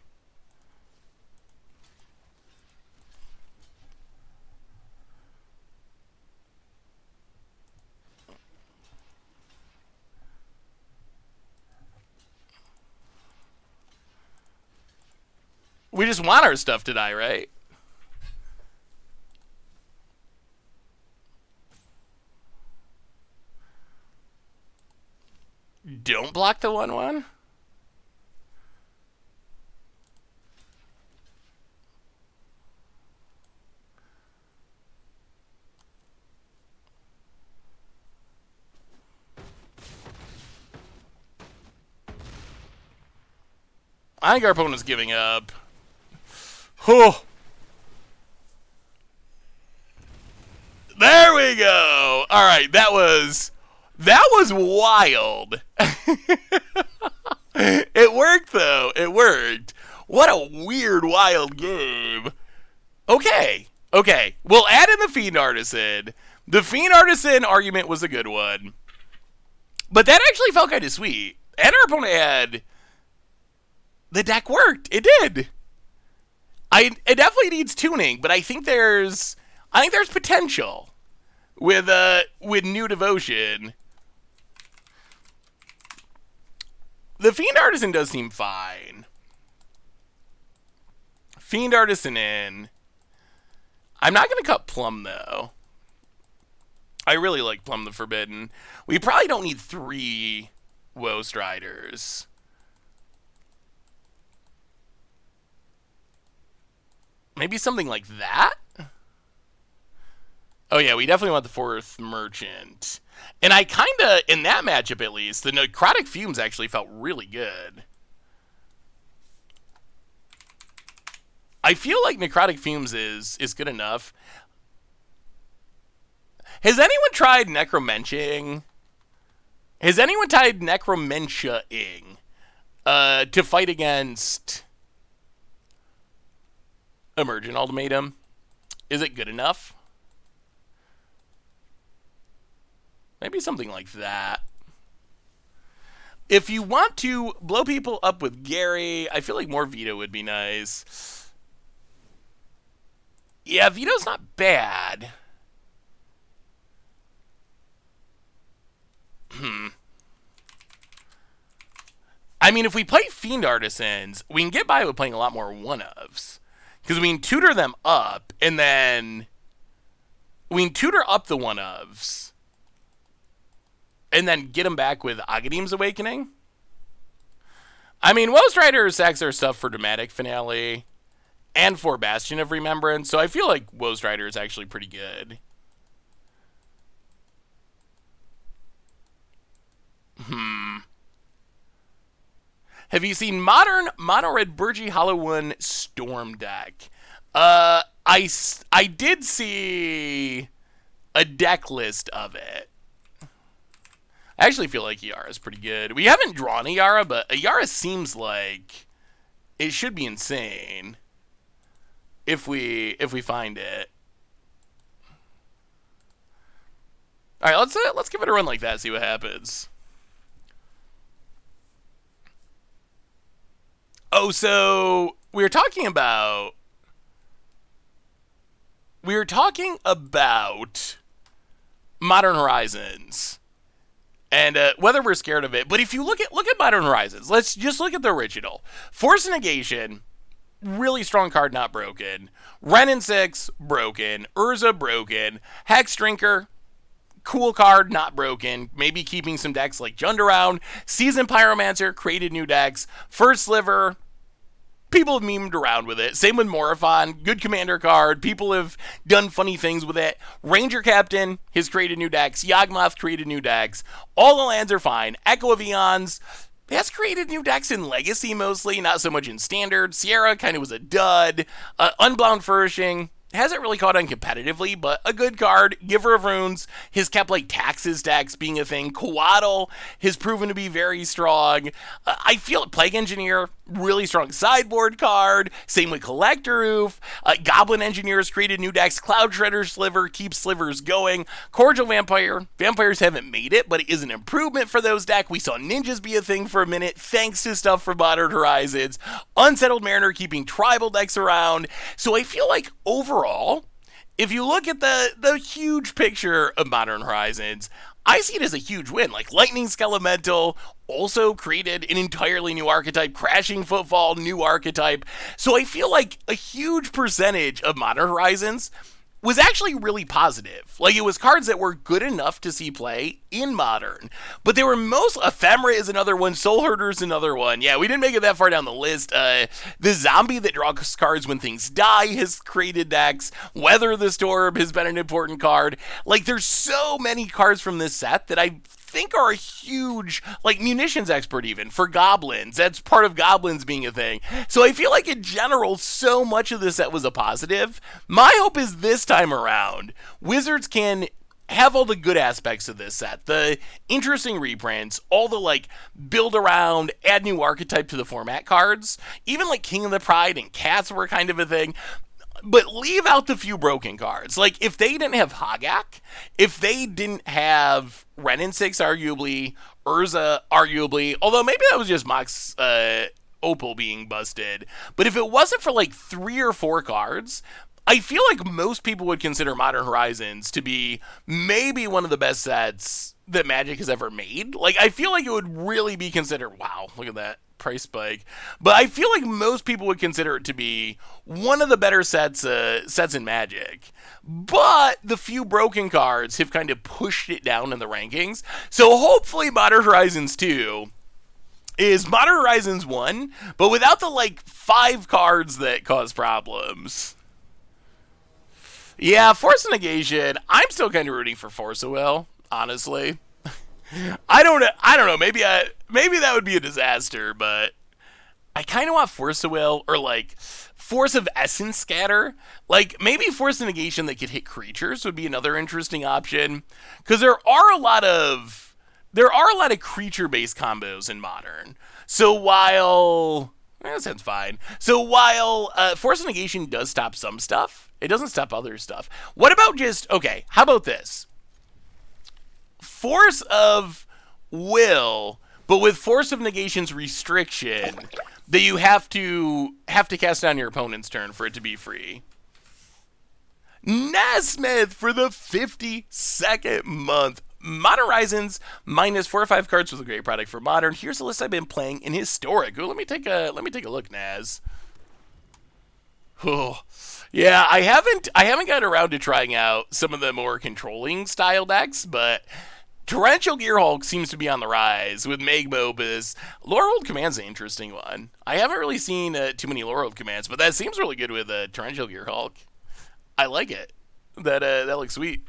We just want our stuff to die, right? Don't block the 1/1? I think our opponent's giving up. Oh. There we go. All right, that was wild. It worked though. It worked. What a weird, wild game. Okay. We'll add in the Fiend Artisan. The Fiend Artisan argument was a good one, but that actually felt kind of sweet. And our opponent had. The deck worked. It did. It definitely needs tuning, but I think there's potential with New Devotion. The Fiend Artisan does seem fine. Fiend Artisan in. I'm not going to cut Plum, though. I really like Plum the Forbidden. We probably don't need 3 Woe Striders. Maybe something like that? Oh, yeah, we definitely want the 4th Merchant. And I kind of, in that matchup at least, the Necrotic Fumes actually felt really good. I feel like Necrotic Fumes is good enough. Has anyone tried Necromentia-ing? Has anyone tried Necromentia-ing to fight against Emergent Ultimatum? Is it good enough? Maybe something like that. If you want to blow people up with Gary, I feel like more Veto would be nice. Yeah, Veto's not bad. I mean, if we play Fiend Artisans, we can get by with playing a lot more one-ofs. Because we can tutor them up, and then we can tutor up the one-ofs, and then get them back with Agadim's Awakening. I mean, Woe Strider sacks their stuff for Dramatic Finale and for Bastion of Remembrance, so I feel like Woe Strider is actually pretty good. Have you seen modern Mono Red Burgi Hollow One Storm deck? I did see a deck list of it. I actually feel like Iara is pretty good. We haven't drawn Iara, but Iara seems like it should be insane if we find it. All right, let's give it a run like that. See what happens. Oh, so we were talking about Modern Horizons and whether we're scared of it. But if you look at Modern Horizons, let's just look at the original. Force Negation, really strong card, not broken. Renin 6, broken. Urza, broken. Hex Drinker, cool card, not broken. Maybe keeping some decks like Jund around. Seasoned Pyromancer, created new decks. First Sliver, people have memed around with it. Same with Morophon, good commander card. People have done funny things with it. Ranger Captain has created new decks. Yawgmoth created new decks. All the lands are fine. Echo of Eons has created new decks in Legacy mostly, not so much in Standard. Sierra kind of was a dud. Unbound Flourishing hasn't really caught on competitively, but a good card. Giver of Runes has kept like Taxes decks being a thing. Coatl has proven to be very strong. I feel Plague Engineer, really strong sideboard card. Same with Collector Roof. Goblin Engineers created new decks. Cloud Shredder Sliver keeps slivers going. Cordial Vampire. Vampires haven't made it, but it is an improvement for those decks. We saw Ninjas be a thing for a minute, thanks to stuff from Modern Horizons. Unsettled Mariner keeping tribal decks around. So I feel like overall, if you look at the huge picture of Modern Horizons, I see it as a huge win. Like Lightning Skelemental also created an entirely new archetype. Crashing Footfall, new archetype. So I feel like a huge percentage of Modern Horizons was actually really positive. Like, it was cards that were good enough to see play in Modern. But they were most... Ephemera is another one. Soul Herder is another one. Yeah, we didn't make it that far down the list. The Zombie that draws cards when things die has created decks. Weather the Storm has been an important card. Like, there's so many cards from this set that I think are a huge, like, munitions expert even, for goblins. That's part of goblins being a thing. So I feel like in general, so much of this set was a positive. My hope is this time around, Wizards can have all the good aspects of this set. The interesting reprints, all the, like, build around, add new archetype to the format cards. Even, like, King of the Pride and Cats were kind of a thing. But leave out the few broken cards. Like, if they didn't have Hogak, if they didn't have Renin 6, arguably, Urza, arguably, although maybe that was just Mox Opal being busted. But if it wasn't for, like, 3 or 4 cards, I feel like most people would consider Modern Horizons to be maybe one of the best sets that Magic has ever made. Like, I feel like it would really be considered, wow, look at that price spike. But I feel like most people would consider it to be one of the better sets in Magic. But the few broken cards have kind of pushed it down in the rankings. So hopefully Modern Horizons 2 is Modern Horizons 1, but without the, like, 5 cards that cause problems. Yeah, Force of Negation, I'm still kind of rooting for Force of Will, honestly. I don't know. Maybe that would be a disaster, but I kind of want Force of Will or like Force of Essence Scatter. Like maybe Force of Negation that could hit creatures would be another interesting option, because there are a lot of creature-based combos in Modern. So while that sounds fine. So while Force of Negation does stop some stuff, it doesn't stop other stuff. What about just okay? How about this? Force of Will, but with Force of Negation's restriction that you have to cast on your opponent's turn for it to be free. Nesmith for the 52nd month. Modern Horizons minus 4 or 5 cards was a great product for Modern. Here's a list I've been playing in Historic. Ooh, let me take a look, Naz. Oh. Yeah, I haven't gotten around to trying out some of the more controlling style decks, but Torrential Gearhulk seems to be on the rise with Magmobus. Lorehold Command's an interesting one. I haven't really seen too many Lorehold Commands, but that seems really good with Torrential Gearhulk. I like it. That looks sweet.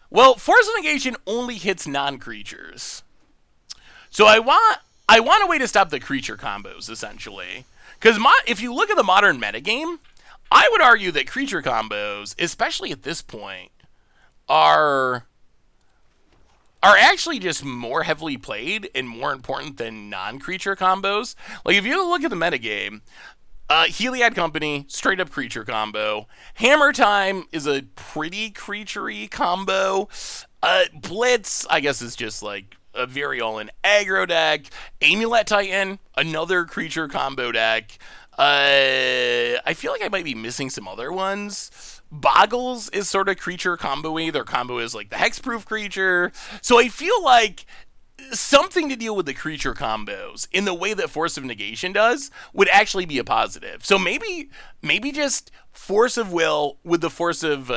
Well, Force of Negation only hits non-creatures. So I want a way to stop the creature combos, essentially. Because if you look at the Modern metagame, I would argue that creature combos, especially at this point, are actually just more heavily played and more important than non-creature combos. Like, if you look at the metagame, Heliad Company, straight up creature combo. Hammer Time is a pretty creature-y combo. Blitz, I guess, is just like a very all-in aggro deck. Amulet Titan, another creature combo deck. I feel like I might be missing some other ones. Boggles is sort of creature combo-y. Their combo is like the hexproof creature. So I feel like something to deal with the creature combos in the way that Force of Negation does would actually be a positive. So maybe just Force of Will with the Force of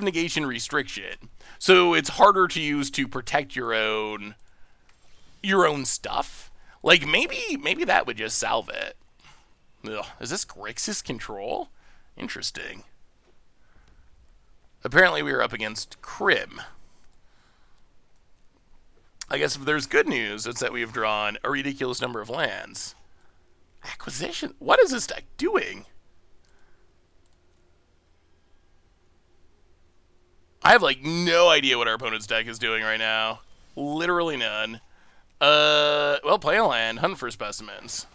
Negation restriction. So it's harder to use to protect your own stuff. Like, maybe that would just solve it. Ugh, is this Grixis control? Interesting. Apparently we were up against Crim. I guess if there's good news, it's that we have drawn a ridiculous number of lands. Acquisition? What is this deck doing? I have, like, no idea what our opponent's deck is doing right now. Literally none. Well, play a land, hunt for specimens.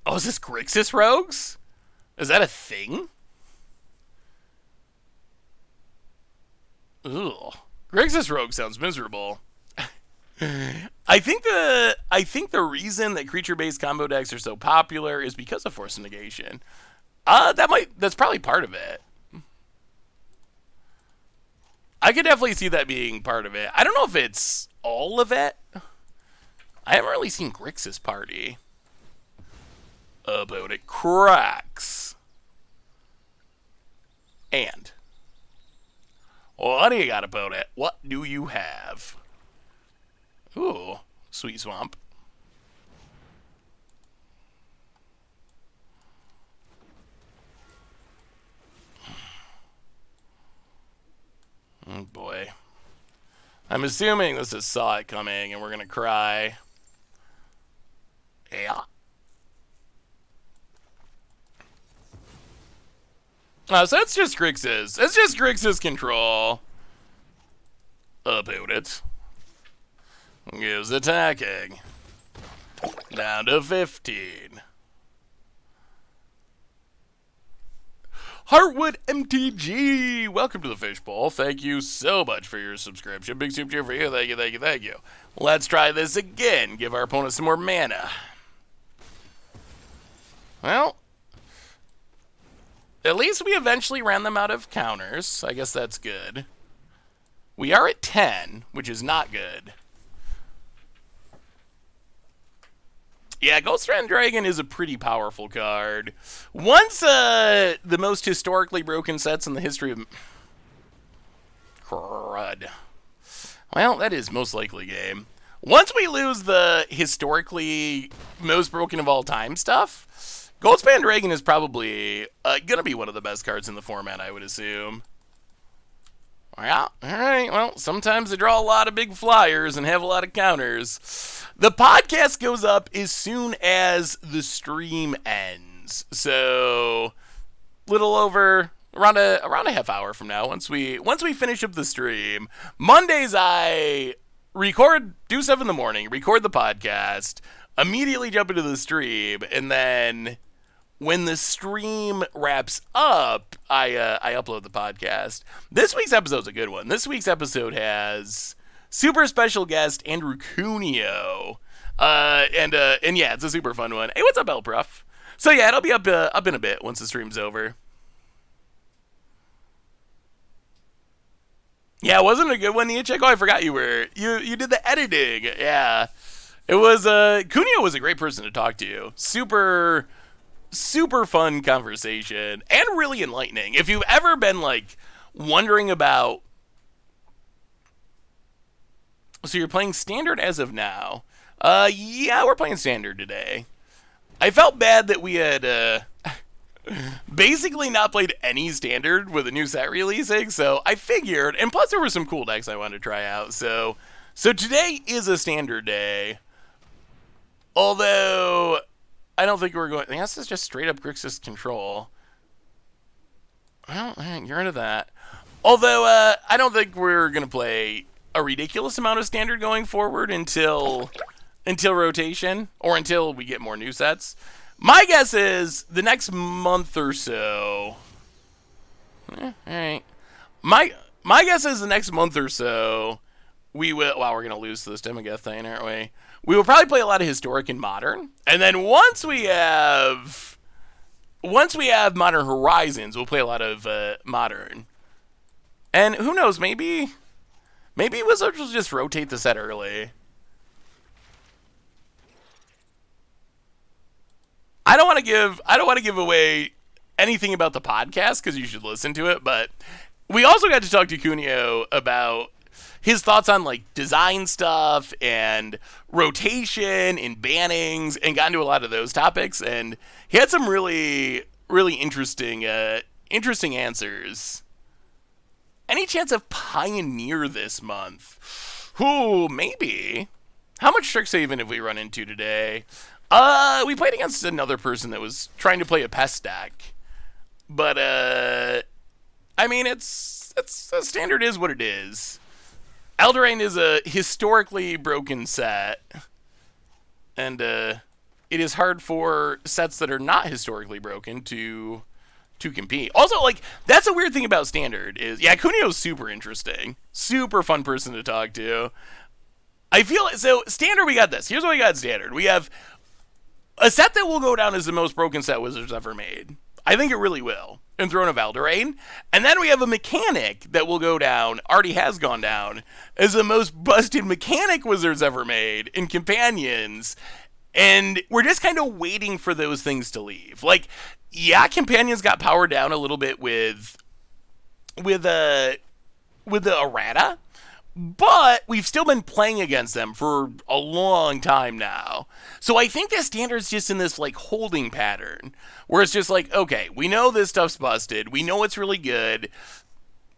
Oh, is this Grixis Rogues? Is that a thing? Ooh. Grixis Rogue sounds miserable. I think the reason that creature-based combo decks are so popular is because of Force of Negation. That's probably part of it. I could definitely see that being part of it. I don't know if it's all of it. I haven't really seen Grixis Party. About it cracks. And what do you got about it? What do you have? Ooh, Sweet Swamp. Oh boy. I'm assuming this is Saw It coming and we're gonna cry. Yeah. Oh, so it's just Grixis. It's just Grixis control. About it. Gives attacking. Down to 15. Heartwood MTG! Welcome to the Fishbowl. Thank you so much for your subscription. Big super cheer for you. Thank you, thank you, thank you. Let's try this again. Give our opponent some more mana. Well, at least we eventually ran them out of counters. I guess that's good. We are at 10, which is not good. Yeah, Ghoststrand Dragon is a pretty powerful card. Once the most historically broken sets in the history of... Crud. Well, that is most likely game. Once we lose the historically most broken of all time stuff, Goldspan Dragon is probably going to be one of the best cards in the format, I would assume. Yeah, alright, well, sometimes they draw a lot of big flyers and have a lot of counters. The podcast goes up as soon as the stream ends. So, little over, around a half hour from now, once we finish up the stream. Mondays I do stuff in the morning, record the podcast, immediately jump into the stream, and then when the stream wraps up, I upload the podcast. This week's episode's a good one. This week's episode has super special guest Andrew Cuneo, and yeah, it's a super fun one. Hey, what's up, Elprof? So yeah, it'll be up in a bit once the stream's over. Yeah, wasn't it a good one, Nietzsche? Oh, I forgot you did the editing. Yeah, it was. Cuneo was a great person to talk to. Super fun conversation and really enlightening. If you've ever been like wondering about, so you're playing standard as of now. Yeah, we're playing standard today. I felt bad that we had basically not played any standard with a new set releasing, so I figured, and plus there were some cool decks I wanted to try out, so today is a standard day. Although I don't think we're going... This is just straight up Grixis control. Well, you're into that. Although, I don't think we're going to play a ridiculous amount of standard going forward until rotation, or until we get more new sets. My guess is the next month or so... Alright. My guess is the next month or so, we will... Wow, we're going to lose to this Demogeth thing, aren't we? We will probably play a lot of Historic and Modern. And then once we have Modern Horizons, we'll play a lot of Modern. And who knows, maybe Wizards will just rotate the set early. I don't want to give away anything about the podcast because you should listen to it, but we also got to talk to Cuneo about his thoughts on like design stuff and rotation and bannings, and got into a lot of those topics. And he had some really interesting answers. Any chance of Pioneer this month? Ooh, maybe. How much Strixhaven have we run into today? We played against another person that was trying to play a Pests deck. But, I mean, it's standard is what it is. Eldraine is a historically broken set. And, it is hard for sets that are not historically broken to compete. Also, like, that's a weird thing about Standard is, yeah, Kunio's super interesting. Super fun person to talk to. I feel, so, Standard, we got this. Here's what we got in Standard. We have a set that will go down as the most broken set Wizards ever made. I think it really will, in Throne of Eldraine. And then we have a mechanic that will go down, already has gone down, as the most busted mechanic Wizards ever made in Companions. And we're just kind of waiting for those things to leave. Like, yeah, Companions got powered down a little bit with the errata, but we've still been playing against them for a long time now. So I think that Standard's just in this like holding pattern where it's just like, okay, we know this stuff's busted, we know it's really good.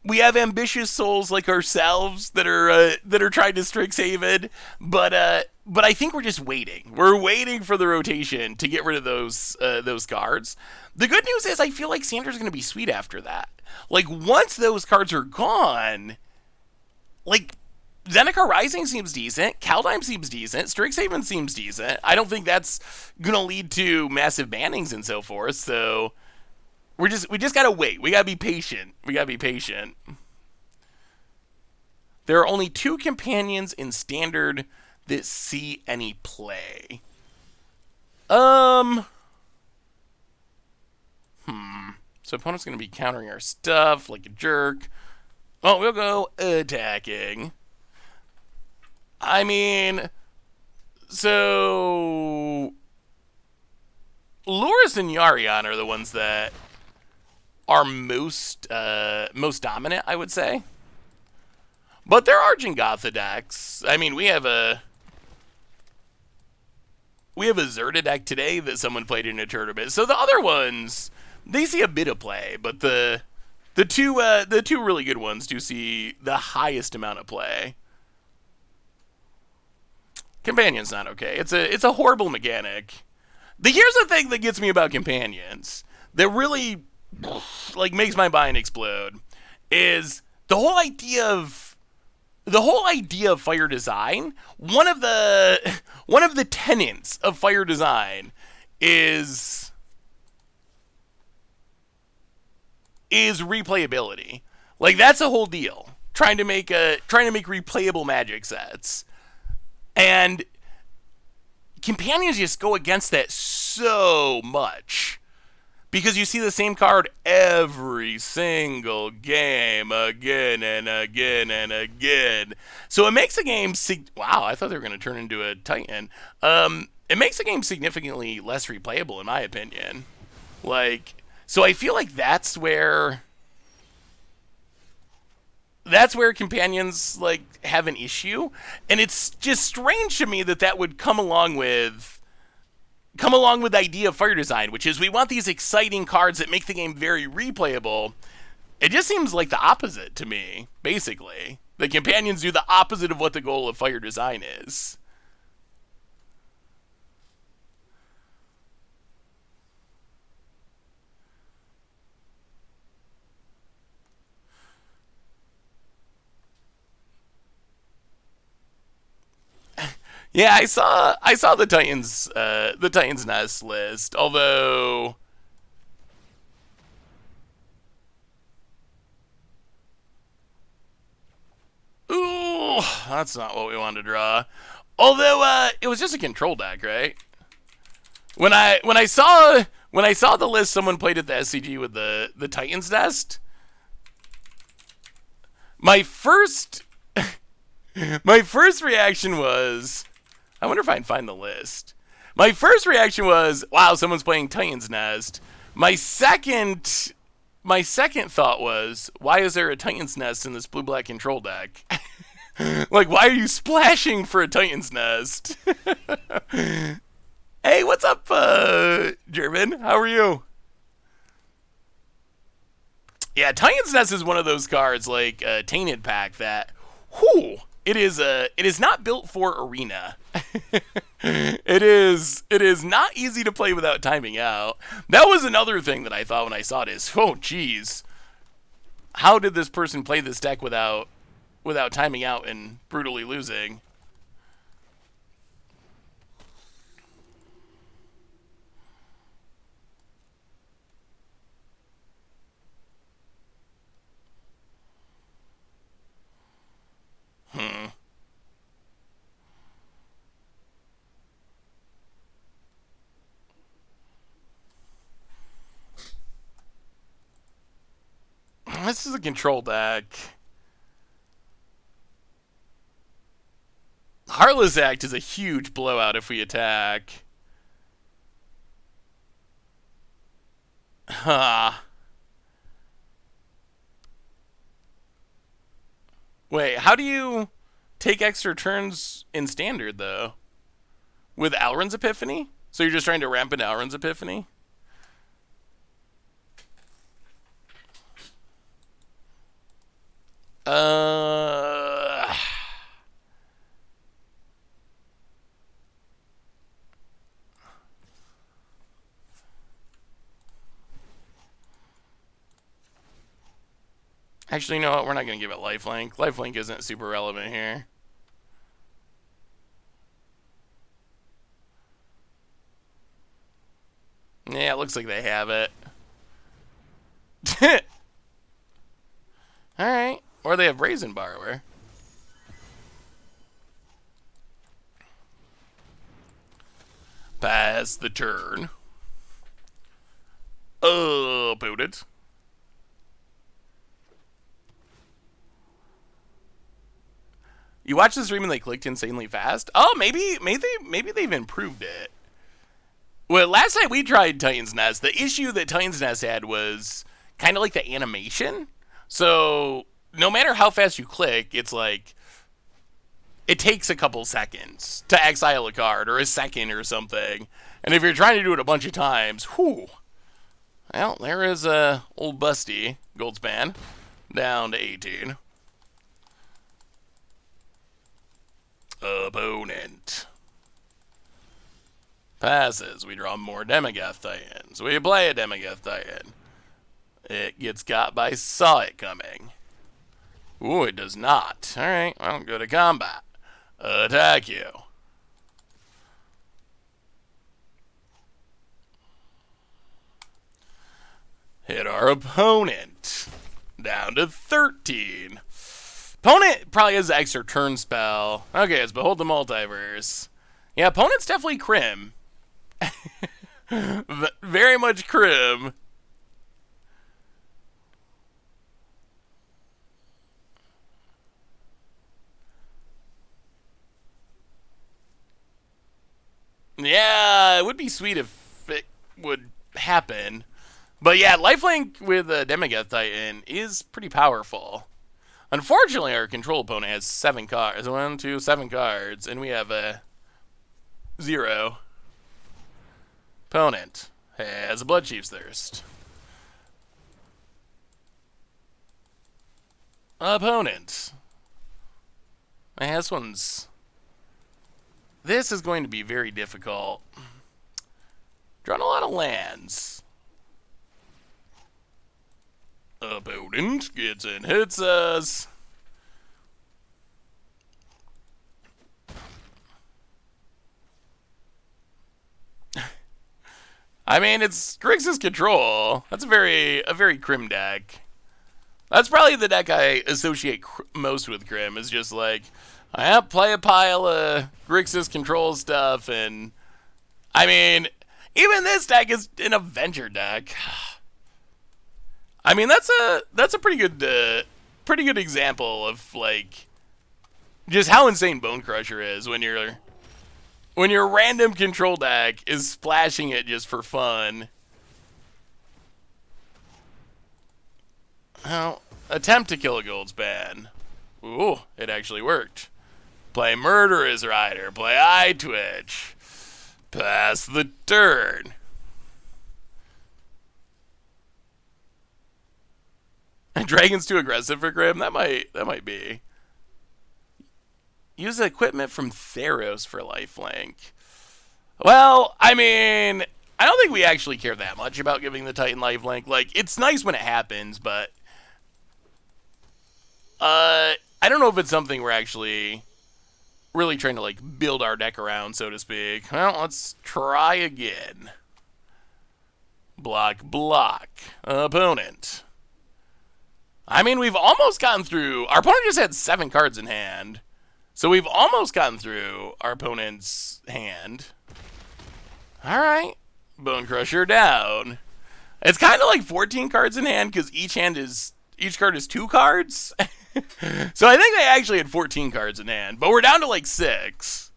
We have ambitious souls like ourselves that are trying to Strixhaven, but I think we're just waiting. We're waiting for the rotation to get rid of those cards. The good news is I feel like Standard's going to be sweet after that. Like, once those cards are gone, like, Zendikar Rising seems decent, Kaldheim seems decent, Strixhaven seems decent. I don't think that's going to lead to massive bannings and so forth, so we just gotta wait. We gotta be patient. There are only 2 companions in Standard that see any play. So opponent's gonna be countering our stuff like a jerk. Oh, we'll go attacking. I mean, so Lurrus and Yarion are the ones that are most dominant, I would say. But there are Jingotha decks. I mean, we have a Zerta deck today that someone played in a tournament. So the other ones, they see a bit of play, but the two really good ones do see the highest amount of play. Companion's not okay. It's a horrible mechanic. Here's the thing that gets me about Companions that really like makes my mind explode is the whole idea of fire design. One of the tenets of fire design is replayability. Like, that's a whole deal. Trying to make replayable Magic sets. And Companions just go against that so much. Because you see the same card every single game, again and again and again. So it makes the game... wow, I thought they were going to turn into a Titan. It makes the game significantly less replayable, in my opinion. Like, so I feel like that's where Companions, like, have an issue. And it's just strange to me that would come along with the idea of fire design, which is we want these exciting cards that make the game very replayable. It just seems like the opposite to me, basically. The Companions do the opposite of what the goal of fire design is. Yeah, I saw the Titans Nest list, although ooh, that's not what we wanted to draw. Although it was just a control deck, right? When I saw the list someone played at the SCG with the Titans Nest, my first reaction was, I wonder if I can find the list. My first reaction was, wow, someone's playing Titan's Nest. My second thought was, why is there a Titan's Nest in this blue-black control deck? Like, why are you splashing for a Titan's Nest? Hey, what's up, German? How are you? Yeah, Titan's Nest is one of those cards like Tainted Pack that, whew, it is not built for arena. It is not easy to play without timing out. That was another thing that I thought when I saw this. Oh, geez, how did this person play this deck without timing out and brutally losing? Hmm. This is a control deck. Heartless Act is a huge blowout if we attack. Huh. Wait, how do you take extra turns in standard, though? With Alrund's Epiphany? So you're just trying to ramp into Alrund's Epiphany? Uh... Actually, you know what? We're not going to give it lifelink. Lifelink isn't super relevant here. Yeah, it looks like they have it. Alright. Or they have Brazen Borrower. Pass the turn. Opponent. You watched the stream and they clicked insanely fast? Oh, maybe they've improved it. Well, last time we tried Titan's Nest, the issue that Titan's Nest had was kind of like the animation. So no matter how fast you click, it's like it takes a couple seconds to exile a card, or a second or something. And if you're trying to do it a bunch of times, whew. Well, there is old Busty, Goldspan, down to 18. Opponent. Passes. We draw more Demogath Titans. We play a Demogath Titan. It gets got by Saw It Coming. Ooh, it does not. Alright, well, go to combat. Attack you. Hit our opponent. Down to 13. Opponent probably has an extra turn spell. Okay, it's Behold the Multiverse. Yeah, opponent's definitely Crim. Very much Crim. Yeah, it would be sweet if it would happen. But yeah, lifelink with a Demogath Titan is pretty powerful. Unfortunately, our control opponent has 7 cards. 1, 2, 7 cards, and we have a 0. Opponent has a Bloodchief's Thirst. Opponent has one's. This is going to be very difficult. Drawing a lot of lands. Opponent gets and hits us. I mean, it's Grixis Control. That's a very Crim deck. That's probably the deck I associate most with Crim. Is just like, I play a pile of Grixis Control stuff, and I mean, even this deck is an Avenger deck. I mean, that's a pretty good example of like just how insane Bone Crusher is when your random control deck is splashing it just for fun. Well, attempt to kill a Goldspan Ooh, it actually worked. Play Murderous Rider. Play Eye Twitch. Pass the turn. Dragon's too aggressive for Grim? That might be. Use equipment from Theros for lifelink. Well, I mean, I don't think we actually care that much about giving the Titan lifelink. Like, it's nice when it happens, but I don't know if it's something we're actually really trying to, like, build our deck around, so to speak. Well, let's try again. Block, block. Opponent. I mean, we've almost gotten through. Our opponent just had 7 cards in hand. So we've almost gotten through our opponent's hand. All right. Bone Crusher down. It's kind of like 14 cards in hand because each card is 2 cards. So I think they actually had 14 cards in hand, but we're down to like 6.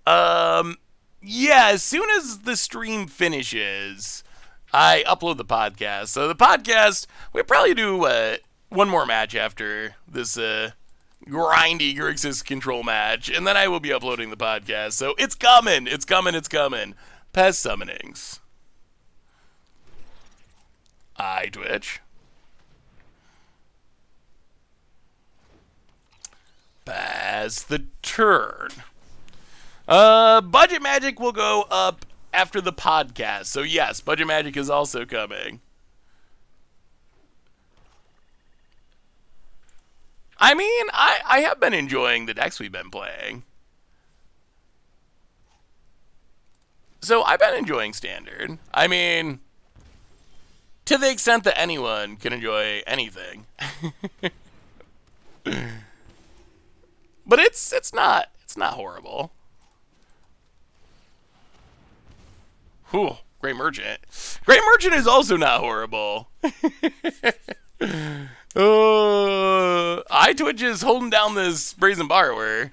Yeah, as soon as the stream finishes, I upload the podcast. So the podcast, we probably do one more match after this grindy Grixis control match, and then I will be uploading the podcast. So it's coming. It's coming. It's coming. Pest summonings. Eye Twitch. Pass the turn. Budget Magic will go up after the podcast. So yes, Budget Magic is also coming. I mean, I have been enjoying the decks we've been playing. So I've been enjoying Standard. I mean, to the extent that anyone can enjoy anything. But it's not horrible. Whew, Great Merchant. Great Merchant is also not horrible. Eye Twitch is holding down this Brazen Borrower.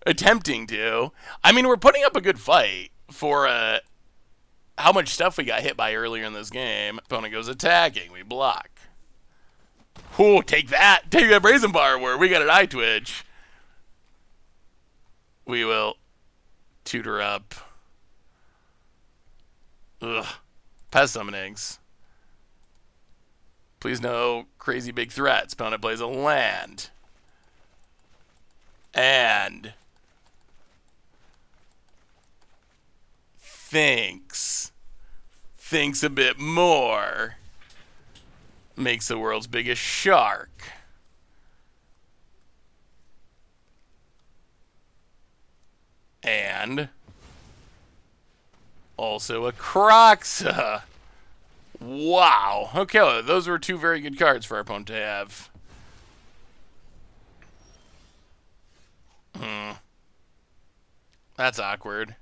Attempting to. I mean, we're putting up a good fight for how much stuff we got hit by earlier in this game. Opponent goes attacking. We block. Ooh, take that. Take that Brazen Borrower. We got an Eye Twitch. We will tutor up. Ugh. Pest summonings. Please no crazy big threats. Opponent plays a land. And thinks a bit more. Makes the world's biggest shark. And also a Croxa. Wow. Okay, well, those were 2 very good cards for our opponent to have. That's awkward.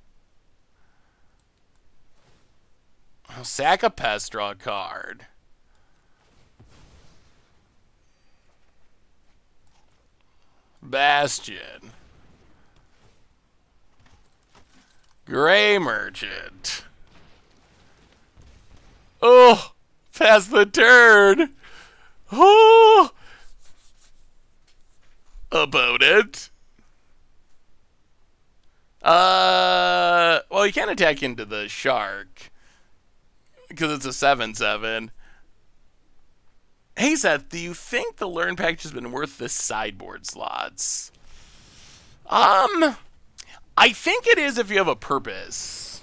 I'll sack a Pest, draw a card. Bastion. Gray Merchant. Oh, pass the turn. Oh, opponent. Well, you can't attack into the shark because it's a 7/7. Hey Seth, do you think the learn package has been worth the sideboard slots? I think it is if you have a purpose.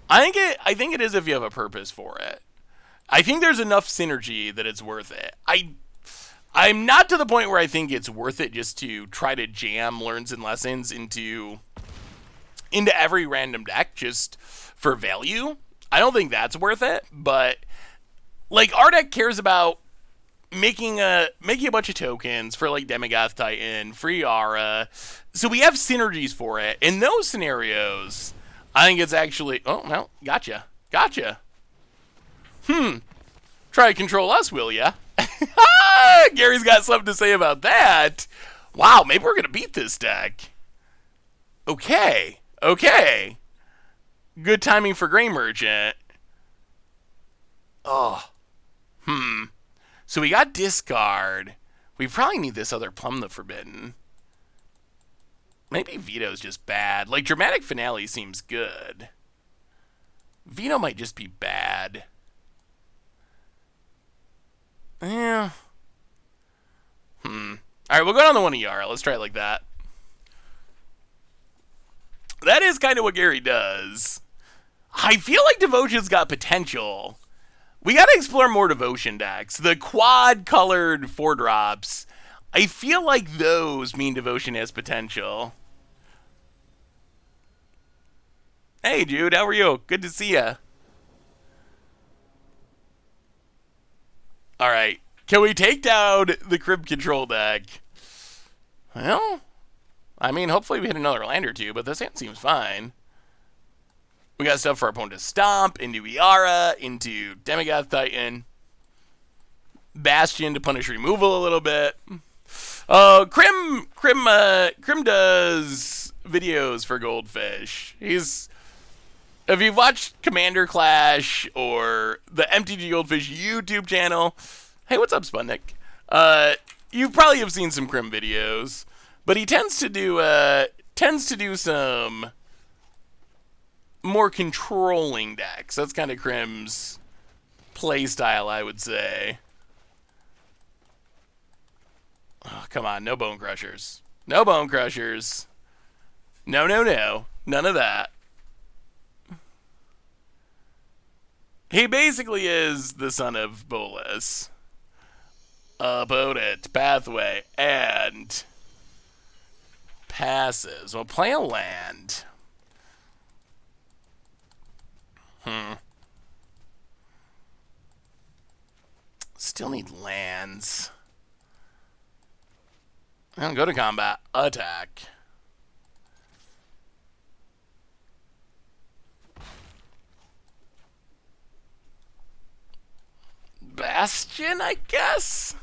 I think it is if you have a purpose for it. I think there's enough synergy that it's worth it. I'm not to the point where I think it's worth it just to try to jam learns and lessons into every random deck just for value. I don't think that's worth it, but like our deck cares about making a bunch of tokens for like Demigoth Titan, free Aura. So we have synergies for it. In those scenarios, I think it's actually gotcha. Try to control us, will ya? Gary's got something to say about that. Wow, maybe we're gonna beat this deck. Okay. Good timing for Gray Merchant. Oh. So we got discard. We probably need this other Plumb the Forbidden. Maybe Veto's just bad. Like, Dramatic Finale seems good. Veto might just be bad. Yeah. Alright, we'll go down to one Yara. Let's try it like that. That is kind of what Gary does. I feel like Devotion's got potential. We gotta explore more Devotion decks. The quad-colored 4-drops, I feel like those mean Devotion has potential. Hey, Jude, how are you? Good to see ya. Alright, can we take down the Crib Control deck? Well, I mean, hopefully we hit another land or two, but this hand seems fine. We got stuff for our opponent to stomp, into Yara, into Demigod Titan, Bastion to punish removal a little bit. Krim does videos for Goldfish. If you've watched Commander Clash or the MTG Goldfish YouTube channel, hey, what's up, Sputnik? You probably have seen some Krim videos, but he tends to do some more controlling decks. That's kind of Krim's play style, I would say. Oh, come on, no Bone Crushers. No Bone Crushers. No, no, no. None of that. He basically is the son of Bolas. Opponent, pathway, and passes. We'll play a land. Still need lands. I'll go to combat. Attack. Bastion, I guess?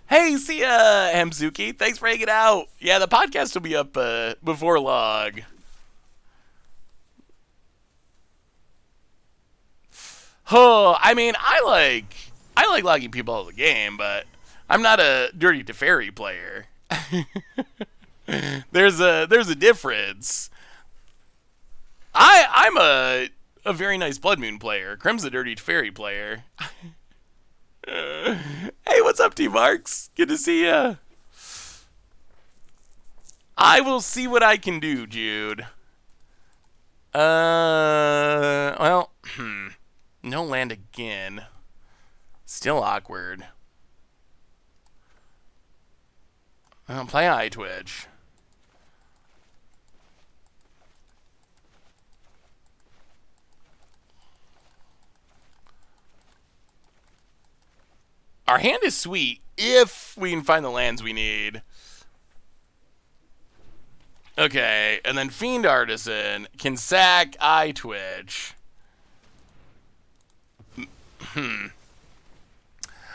Hey, see ya, Hamzuki. Thanks for hanging out. Yeah, the podcast will be up before long. Oh, I mean, I like logging people out of the game, but I'm not a Dirty Teferi player. There's a difference. I'm a very nice Blood Moon player. Krim's a Dirty Teferi player. Hey, what's up, T-Marks? Good to see ya. I will see what I can do, Jude. Well, no land again. Still awkward. I'll play Eye Twitch. Our hand is sweet if we can find the lands we need. Okay, and then Fiend Artisan can sack Eye Twitch.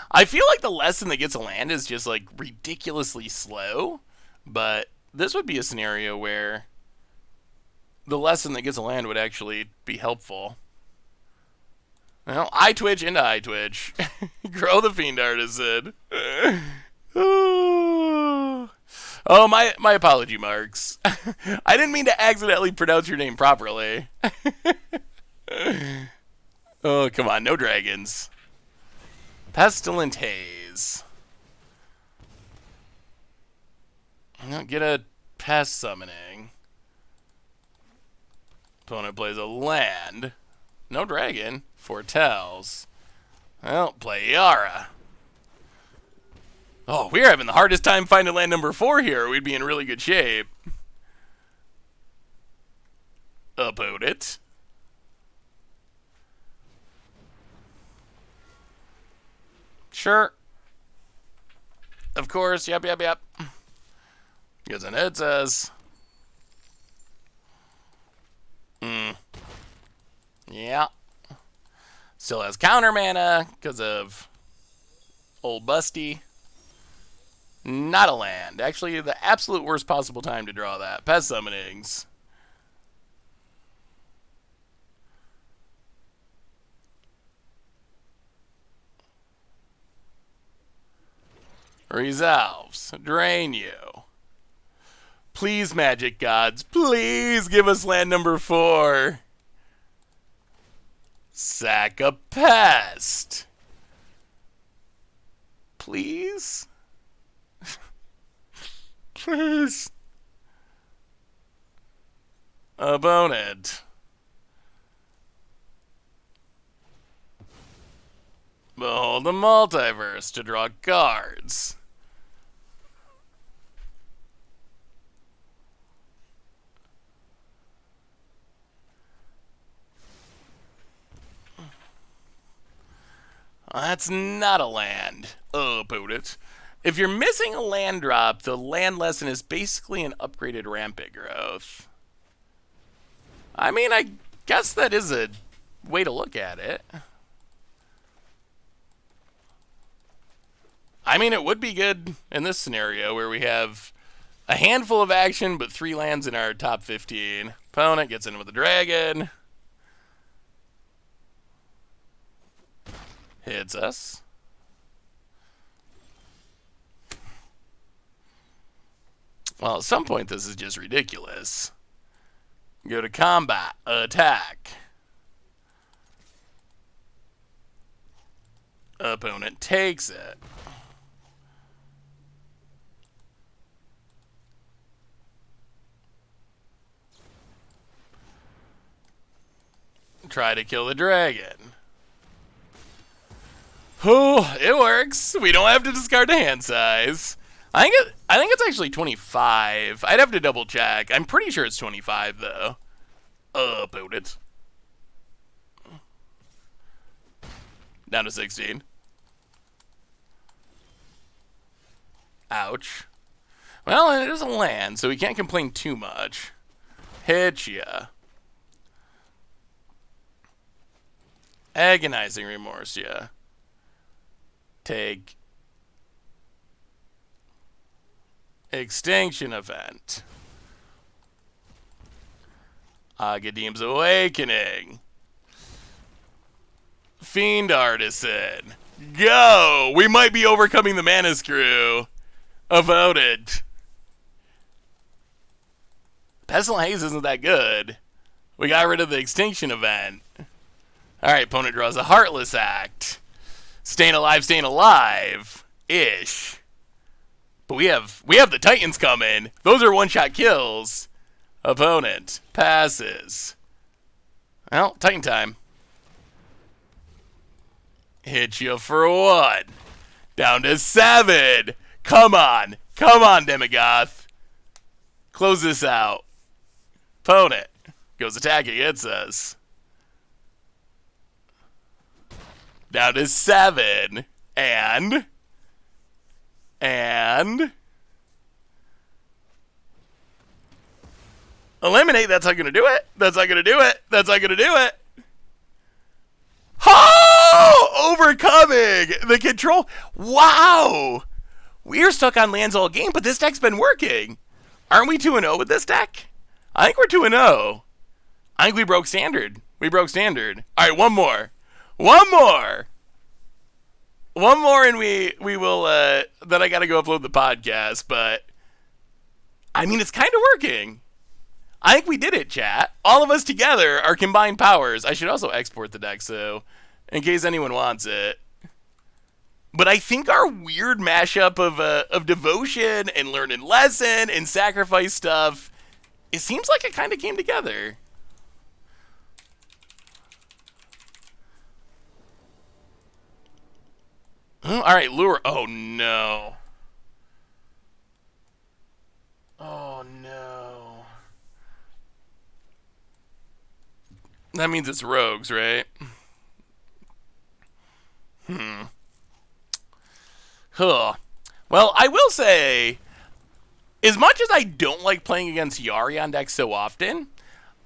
I feel like the lesson that gets a land is just like ridiculously slow, but this would be a scenario where the lesson that gets a land would actually be helpful. Well, Eye Twitch into Eye Twitch. Grow the Fiend Artisan. Oh, my apology, Marks. I didn't mean to accidentally pronounce your name properly. Oh, come on, no dragons. Pestilent Haze. I'm gonna get a pest summoning. Opponent plays a land. No dragon. Foretells. Well, play Yara. Oh, we're having the hardest time finding land number 4 here. We'd be in really good shape. Opponent. Sure. Of course. Yep. Because then it says. Yeah. Still has counter mana because of old Busty. Not a land. Actually, the absolute worst possible time to draw that. Pest summonings. Resolves. Drain you. Please, Magic Gods, please give us land number 4. Sack a Pest. Please? Please. Opponent. Behold the Multiverse to draw cards. That's not a land. Opponent. If you're missing a land drop, the land lesson is basically an upgraded rampant growth. I mean, I guess that is a way to look at it. I mean, it would be good in this scenario where we have a handful of action, but 3 lands in our top 15. Opponent gets in with the dragon. Hits us. Well, at some point, this is just ridiculous. Go to combat. Attack. Opponent takes it. Try to kill the dragon. Oh, it works. We don't have to discard the hand size. I think it's actually 25. I'd have to double check. I'm pretty sure it's 25 though. Opponent. Down to 16. Ouch. Well, and it is a land, so we can't complain too much. Hit ya. Agonizing Remorse ya. Take Extinction Event. Agadeem's Awakening. Fiend Artisan. Go! We might be overcoming the mana screw. Voted. Pestilent Haze isn't that good. We got rid of the Extinction Event. Alright, opponent draws a Heartless Act. Staying alive. Ish. But we have the Titans coming. Those are one-shot kills. Opponent passes. Well, Titan time. Hit you for 1. Down to 7. Come on, Demigoth. Close this out. Opponent goes attacking. It says. Down to 7. And eliminate. That's not gonna do it. Oh! Overcoming the control. Wow! We're stuck on lands all game, but this deck's been working. Aren't we 2-0 with this deck? I think we're 2-0. I think we broke standard. Alright, one more, and we will, then I gotta go upload the podcast, but, I mean, it's kind of working. I think we did it, chat. All of us together, our combined powers. I should also export the deck, so, in case anyone wants it. But I think our weird mashup of devotion and learning lesson and sacrifice stuff, it seems like it kind of came together. All right, lure. Oh no. That means it's rogues, right? Huh. Well, I will say, as much as I don't like playing against Yari on decks so often,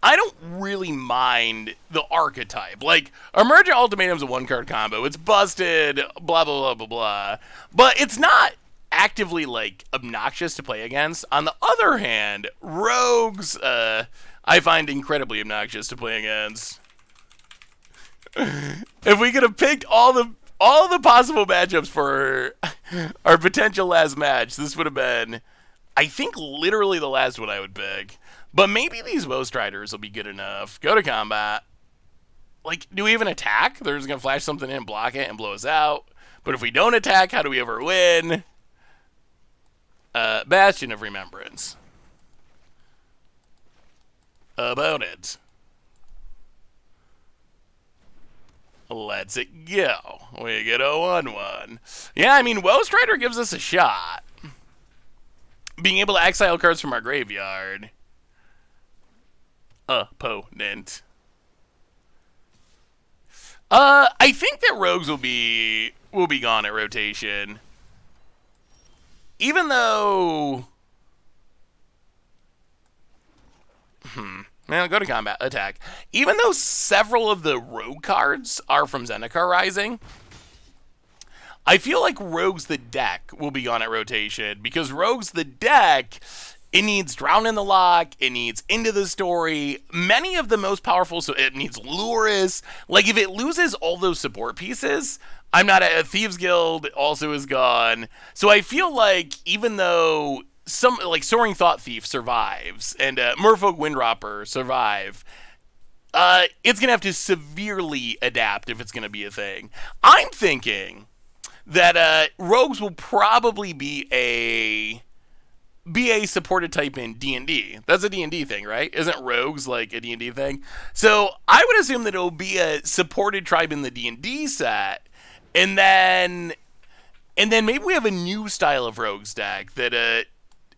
I don't really mind the archetype. Like, Emergent Ultimatum's a 1-card combo. It's busted, blah, blah, blah, blah, blah. But it's not actively, like, obnoxious to play against. On the other hand, rogues, I find incredibly obnoxious to play against. If we could have picked all the all the possible matchups for our potential last match, this would have been, I think, literally the last one I would pick. But maybe these Woe Striders will be good enough. Go to combat. Like, do we even attack? They're just going to flash something in, block it, and blow us out. But if we don't attack, how do we ever win? Bastion of Remembrance. About it. Let's it go. We get a 1-1. Yeah, I mean, Woe Strider gives us a shot. Being able to exile cards from our graveyard. Opponent. I think that Rogues will be gone at rotation. Even though... Well, go to combat. Attack. Even though several of the Rogue cards are from Zendikar Rising, I feel like Rogues the deck will be gone at rotation. Because Rogues the deck, it needs Drown in the Lock, it needs Into the Story, many of the most powerful, so it needs Luris. Like, if it loses all those support pieces, I'm not a Thieves Guild also is gone. So I feel like even though some, like, Soaring Thought Thief survives, and Merfolk Windropper survive, it's going to have to severely adapt if it's going to be a thing. I'm thinking that Rogues will probably be a supported type in D&D. That's a D&D thing, right? Isn't Rogues like a D&D thing? So I would assume that it'll be a supported tribe in the D&D set, and then maybe we have a new style of Rogues deck that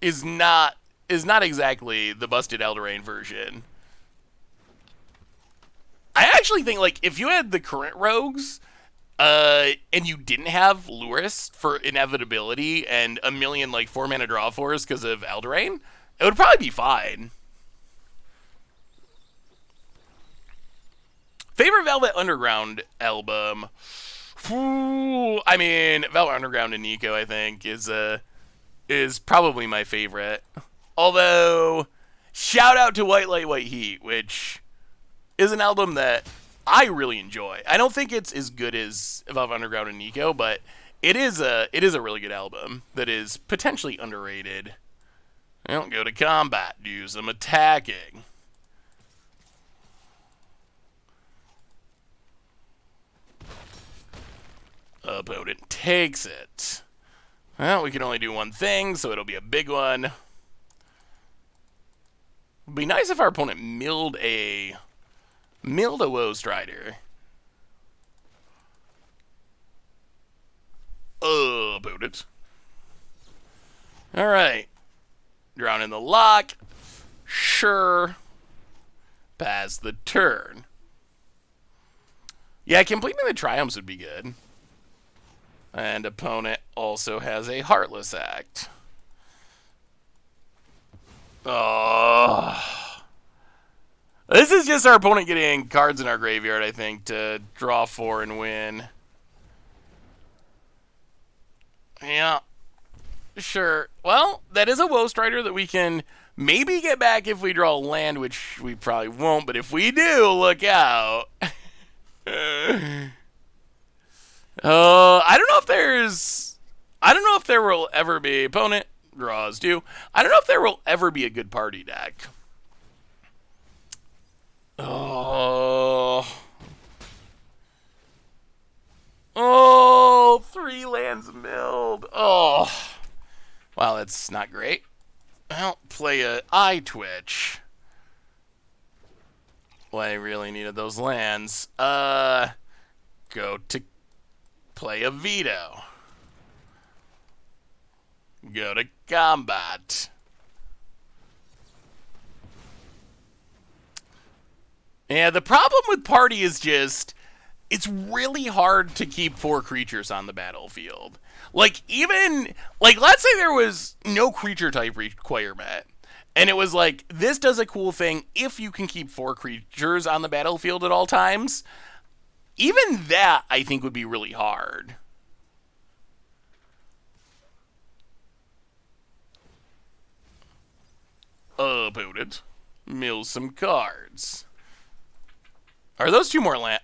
is not exactly the busted Eldraine version. I actually think, like, if you had the current Rogues, and you didn't have Luris for inevitability and a million, like, 4-mana draw fours because of Eldraine, it would probably be fine. Favorite Velvet Underground album? I mean, Velvet Underground and Nico, I think, is probably my favorite. Although, shout out to White Light, White Heat, which is an album that I really enjoy. I don't think it's as good as Velvet Underground and Nico, but it is a really good album that is potentially underrated. I don't go to combat, do some attacking. Opponent takes it. Well, we can only do one thing, so it'll be a big one. It'd be nice if our opponent milled a Woe Strider. Opponent. Alright. Drown in the Lock. Sure. Pass the turn. Yeah, completing the Triumphs would be good. And opponent also has a Heartless Act. Oh. This is just our opponent getting cards in our graveyard, I think, to draw 4 and win. Yeah. Sure. Well, that is a Woe Strider that we can maybe get back if we draw land, which we probably won't, but if we do, look out. I don't know if there will ever be opponent draws too. I don't know if there will ever be a good party deck. Oh, 3 lands milled. Oh, wow, that's not great. Well, play a eye twitch. Well, I really needed those lands. Go to play a veto. Go to combat. Yeah, the problem with party is just, it's really hard to keep 4 creatures on the battlefield. Like, even, like, let's say there was no creature type requirement, and it was like, this does a cool thing if you can keep 4 creatures on the battlefield at all times. Even that, I think, would be really hard. Opponent mills some cards. Are those 2 more lands?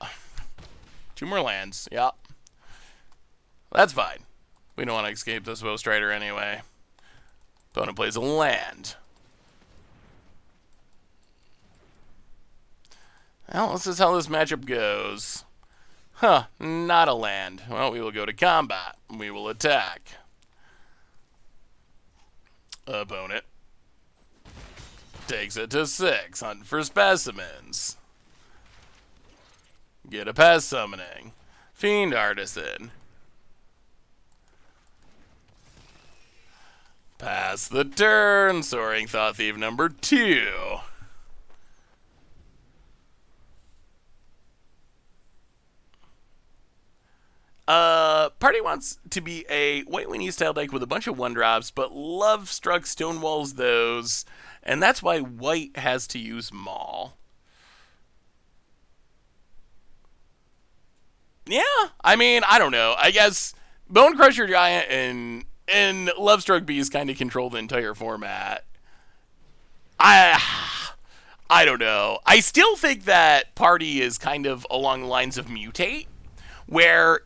2 more lands, yeah. That's fine. We don't want to escape this Woe Strider anyway. Opponent plays a land. Well, this is how this matchup goes. Huh, not a land. Well, we will go to combat. We will attack. Opponent takes it to 6. Hunt for specimens. Get a pest summoning. Fiend Artisan. Pass the turn. Soaring Thought Thief number 2. Party wants to be a White Weenie style deck with a bunch of 1-drops, but Love Struck stonewalls those, and that's why White has to use Maul. Yeah, I mean, I don't know. I guess Bone Crusher Giant and Love Struck Beast kind of control the entire format. I don't know. I still think that Party is kind of along the lines of Mutate, where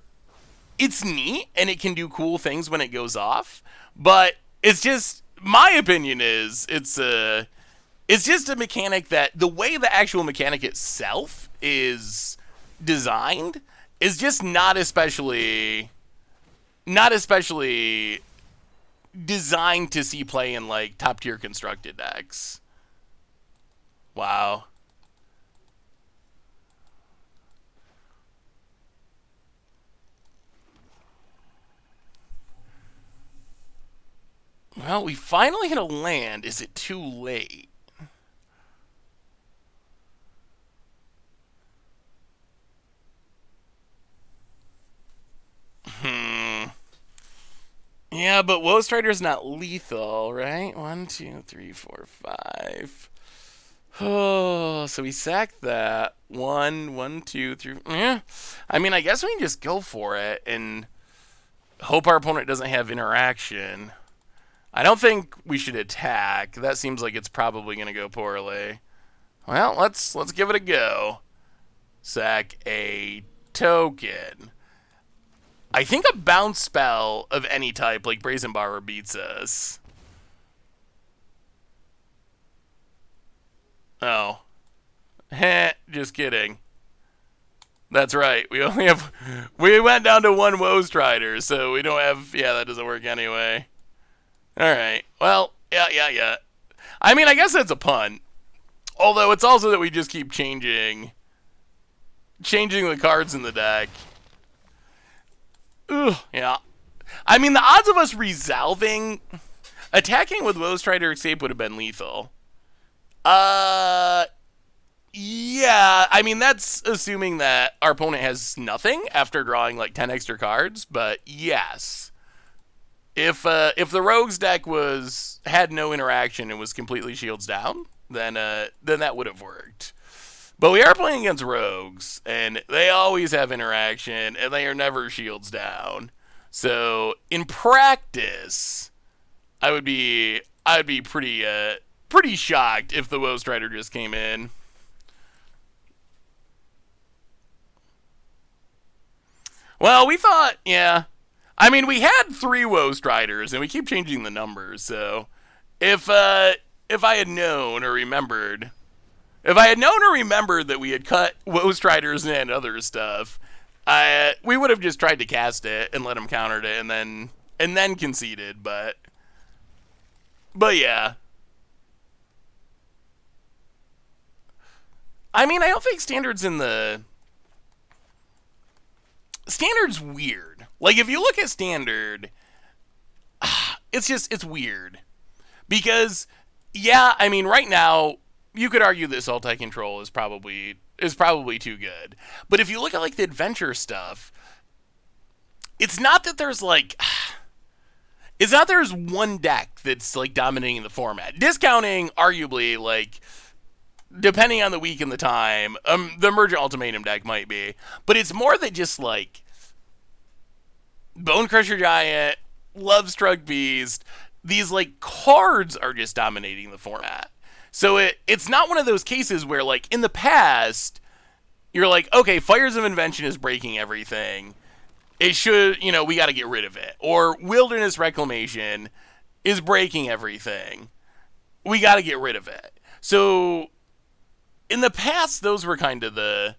it's neat and it can do cool things when it goes off, but it's just, my opinion is it's just a mechanic that the way the actual mechanic itself is designed is just not especially designed to see play in like top tier constructed decks. Wow. Well, we finally hit a land. Is it too late? Yeah, but Woe Strider's not lethal, right? 1, 2, 3, 4, 5. Oh, so we sacked that. 1, 1, 2, 3. Yeah. I mean, I guess we can just go for it and hope our opponent doesn't have interaction. I don't think we should attack. That seems like it's probably going to go poorly. Well, let's give it a go. Sack a token. I think a bounce spell of any type, like Brazen Borrower, beats us. Oh. Heh, just kidding. That's right. We went down to 1 Woe Strider, so we don't have, yeah, that doesn't work anyway. Alright. Well, yeah. I mean, I guess that's a punt. Although it's also that we just keep changing the cards in the deck. Ugh, yeah. I mean, the odds of us attacking with Woe Strider Escape would have been lethal. Yeah. I mean, that's assuming that our opponent has nothing after drawing like 10 extra cards, but yes. If the Rogues deck had no interaction and was completely shields down, then that would have worked. But we are playing against Rogues, and they always have interaction, and they are never shields down. So in practice, I would be pretty shocked if the Woe Strider just came in. Well, we thought, yeah. I mean, we had 3 Woe Striders, and we keep changing the numbers. So if I had known or remembered. If I had known or remembered that we had cut Woe Striders and other stuff, we would have just tried to cast it and let him counter it and then conceded. But yeah. I mean, I don't think Standard's weird. Like, if you look at Standard, it's weird. Because, yeah, I mean, right now, you could argue that Sultai Control is probably too good. But if you look at like the adventure stuff, it's not that there's one deck that's like dominating the format. Discounting, arguably, like, depending on the week and the time, the Emergent Ultimatum deck might be. But it's more than just like Bone Crusher Giant, Love Struck Beast. These like cards are just dominating the format. So it's not one of those cases where, like, in the past, you're like, okay, Fires of Invention is breaking everything. it should, we got to get rid of it. Or wilderness reclamation is breaking everything. We got to get rid of it. So in the past, those were kind of the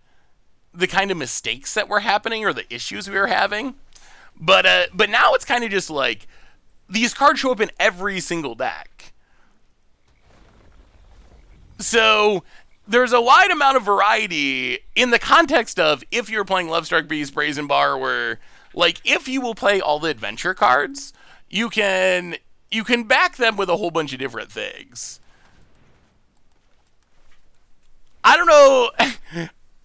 kind of mistakes that were happening or the issues we were having. But now it's kind of just like these cards show up in every single deck. So there's a wide amount of variety in the context of if you're playing Lovestruck Beast, Brazen Bar, where like if you will play all the adventure cards, you can back them with a whole bunch of different things. I don't know.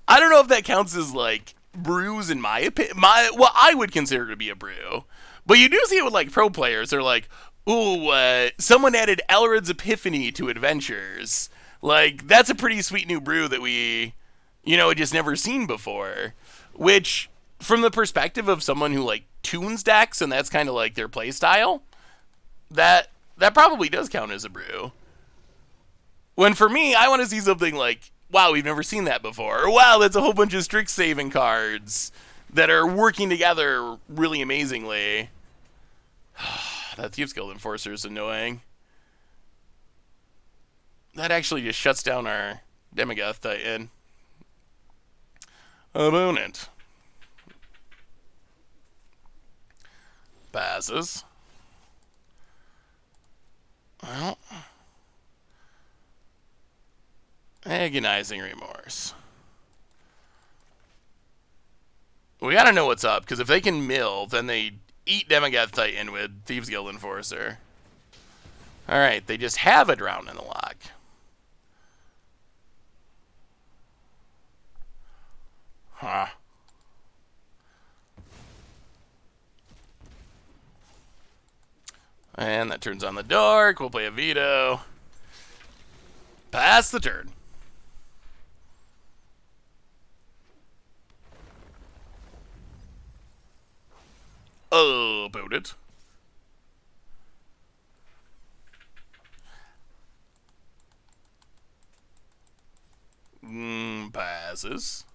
I don't know if that counts as like brews in my opinion. What I would consider to be a brew, but you do see it with like pro players. They're like, ooh, someone added Elrod's Epiphany to Adventures. Like that's a pretty sweet new brew that we, had just never seen before. Which, from the perspective of someone who like tunes decks and that's kind of like their play style, that probably does count as a brew. When for me, I want to see something like, wow, we've never seen that before. Or wow, that's a whole bunch of Strixhaven cards that are working together really amazingly. That Thieves Guild Enforcer is annoying. That actually just shuts down our Demogoth Titan. Opponent. Passes. Well, agonizing remorse. We gotta know what's up, because if they can mill, then they eat Demogoth Titan with Thieves Guild Enforcer. Alright, they just have a Drown in the lock. Huh. And that turns on the Dark. We'll play a Veto. Pass the turn. About it. Passes.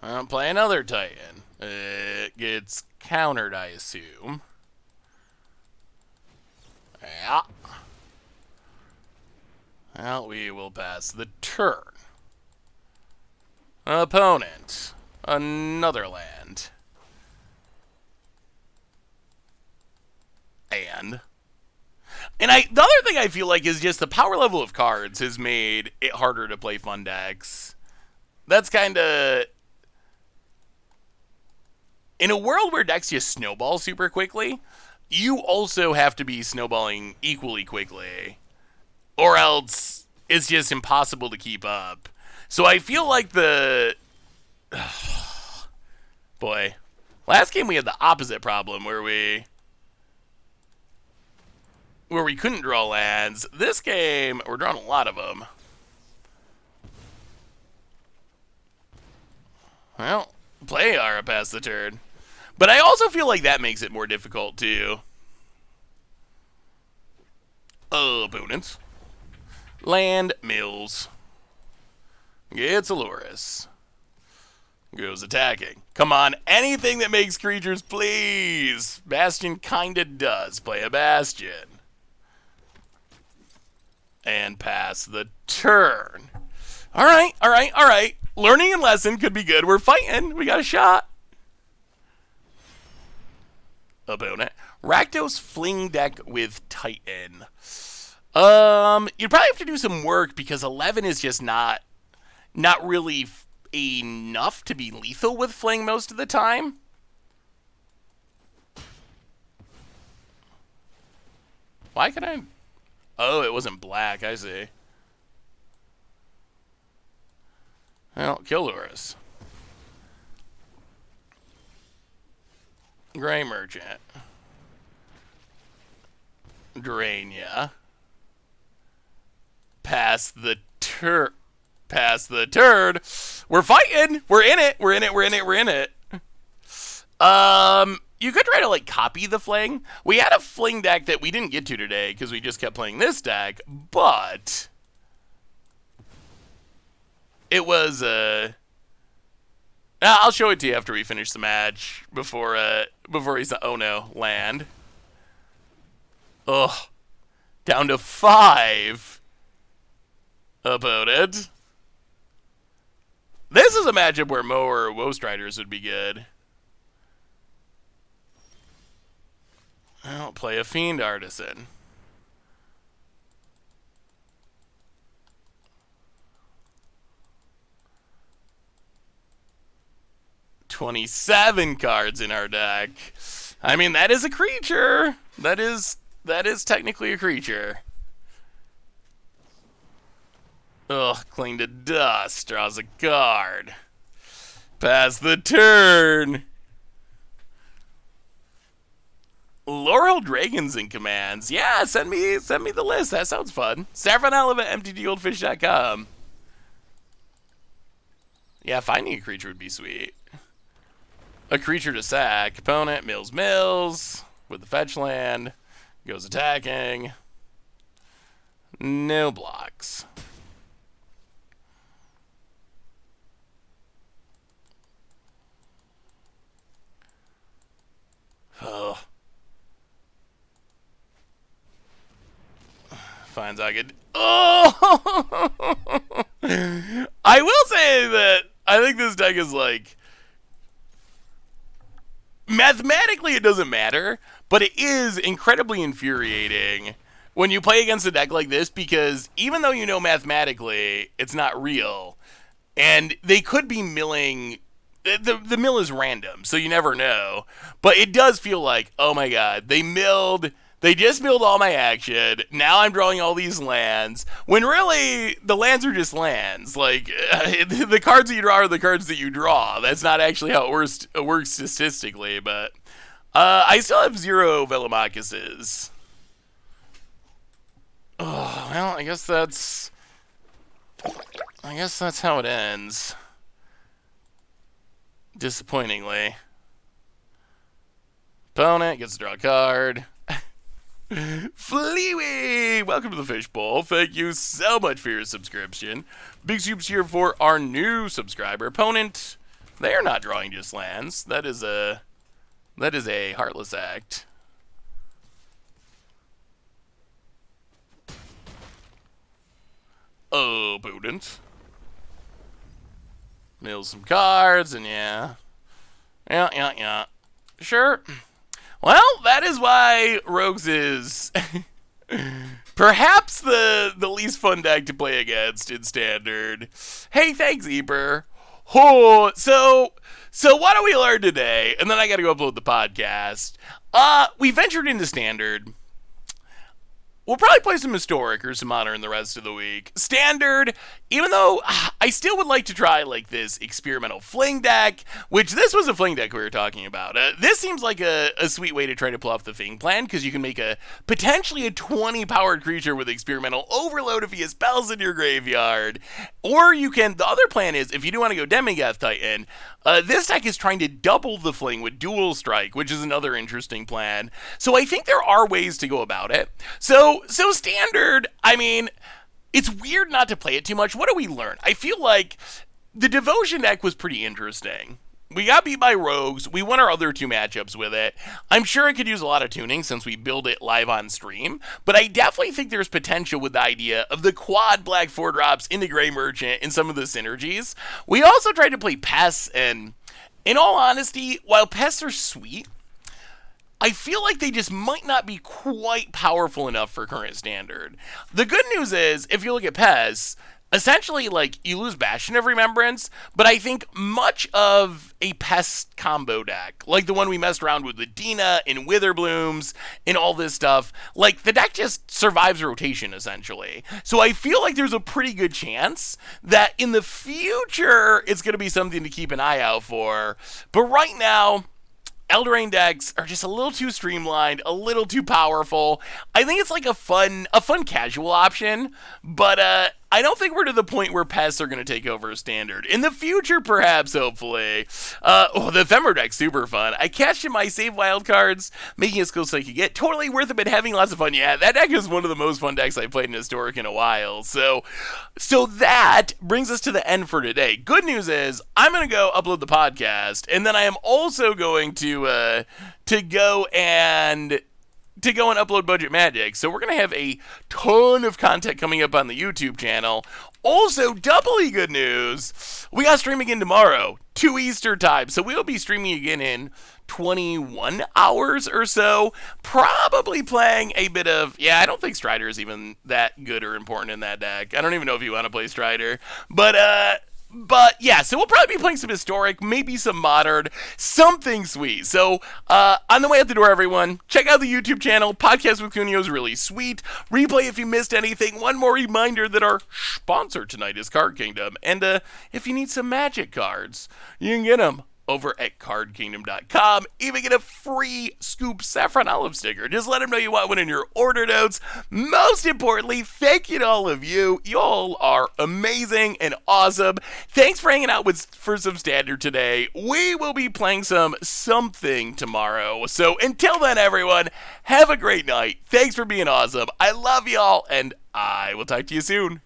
I'll play another Titan. It gets countered, I assume. Yeah. Well, we will pass the turn. Opponent. Another land. And the other thing I feel like is just the power level of cards has made it harder to play fun decks. That's kind of... In a world where decks just snowball super quickly, you also have to be snowballing equally quickly. Or else it's just impossible to keep up. So I feel like the... Boy. Last game we had the opposite problem where we couldn't draw lands. This game, we're drawing a lot of them. Well, play Ara pass the turn. But I also feel like that makes it more difficult, too. Opponents. Land mills. Gets Aluris. Goes attacking. Come on, anything that makes creatures, please. Bastion kinda does. Play a Bastion. And pass the turn. Alright. Learning and lesson could be good. We're fighting. We got a shot. Opponent. Rakdos Fling deck with Titan. You'd probably have to do some work because 11 is just not really enough to be lethal with Fling most of the time. Why can I... Oh, it wasn't black, I see. Well, kill Luris. Gray Merchant. Drain ya. Pass the turn. We're fighting. We're in it. You could try to like copy the Fling. We had a Fling deck that we didn't get to today because we just kept playing this deck, but it was I'll show it to you after we finish the match before he's oh no, land. Ugh. Down to 5 opponent. This is a matchup where Mo or Woe Striders would be good. I'll play a Fiend Artisan. $27 cards in our deck. I mean, that is a creature. That is technically a creature. Ugh, cling to dust. Draws a card. Pass the turn. Laurel Dragons in commands. Yeah, send me the list. That sounds fun. Saffron Olive at mtgoldfish.com. Yeah, finding a creature would be sweet. A creature to sack. Opponent mills with the fetch land. Goes attacking. No blocks. Oh. Finds I could. Oh! I will say that I think this deck is like. Mathematically, it doesn't matter, but it is incredibly infuriating when you play against a deck like this because even though you know mathematically it's not real, and they could be milling. The mill is random, so you never know. But it does feel like, oh my god, they just milled all my action. Now I'm drawing all these lands. When really, the lands are just lands. Like, the cards that you draw are the cards that you draw. That's not actually how it works statistically, but I still have 0 Velomachus's. Oh, well, I guess that's how it ends. Disappointingly. Opponent gets to draw a card. Fleewee! Welcome to the Fishbowl. Thank you so much for your subscription. Big soups here for our new subscriber. Opponent, they are not drawing just lands. That is a heartless act. Opponent. Mill some cards, and yeah. Sure. Well, that is why Rogues is perhaps the least fun deck to play against in Standard. Hey, thanks, Eber. Oh, so what do we learn today? And then I gotta go upload the podcast. We ventured into Standard. We'll probably play some Historic or some Modern the rest of the week. Standard, even though I still would like to try like this experimental Fling deck, which this was a Fling deck we were talking about. This seems like a sweet way to try to pull off the Fling plan, because you can make potentially a 20 powered creature with experimental overload if he has spells in your graveyard. Or you can, the other plan is, if you do want to go Demigeth Titan, this deck is trying to double the Fling with Dual Strike, which is another interesting plan. So I think there are ways to go about it. So Standard, I mean, it's weird not to play it too much. What do we learn? I feel like the Devotion deck was pretty interesting. We got beat by Rogues. We won our other 2 matchups with it. I'm sure it could use a lot of tuning since we build it live on stream, but I definitely think there's potential with the idea of the quad black 4-drops into Grey Merchant and some of the synergies. We also tried to play Pests, and in all honesty, while Pests are sweet, I feel like they just might not be quite powerful enough for current Standard. The good news is, if you look at Pests, essentially, like, you lose Bastion of Remembrance, but I think much of a Pest combo deck, like the one we messed around with Dina and Witherblooms and all this stuff, like, the deck just survives rotation, essentially. So I feel like there's a pretty good chance that in the future, it's going to be something to keep an eye out for. But right now, Eldraine decks are just a little too streamlined, a little too powerful. I think it's like a fun casual option, but I don't think we're to the point where Pests are going to take over Standard. In the future, perhaps, hopefully. The Ephemeral deck's super fun. I cashed in my save wild cards, making it as close as I could get. Totally worth it, but having lots of fun. Yeah, that deck is one of the most fun decks I've played in Historic in a while. So that brings us to the end for today. Good news is, I'm going to go upload the podcast, and then I am also going to go and upload Budget Magic. So we're going to have a ton of content coming up on the YouTube channel. Also, doubly good news, we got streaming again tomorrow, 2 Eastern time. So we'll be streaming again in 21 hours or so. Probably playing a bit of, I don't think Strider is even that good or important in that deck. I don't even know if you want to play Strider. But yeah, so we'll probably be playing some Historic, maybe some Modern, something sweet. So on the way out the door, everyone, check out the YouTube channel. Podcast with Cuneo is really sweet. Replay if you missed anything. One more reminder that our sponsor tonight is Card Kingdom. And if you need some Magic cards, you can get them over at cardkingdom.com. Even get a free Scoop Saffron Olive sticker. Just let them know you want one in your order notes. Most importantly, thank you to all of you. You all are amazing and awesome. Thanks for hanging out for some Standard today. We will be playing something tomorrow. So until then, everyone, have a great night. Thanks for being awesome. I love y'all, and I will talk to you soon.